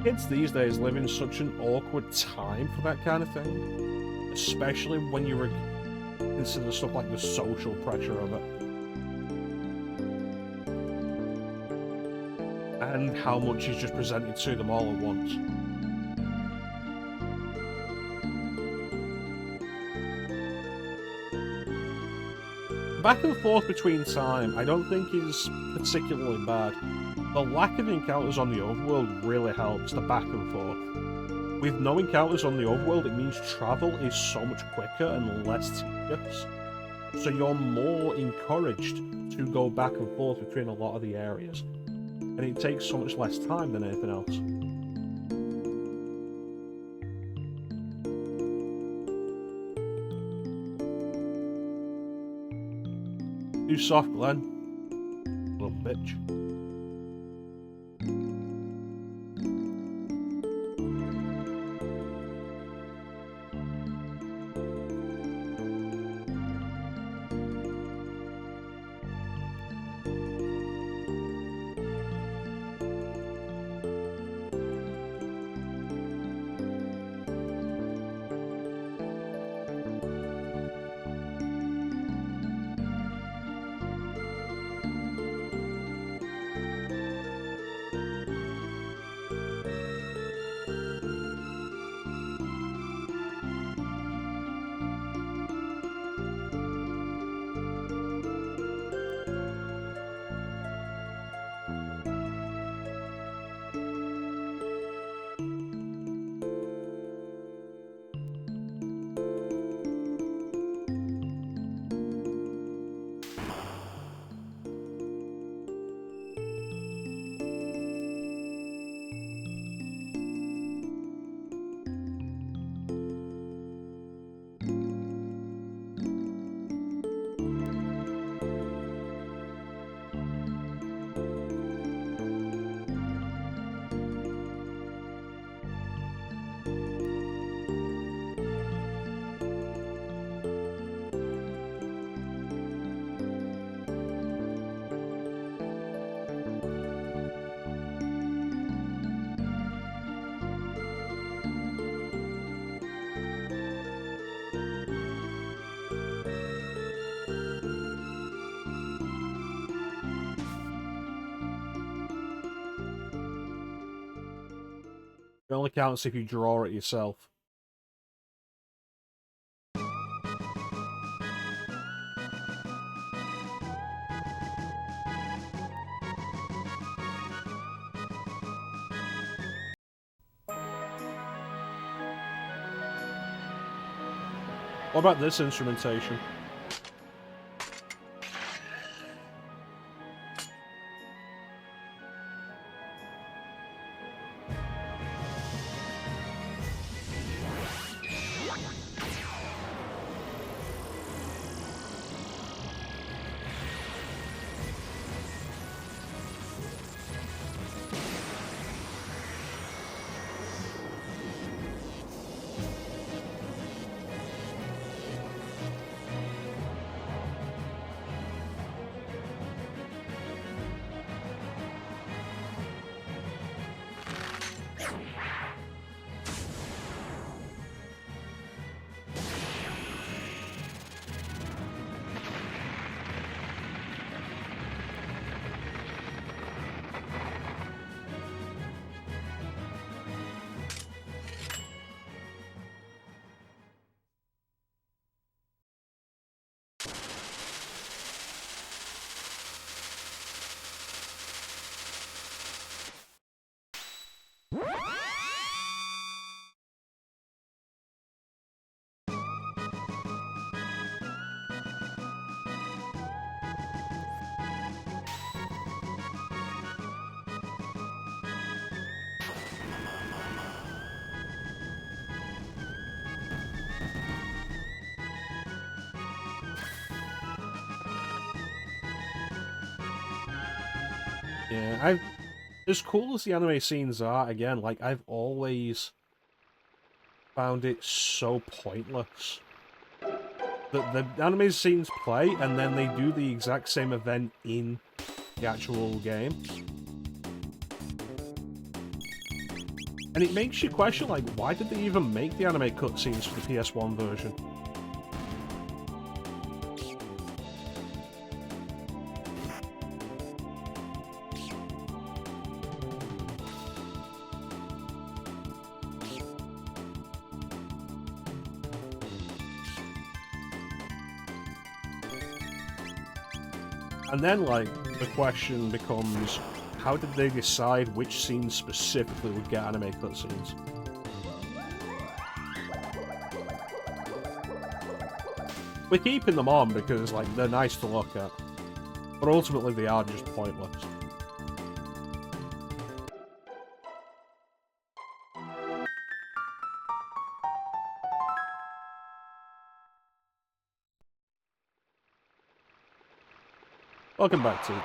Kids these days live in such an awkward time for that kind of thing. Especially when you consider stuff like the social pressure of it. And how much is just presented to them all at once. Back and forth between time, I don't think is particularly bad. The lack of encounters on the overworld really helps the back and forth. With no encounters on the overworld, it means travel is so much quicker and less tedious. So you're more encouraged to go back and forth between a lot of the areas. And it takes so much less time than anything else. Too soft, Glenn. Little bitch. It only counts if you draw it yourself. What about this instrumentation? Yeah, as cool as the anime scenes are, again, like, I've always found it so pointless. The anime scenes play, and then they do the exact same event in the actual game. And it makes you question, like, why did they even make the anime cutscenes for the PS1 version? And then, like, the question becomes, how did they decide which scenes specifically would get anime cutscenes? We're keeping them on because, like, they're nice to look at. But ultimately they are just pointless. Welcome back to...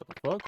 What the fuck?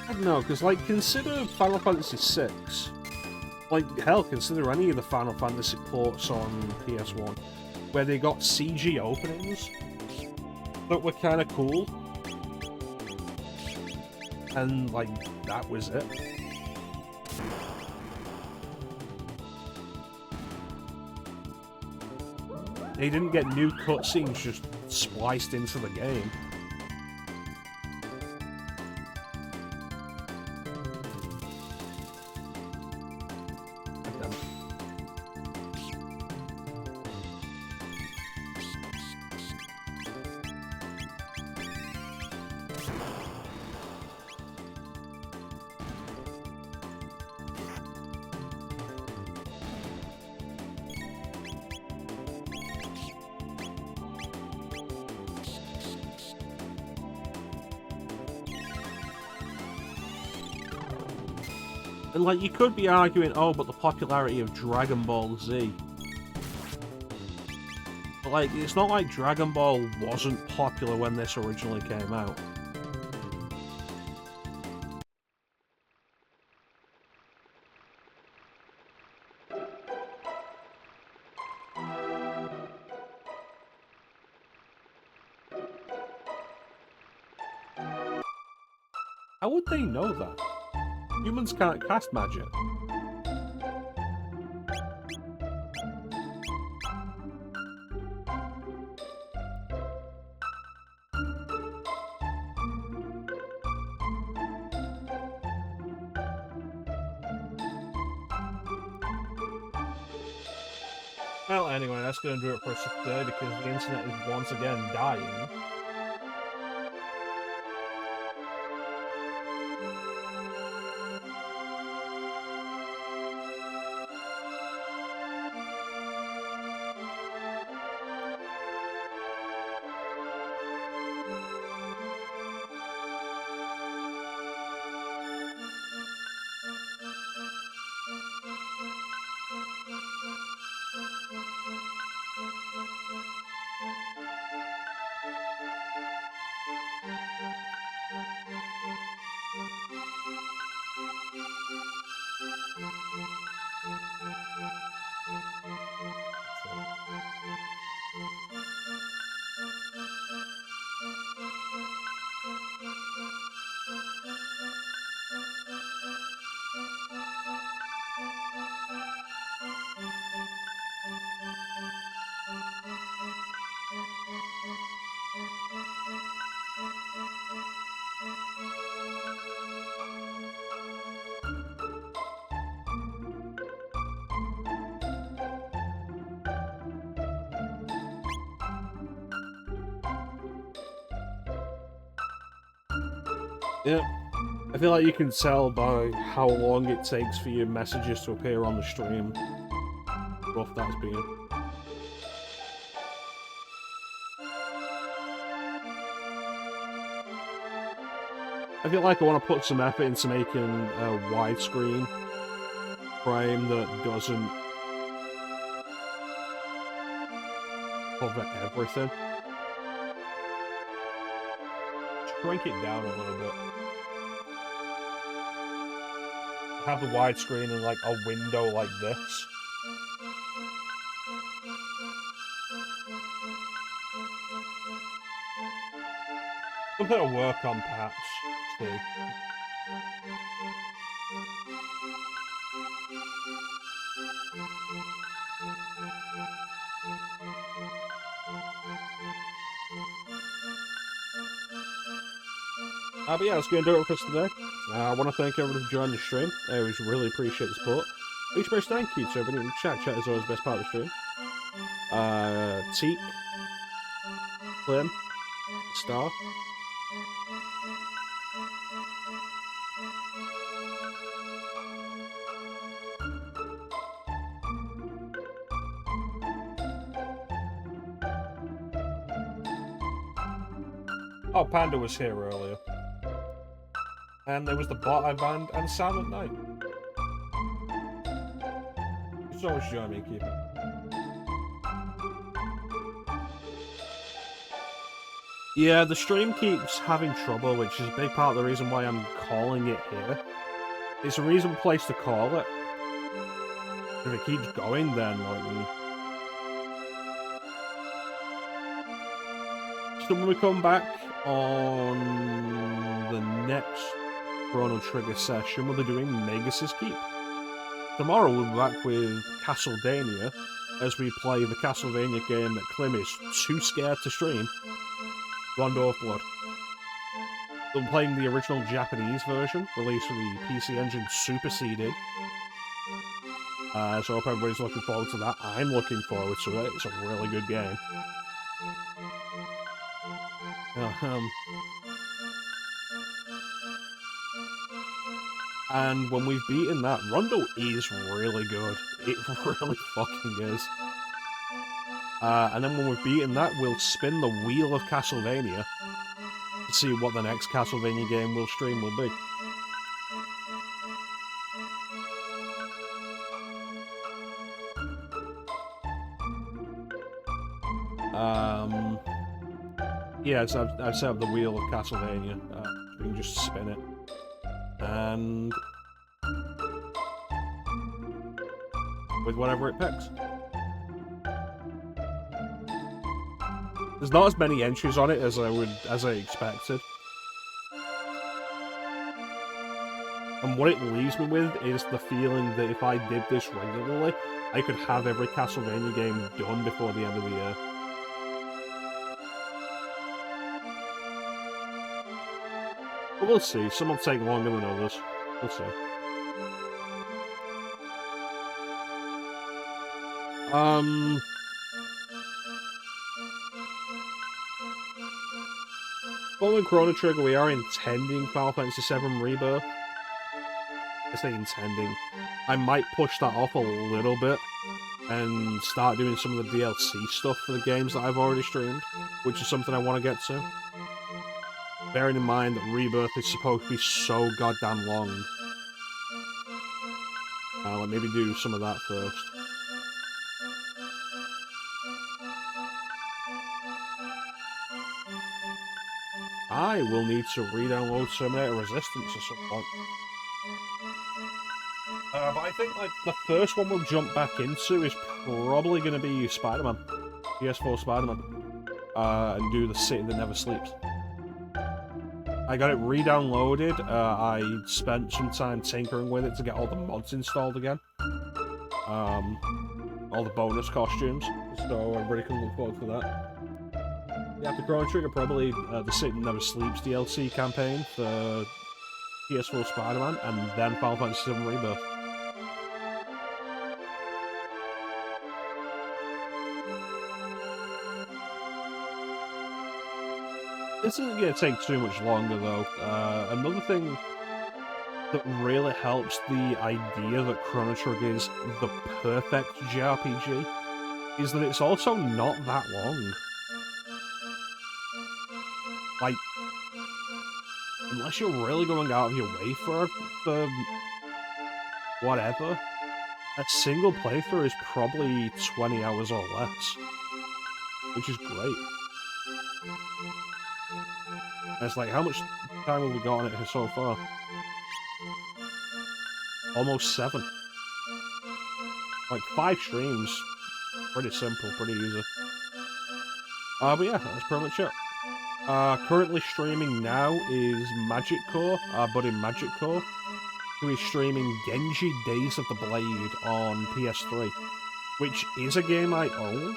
I don't know, because, like, consider Final Fantasy VI. Like, hell, consider any of the Final Fantasy ports on PS1, where they got CG openings that were kind of cool. And, like, that was it. They didn't get new cutscenes just spliced into the game. And, like, you could be arguing, oh, but the popularity of Dragon Ball Z. But, like, it's not like Dragon Ball wasn't popular when this originally came out. How would they know that? Humans can't cast magic. Well, anyway, that's going to do it for us today because the internet is once again dying. Yeah, I feel like you can tell by how long it takes for your messages to appear on the stream. Rough that's been. I feel like I want to put some effort into making a widescreen frame that doesn't cover everything. Shrink it down a little bit. Have the widescreen in like a window like this. Something to work on, perhaps, too. But yeah, that's going to do it for us today. I want to thank everyone for joining the stream. I always really appreciate the support. Big special thank you to everyone in the chat. Chat is always the best part of the stream. Teak, Clem, Star. Oh, Panda was here earlier. And there was the bot I banned and Silent Night. It's always joining me, keep it. Yeah, the stream keeps having trouble, which is a big part of the reason why I'm calling it here. It's a reasonable place to call it. If it keeps going, then, like... So when we come back on the next Chrono Trigger session, we'll be doing Magus' Keep. Tomorrow we'll be back with Castlevania, as we play the Castlevania game that Clem is too scared to stream, Rondo of Blood. We'll be playing the original Japanese version, released for the PC Engine Super CD. So I hope everybody's looking forward to that. I'm looking forward to it. It's a really good game. And when we've beaten that, Rondo is really good. It really fucking is. And then when we've beaten that, we'll spin the wheel of Castlevania to see what the next Castlevania game we'll stream will be. Yeah, so I've set up the wheel of Castlevania. We can just spin it. And... with whatever it picks. There's not as many entries on it as I expected. And what it leaves me with is the feeling that if I did this regularly, I could have every Castlevania game done before the end of the year. But we'll see. Some will take longer than others. We'll see. Following Chrono Trigger, we are intending Final Fantasy VII Rebirth. I say intending. I might push that off a little bit and start doing some of the DLC stuff for the games that I've already streamed, which is something I want to get to. Bearing in mind that Rebirth is supposed to be so goddamn long. Like maybe do some of that first. I will need to re-download Terminator Resistance at some point. But I think like the first one we'll jump back into is probably going to be Spider-Man. PS4 Spider-Man. And do the City That Never Sleeps. I got it re-downloaded. I spent some time tinkering with it to get all the mods installed again. All the bonus costumes. So everybody can look forward to that. Yeah, after Chrono Trigger, probably the City That Never Sleeps DLC campaign for PS4 Spider-Man, and then Final Fantasy VII Rebirth. This isn't going to take too much longer, though. Another thing that really helps the idea that Chrono Trigger is the perfect JRPG is that it's also not that long. Like, unless you're really going out of your way for whatever, a single playthrough is probably 20 hours or less, which is great. And it's like, how much time have we got on it so far? Almost 7. Like, 5 streams. Pretty simple, pretty easy. But yeah, that's pretty much it. Currently streaming now is Magic Core, our buddy Magic Core, who is streaming Genji Days of the Blade on PS3, which is a game I own.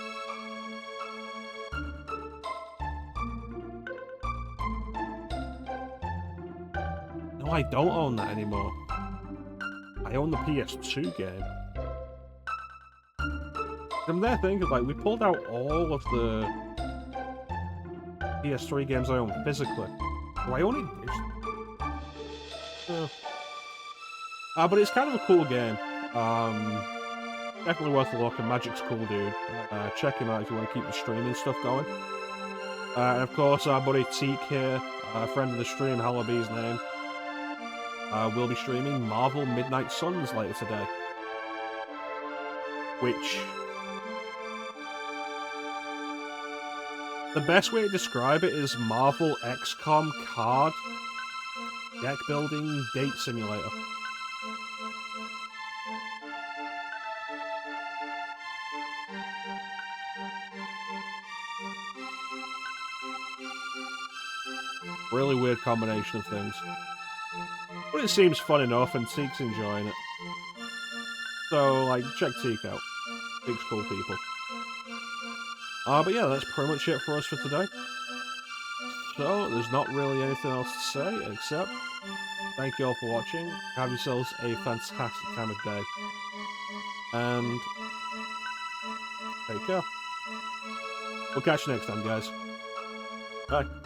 No, I don't own that anymore. I own the PS2 game. I'm there thinking, like, we pulled out all of the PS3 games I own physically. Do I own it digitally? But it's kind of a cool game. Definitely worth a look, and Magic's cool, dude. Check him out if you want to keep the streaming stuff going. And of course, our buddy Teak here, a friend of the stream, Hallaby's name, will be streaming Marvel Midnight Suns later today. Which... the best way to describe it is Marvel XCOM card deck building date simulator. Really weird combination of things. But it seems fun enough, and Teek's enjoying it. So, like, check Teek out. Teek's cool people. But yeah, that's pretty much it for us for today. So, there's not really anything else to say, except thank you all for watching. Have yourselves a fantastic time of day. And take care. We'll catch you next time, guys. Bye.